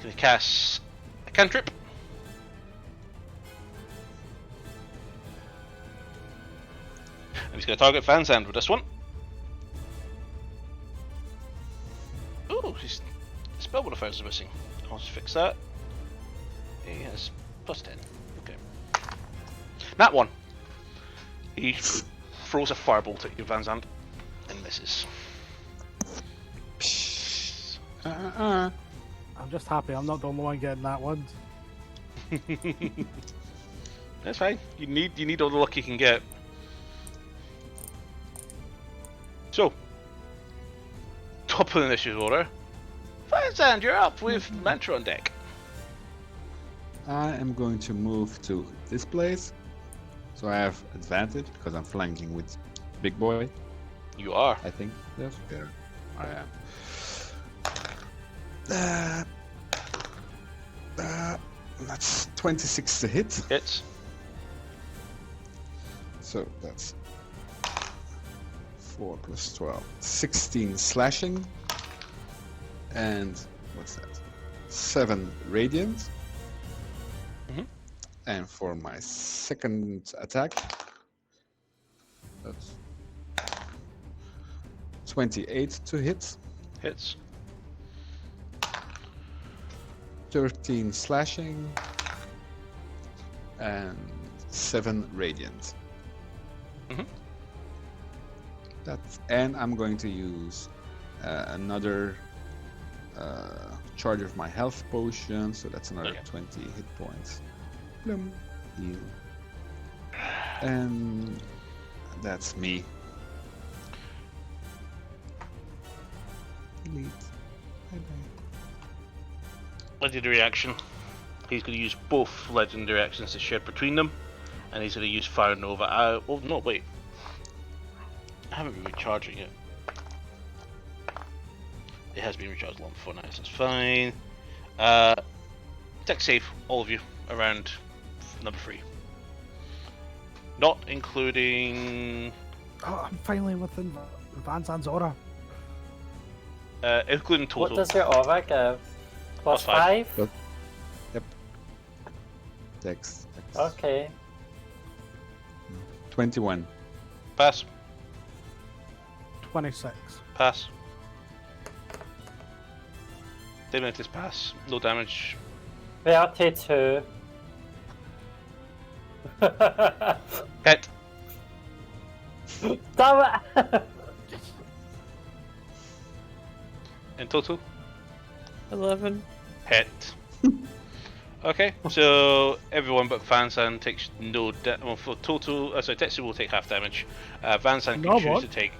to cast a cantrip. And he's going to target Van Zandt with this one. Oh, his spell modifiers are missing. I'll just fix that. He has +10. Okay. That one. He throws a firebolt at you, Van Zandt, and misses. I'm just happy I'm not the only one getting that one. That's fine. You need all the luck you can get. So, top of the initiative order. Van Zandt, you're up with Mantra on deck. I am going to move to this place, so I have advantage because I'm flanking with Big Boy. You are. I think. Yes. There, I am. That's 26 to hit. Hits. So that's 4 plus 12. 16 slashing. And what's that? 7 radiant. Mhm. And for my second attack, that's 28 to hit. Hits. 13 slashing. And 7 radiant. Mhm. And I'm going to use another charge of my health potion, so that's another Okay. 20 hit points. Plum. Heal. And that's me. Delete. Bye-bye. Legendary action. He's going to use both legendary actions to share between them, and he's going to use Fire Nova. Oh no, wait. I haven't been recharging it. It has been recharged long before now, so it's fine. Attack save, all of you, around number 3. Not including... Oh, I'm finally within Van Zandt's aura. including total. What does your aura give? Plus +5. 5? Yep. Dex. Okay. 21. Pass. 26. Pass. Diminities pass. No damage. 32. Hit. Damn it! In total. 11. Hit. Okay, so everyone but Vansan takes no well, for total. Sorry, Tetsu will take half damage. Vansan can No, choose what? to take.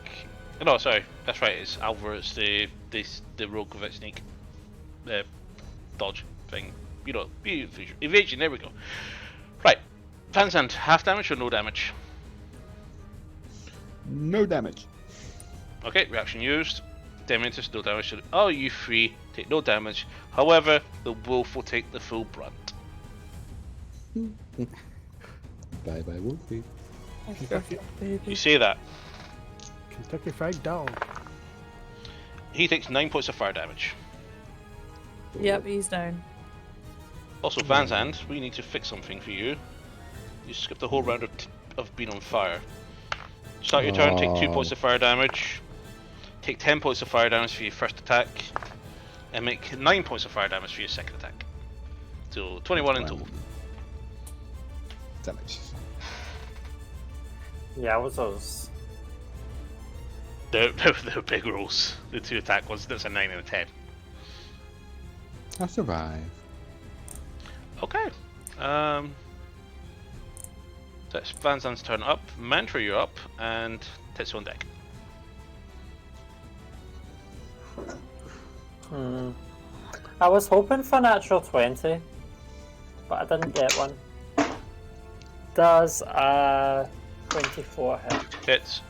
No, sorry, that's right. It's Alvar. It's the rogue with sneak, dodge thing. You know, evasion. There we go. Right, Vansan, half damage or no damage? No damage. Okay, reaction used. Dementus, no damage. All you three take no damage. However, the wolf will take the full brunt. Bye bye, Wolfie. You Baby. say that. Kentucky Fried Dog. He takes 9 points of fire damage. Yep, he's down. Also, Vanzand, we need to fix something for you. You skipped a whole round of being on fire. Start your turn, take 2 points of fire damage. Take 10 points of fire damage for your first attack. And make 9 points of fire damage for your second attack. So 21 in total. Damage. Yeah, it was those. They're big rolls. The 2 attack ones, that's a 9 and a 10. I'll survive. Okay. That's Vanzand's turn up. Mantra, you're up. And Tetsu on deck. I was hoping for natural 20, but I didn't get one. Does 24 hit? Hits.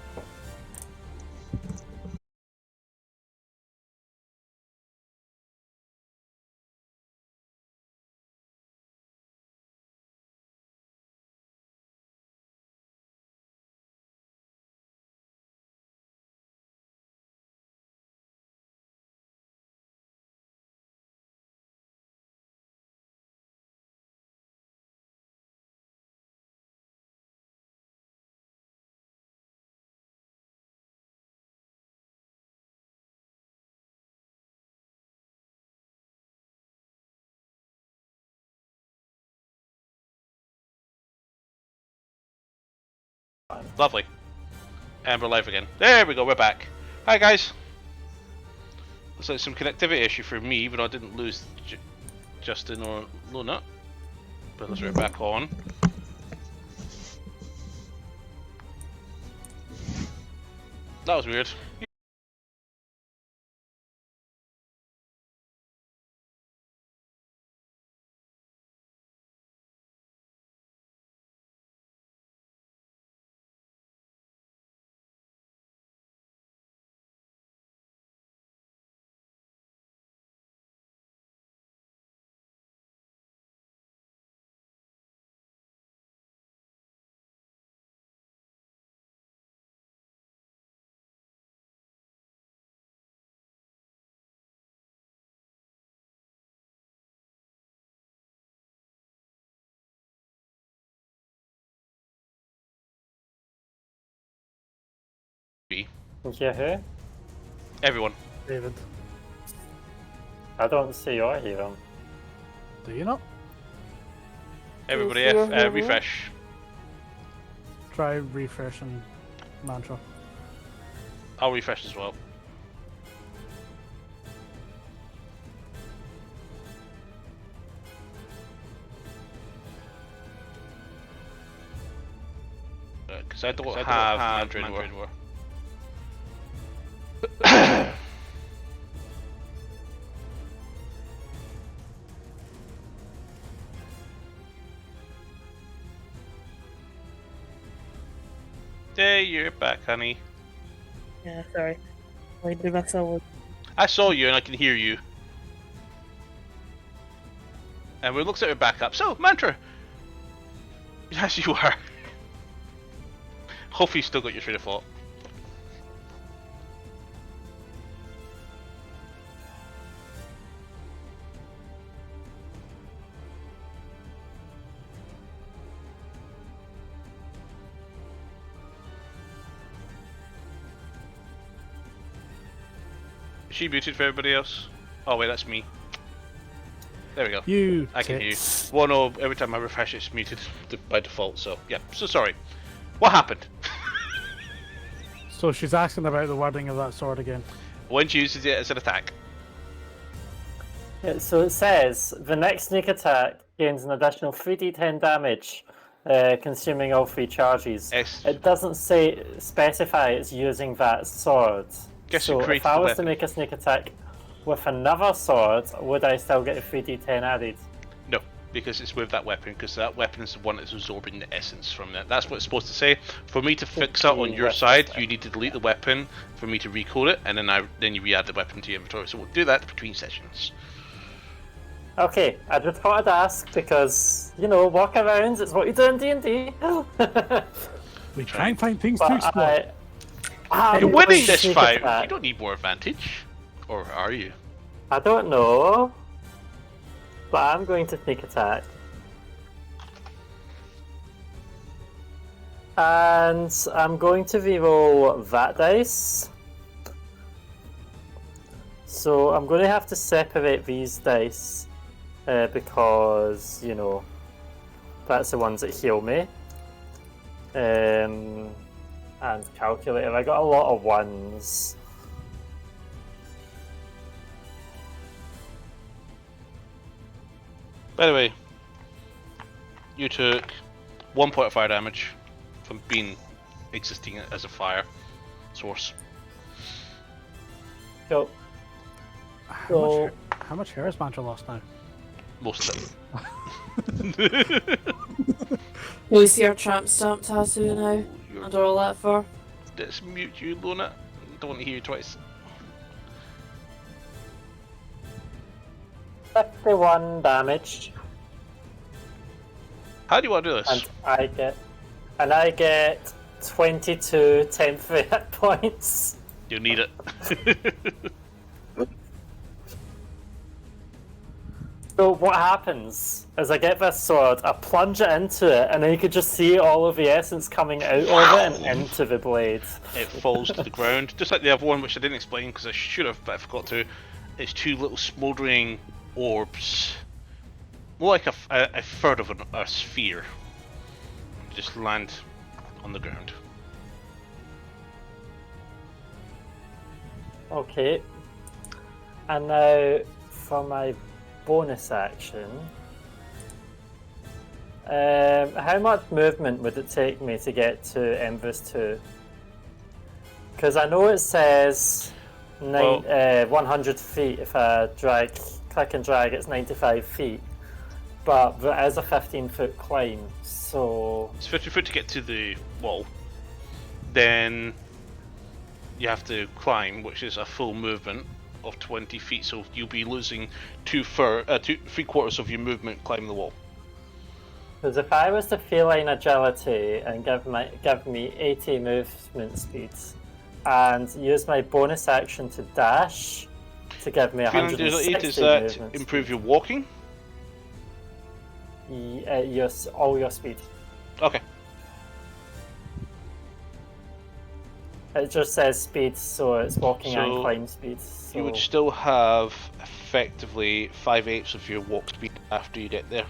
Lovely. And we're live again. There we go, we're back. Hi guys. Looks like some connectivity issue for me, even though I didn't lose Justin or Luna. But let's we're back on. That was weird. Yeah, who? Everyone. David. I don't see or hear him. Do you not? Everybody refresh. Try refreshing Mantra. I'll refresh as well. Because I don't have Mantra anymore. Hey, you're back, honey. Yeah, sorry. Why did I saw I saw you and I can hear you. And it looks like we're back up. So, Mantra! Yes, you are. Hopefully you still got your train of thought. Is she muted for everybody else? Oh wait, that's me. There we go. You. I can hear you. tits. Well, no, every time I refresh it's muted by default, so yeah. So sorry. What happened? So she's asking about the wording of that sword again. When she uses it as an attack. Yeah, so it says the next sneak attack gains an additional 3d10 damage, consuming all 3 charges. It doesn't specify it's using that sword. Guess who So if created I the was to weapon? make a sneak attack with another sword, would I still get a 3d10 added? No, because it's with that weapon, because that weapon is the one that's absorbing the essence from it. That's what it's supposed to say. For me to fix that on your side, you need to delete the weapon for me to recode it, and then you re-add the weapon to your inventory. So we'll do that between sessions. Okay, I just thought I'd ask because, walkarounds, it's what you do in D&D. We try and find things to But explore. You're winning going this to sneak fight. attack. You don't need more advantage. Or are you? I don't know, but I'm going to sneak attack. And I'm going to reroll that dice. So I'm going to have to separate these dice because, that's the ones that heal me. And calculator, I got a lot of ones. By the way, you took 1 point of fire damage from being existing as a fire source. Cool. How much hair has Mantra lost now? Most of it. Will we see our tramp stamp tattoo now? And all that for? Let's mute you, Lona. Don't want to hear you twice. 51 damage, How do you want to do this? and I get 22 temporary hit points. You need it. So what happens is I get this sword, I plunge it into it, and then you could just see all of the essence coming out of it and into the blade. It falls to the ground, just like the other one, which I didn't explain because I should have, but I forgot to. It's 2 little smouldering orbs, more like a third of a sphere, just land on the ground. Okay. And now for my bonus action, how much movement would it take me to get to Embers 2? Because I know it says 100 feet if I click and drag, it's 95 feet. But there is a 15-foot climb, so... It's 50 foot to get to the wall. Then you have to climb, which is a full movement of 20 feet, so you'll be losing 3/4 of your movement climbing the wall. Because if I was to feline agility and give me 80 movement speeds, and use my bonus action to dash to give me 160 Does that movement improve your walking? Yes, all your speed. Okay. It just says speed, so it's walking and So climb speed. So... You would still have effectively 5/8 of your walk speed after you get there,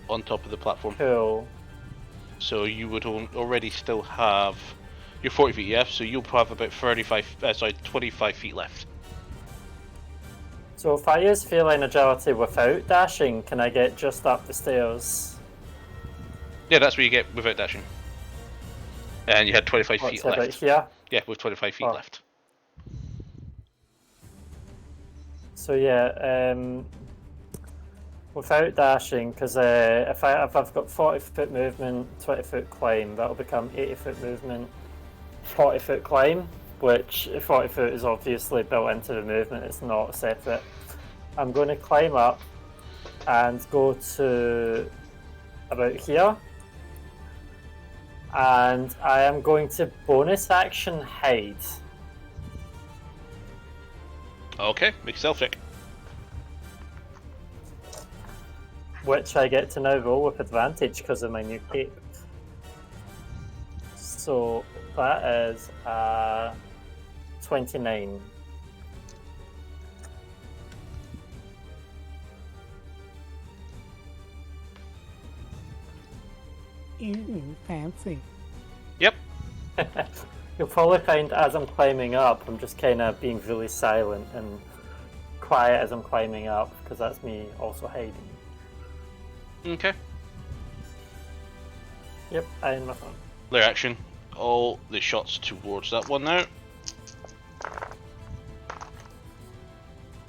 on top of the platform. Cool. So you would already still have your 40 feet, yeah? So you'll have about 25 feet left. So if I use feline agility without dashing, can I get just up the stairs? Yeah, that's what you get without dashing. And you had 25 What's feet about left. here? Yeah, with 25 feet Oh. left. So yeah, without dashing, because if I've got 40-foot movement, 20-foot climb, that'll become 80-foot movement, 40-foot climb, which 40-foot is obviously built into the movement, it's not separate. I'm going to climb up and go to about here, and I am going to bonus action hide. Okay, make a stealth check. Which I get to now roll with advantage because of my new cape. So that is 29. Fancy. Yep. You'll probably find as I'm climbing up, I'm just kind of being really silent and quiet as I'm climbing up, because that's me also hiding. Okay. Yep, I end my turn. Layer action. All the shots towards that one now.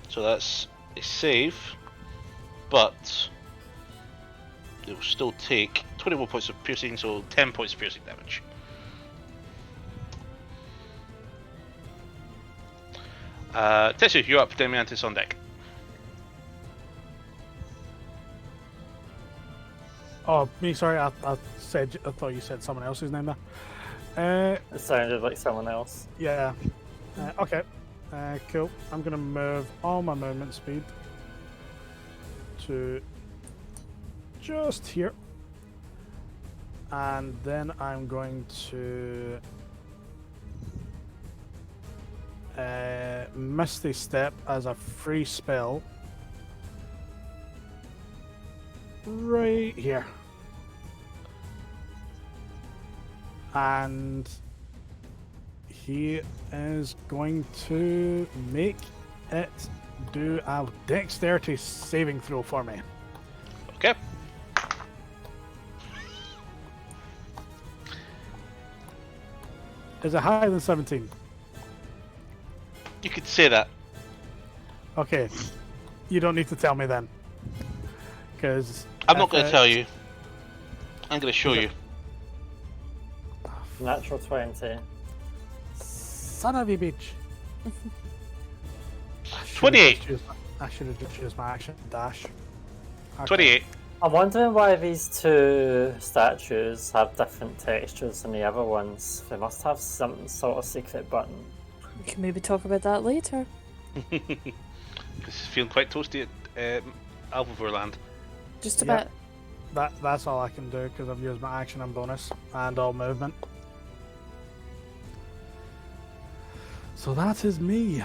So that's a save, but it will still take 21 points of piercing, so 10 points of piercing damage. Tetsu, you're up. Demiantis on deck. Oh, me, sorry, I thought you said someone else's name there. It sounded like someone else. Yeah. Okay. Cool. I'm gonna move all my movement speed to just here. And then I'm going to Misty Step as a free spell right here. And he is going to make it do a dexterity saving throw for me. Okay. Is it higher than 17? You could say that. Okay. You don't need to tell me then. Because I'm not going to tell you. I'm going to show you. Natural 20. Son of a bitch. 28. I should have just used my action dash. Okay. 28. I'm wondering why these two statues have different textures than the other ones. They must have some sort of secret button. We can maybe talk about that later. Because it's feeling quite toasty at Alvavorland. Just Yep. about. That's all I can do because I've used my action and bonus and all movement. So that is me.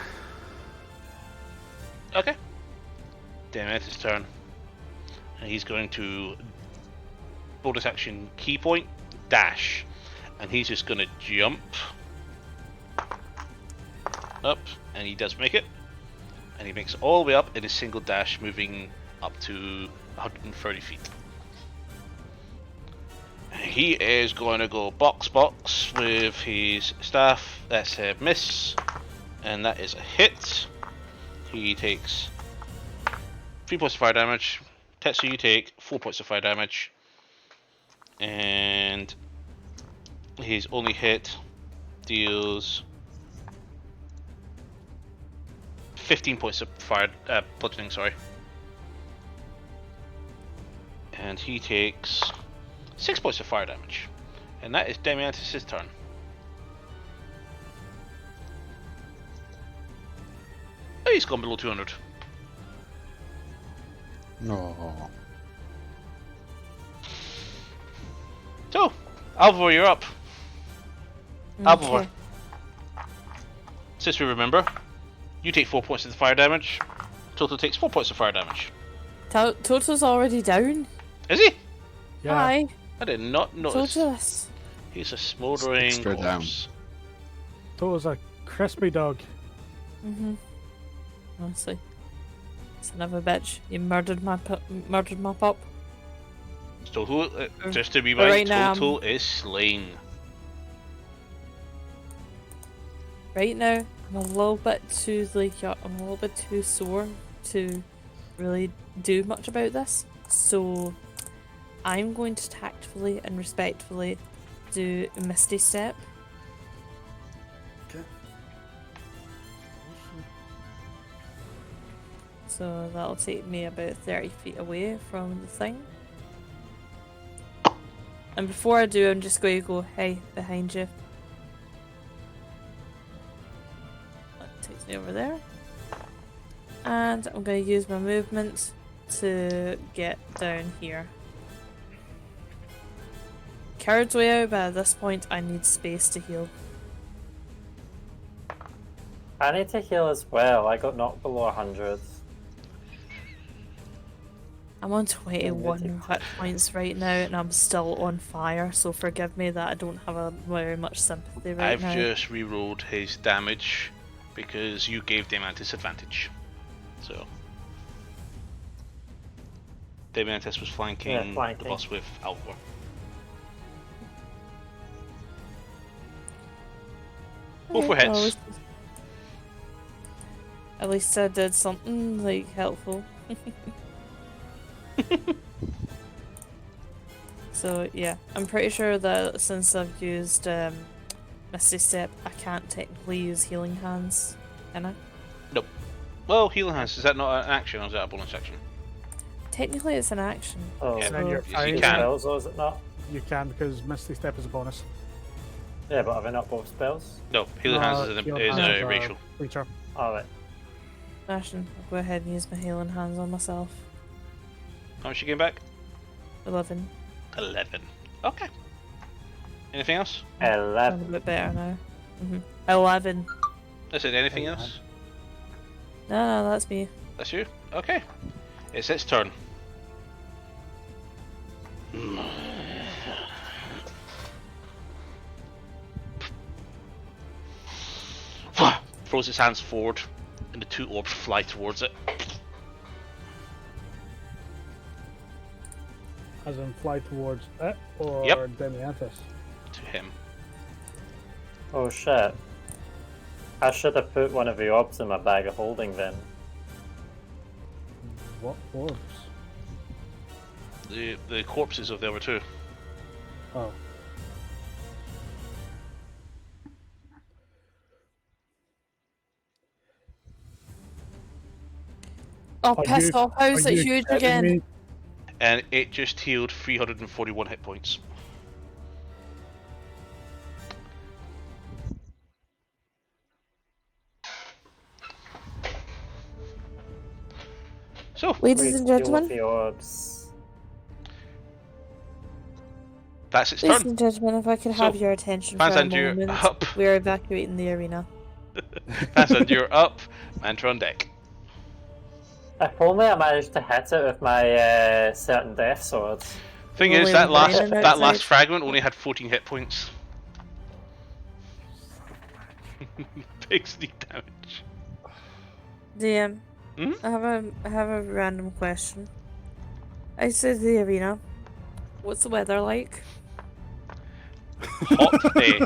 Okay. Demiantis' turn. And he's going to bonus action key point, dash. And he's just going to jump up, and he does make it. And he makes it all the way up in a single dash, moving up to 130 feet. He is going to go box with his staff. That's a miss, and that is a hit. He takes 3 points of fire damage. Tetsu, you take 4 points of fire damage, and his only hit deals 15 points of fire bludgeoning. Sorry, and he takes 6 points of fire damage, and that is Demiantis' turn. Oh, he's gone below 200. No. So, Alvor, you're up. Alvor. Okay. Since we remember, you take 4 points of fire damage. Total takes 4 points of fire damage. Toto's already down. Is he? Yeah. Aye. I did not notice. Told us. He's a smouldering Extra down. corpse. Toto's a crispy dog. Honestly. Son of a bitch. You murdered my pup. Total, just to be But right, right now Total is slain. Right now, I'm a little bit too I'm a little bit too sore to really do much about this. So I'm going to tactfully and respectfully do a Misty Step. Okay. So that'll take me about 30 feet away from the thing. And before I do, I'm just going to go, hey, behind you. That takes me over there. And I'm going to use my movement to get down here. Coward's way out, but at this point I need space to heal. I need to heal as well. I got knocked below 100. I'm on 21 hit points right now and I'm still on fire, so forgive me that I don't have a very much sympathy right I've now. just rerolled his damage because you gave Demiantis advantage. So Dementis was flanking, Yeah, flanking. the boss with Alvor. Both were Well, hits. at least I did something like helpful. So yeah, I'm pretty sure that since I've used Misty Step, I can't technically use Healing Hands, can I? Nope. Well, Healing Hands, is that not an action or is that a bonus action? Technically, it's an action. Oh, Yeah, And then you're yes, you fired. can. spells, or is it not? You can because Misty Step is a bonus. Yeah, but have I not both spells? No, Healing Hands is Healing a Hands racial. Creature. Alright. Action. I'll go ahead and use my Healing Hands on myself. How much you getting back? 11. 11. Okay. Anything else? I'm 11. a bit better now. 11. Is it anything else? No, that's me. That's you? Okay. It's its turn. Throws its hands forward, and the two orbs fly towards it. As in fly towards it or Yep. Demianthus? To him. Oh shit. I should have put one of the orbs in my bag of holding then. What orbs? The corpses of the other two. Oh. Oh, Are piss you- off. How's Are it you huge kidding again? me? And it just healed 341 hit points. So, Ladies and Deal with gentlemen, the orbs. that's its ladies turn. and gentlemen, if I could So, have your attention for a Panzer, you're moment, up. we are evacuating the arena. Panzer, you're up. Mantra on deck. If only I managed to hit it with my certain death sword. Thing We'll is, leave that the last arena that last outside. fragment only had 14 hit points. Big sneak damage. DM, Hmm? I have a random question. Outside the arena, what's the weather like? Hot day.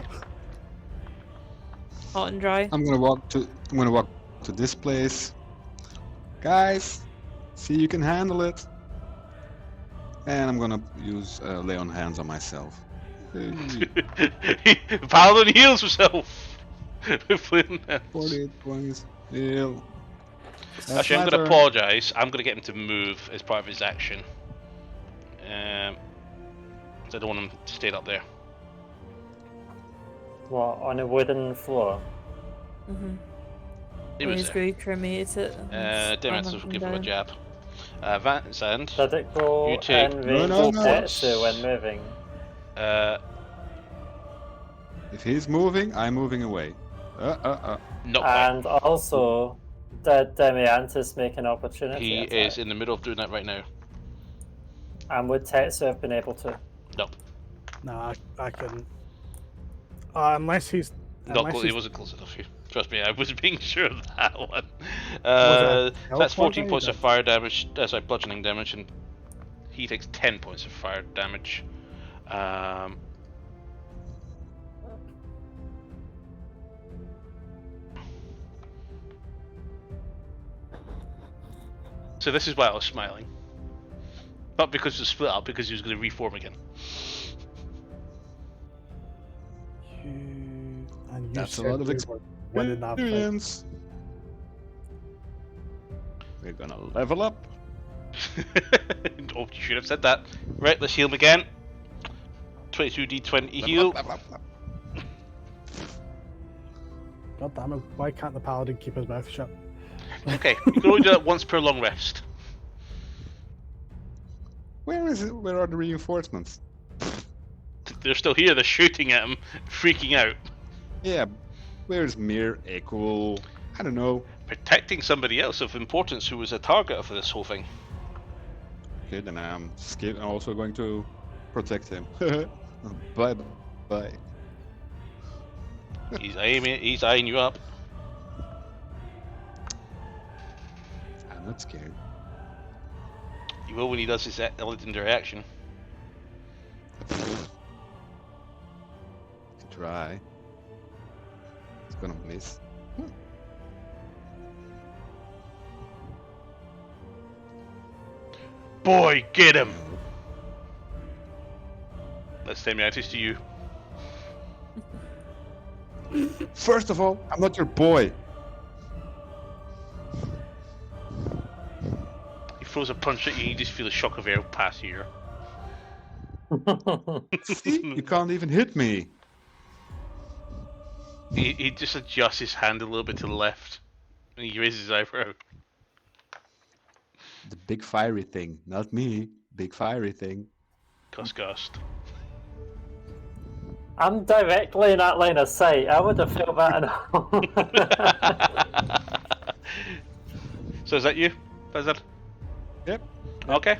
Hot and dry? I'm gonna walk to this place. Guys, see you can handle it. And I'm gonna use lay on hands on myself. Hey, Paladin heals himself. With flame hands. 48 points. Heal. Actually, I'm going to apologise. I'm going to get him to move as part of his action. I don't want him to stay up there. What, on a wooden floor? Mm-hmm. He was He's there. very cremated it. Dementis will give him a jab. Vance and Did it go You take- in No, range no, of no. Tetsu when moving? If he's moving, I'm moving away. not quite. And also, did Demiantis make an opportunity He attack? is in the middle of doing that right now. And would Tetsu have been able to? No, Nah, I couldn't. Unless he's. he wasn't close enough. Trust me, I was being sure of that one. Was that That's 14 teleport points of damage? fire damage. Sorry, bludgeoning damage, and he takes 10 points of fire damage. So this is why I was smiling. Not because it was split up, because he was going to reform again. And you That's a said lot of we were winning that fight. experience. We're gonna level up. Oh, you should have said that. Right, let's heal him again. 22d20 heal. Level up. God damn it, why can't the paladin keep his mouth shut? Okay, you can only do that once per long rest. Where is it? Where are the reinforcements? They're still here, they're shooting at him, freaking out. Yeah, where's Mir, Equal? I don't know. Protecting somebody else of importance who was a target of this whole thing. Okay, then I'm also going to protect him. Bye bye. He's eyeing you up. I'm not scared. You will when he does his legendary action. Try. It's gonna miss. Boy, get him! Let's send me out to you. First of all, I'm not your boy. He throws a punch at you, and you just feel a shock of air pass here. See, you can't even hit me. He just adjusts his hand a little bit to the left, and he raises his eyebrow. The big fiery thing, not me. Big fiery thing. Gust. I'm directly in that line of sight. I would have felt that enough. So is that you, Blizzard? Yep. Okay.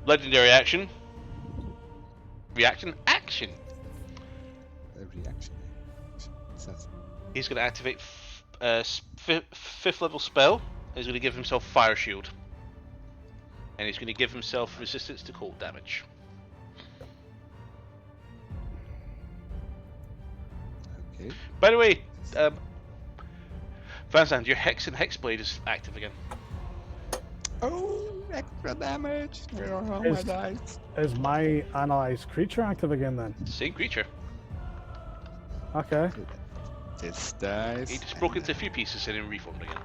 Legendary action. Reaction. Action. Reaction. What's that? He's going to activate fifth level spell. He's going to give himself Fire Shield. And he's going to give himself resistance to cold damage. Okay. By the way, Vanzand, your Hex and Hexblade is active again. Oh, extra damage. Where are all my dice? Is my analyzed creature active again then? Same creature. Okay. This dice. He just broke into a few pieces and then reformed again.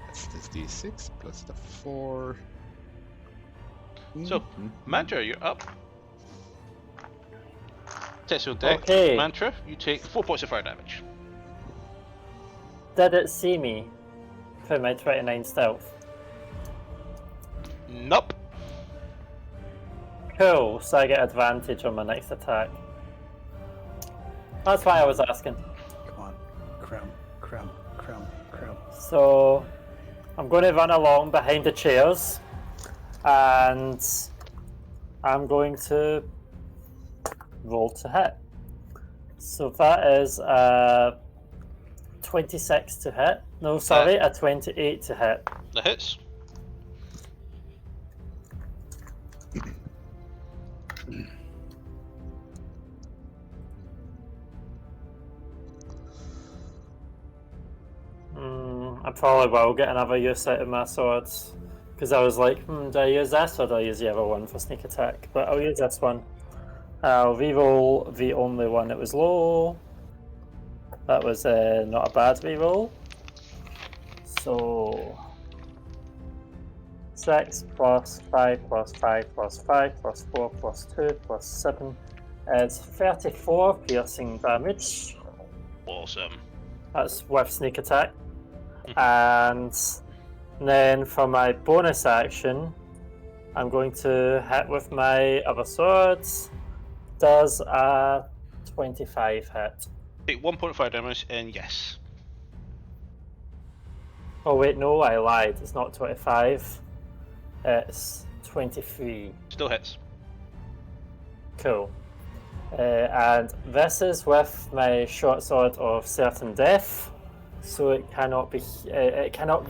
That's this d6 plus the 4. So, Mantra, you're up. Tetsuo deck. Okay. Mantra, you take 4 points of fire damage. Did it see me for my 29 stealth? Nope. Cool, so I get advantage on my next attack. That's why I was asking. Come on. Cram. So, I'm going to run along behind the chairs, and I'm going to roll to hit. So that is a 26 to hit. No, sorry, a 28 to hit. That hits. I probably will get another use out of my swords. Because I was like, do I use this or do I use the other one for sneak attack? But I'll use this one. I'll reroll the only one that was low. That was not a bad reroll. So 6 plus 5 plus 5 plus 5 plus 4 plus 2 plus 7 is 34 piercing damage. Awesome. That's with sneak attack. And then for my bonus action, I'm going to hit with my other swords. Does a 25 hit? Take 1 point of fire damage, and yes. Oh wait, no, I lied. It's not 25. It's 23. Still hits. Cool. And this is with my short sword of certain death, so it cannot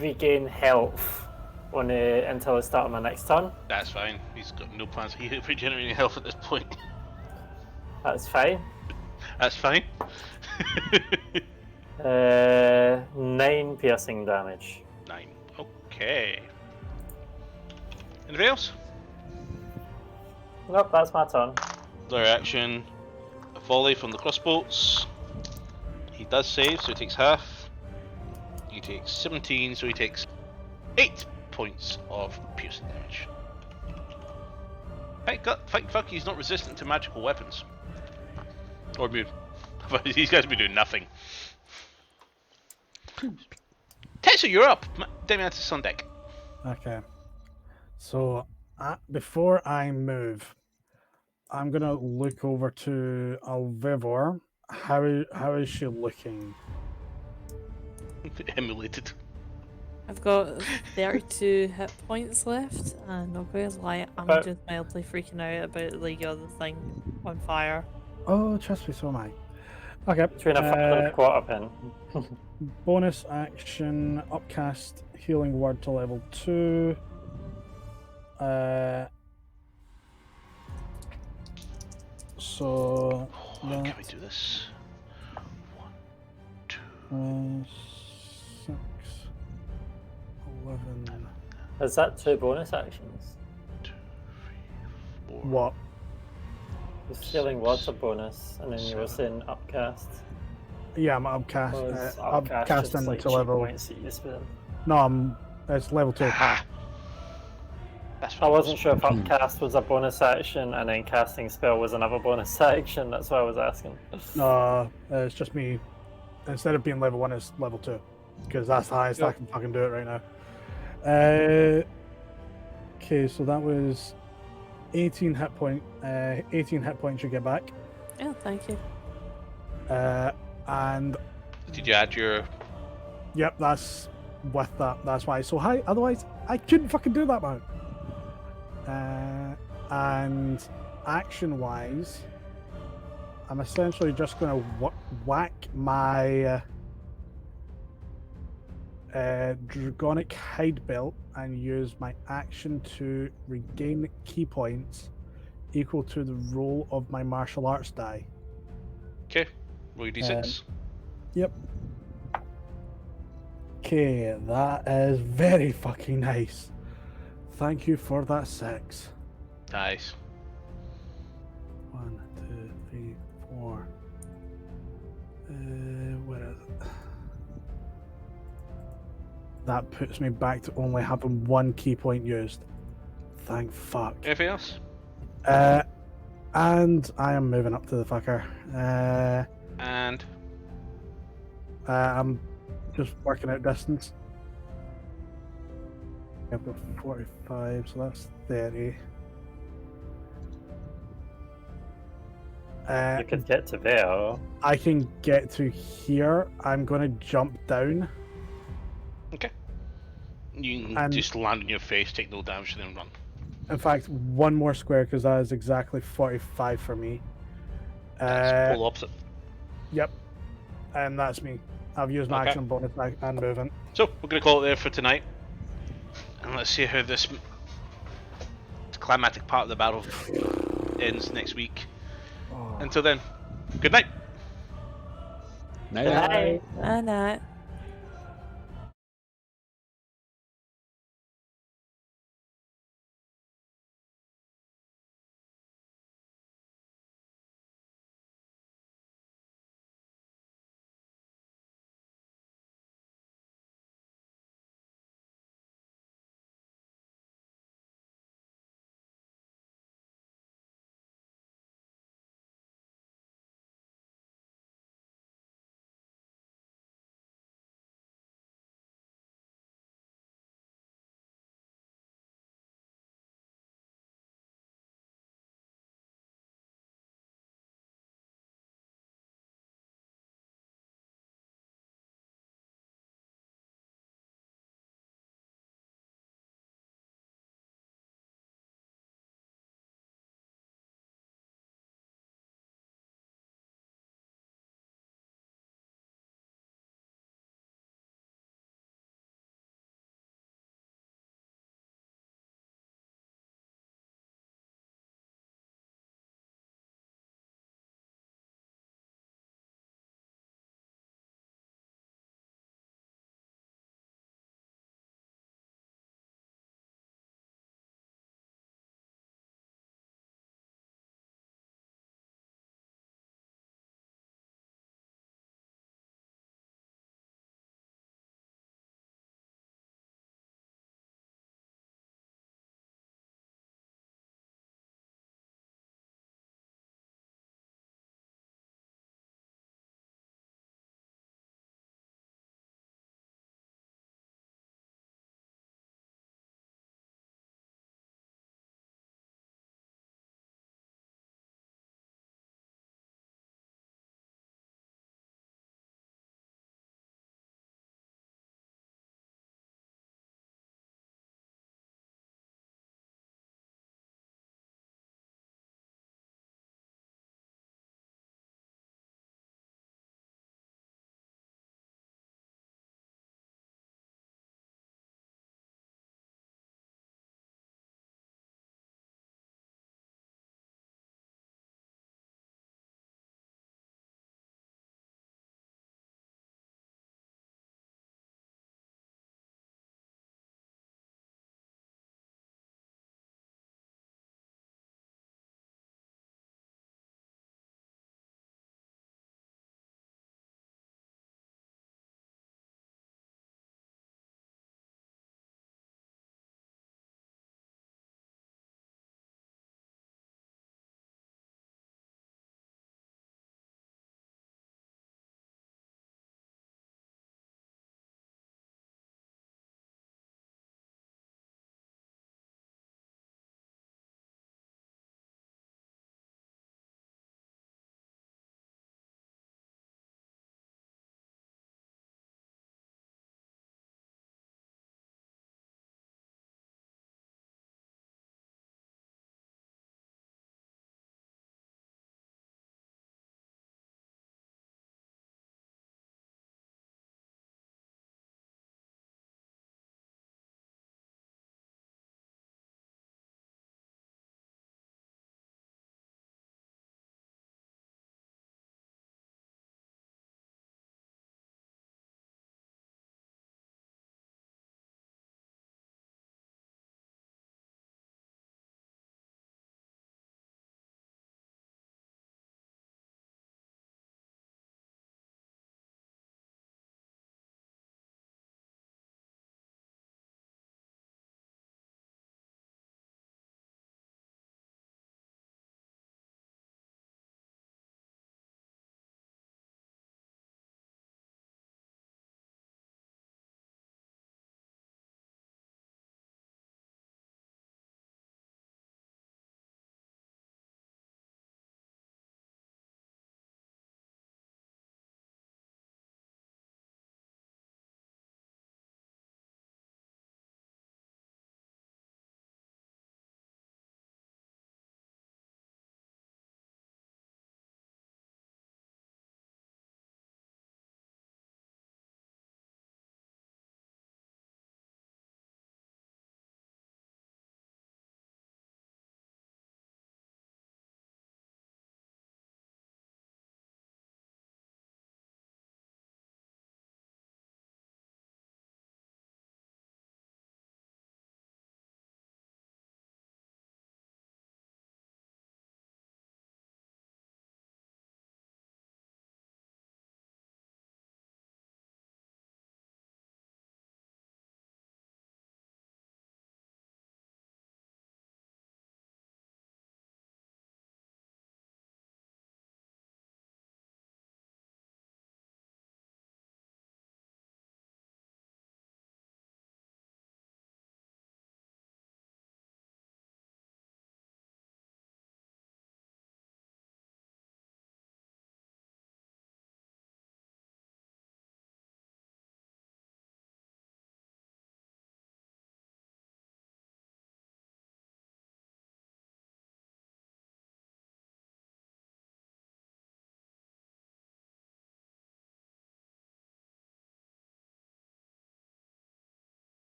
regain health on until the start of my next turn. That's fine. He's got no plans of regenerating health at this point. That's fine. That's fine. 9 piercing damage. 9. Okay. Anything else? Nope, that's my turn. Their action, a volley from the crossbows. He does save, so he takes half. He takes 17, so he takes 8 points of piercing damage. Thank fuck he's not resistant to magical weapons. Or immune. These guys will be doing nothing. Tetsu, you're up. Demiantis on deck. Okay. So before I move, I'm gonna look over to Alvivor. How is she looking? Emulated. I've got 32 hit points left, and I'm going to lie, I'm just mildly freaking out about the other thing on fire. Oh, trust me, so am I. Okay. Between a third and a quarter pin. Bonus action, upcast healing word to level 2. So Can we do this? 1, 2. 6, 11. Is that 2 bonus actions? 2, 3, 4. What? Because healing word's a bonus, and then you were saying upcast. Yeah, I'm upcast. Because Upcasting like to cheat level. points that you spend. No, it's level 2. Aha! That's I what wasn't sure if upcast was a bonus action and then casting spell was another bonus action. That's why I was asking. No, it's just me. Instead of being level 1, it's level 2. Because that's the highest I can fucking do it right now. Okay, so that was 18 hit point. 18 hit points you get back. Oh, thank you. And Did you add your? yep, that's with that. That's why it's so high. Otherwise, I couldn't fucking do that, man. And action-wise, I'm essentially just going to whack my Dragonic Hide Belt and use my action to regain key points equal to the roll of my martial arts die. Okay, roll your d6. Yep. Okay, that is very fucking nice. Thank you for that 6. Nice. 1, 2, 3, 4. Where is it? That puts me back to only having 1 key point used. Thank fuck. Anything else? And I am moving up to the fucker. And I'm just working out distance. I've got 45, so that's 30. You could get to there. I can get to here. I'm going to jump down. okay, you can And- just land on your face, take no damage, and then run. In fact, 1 more square because that is exactly 45 for me. That's full opposite. Yep. And that's me. I've used my Okay. action bonus and movement. So we're gonna call it there for tonight, and let's see how this climatic part of the battle ends next week. Oh. Until then, good night. Night. I know.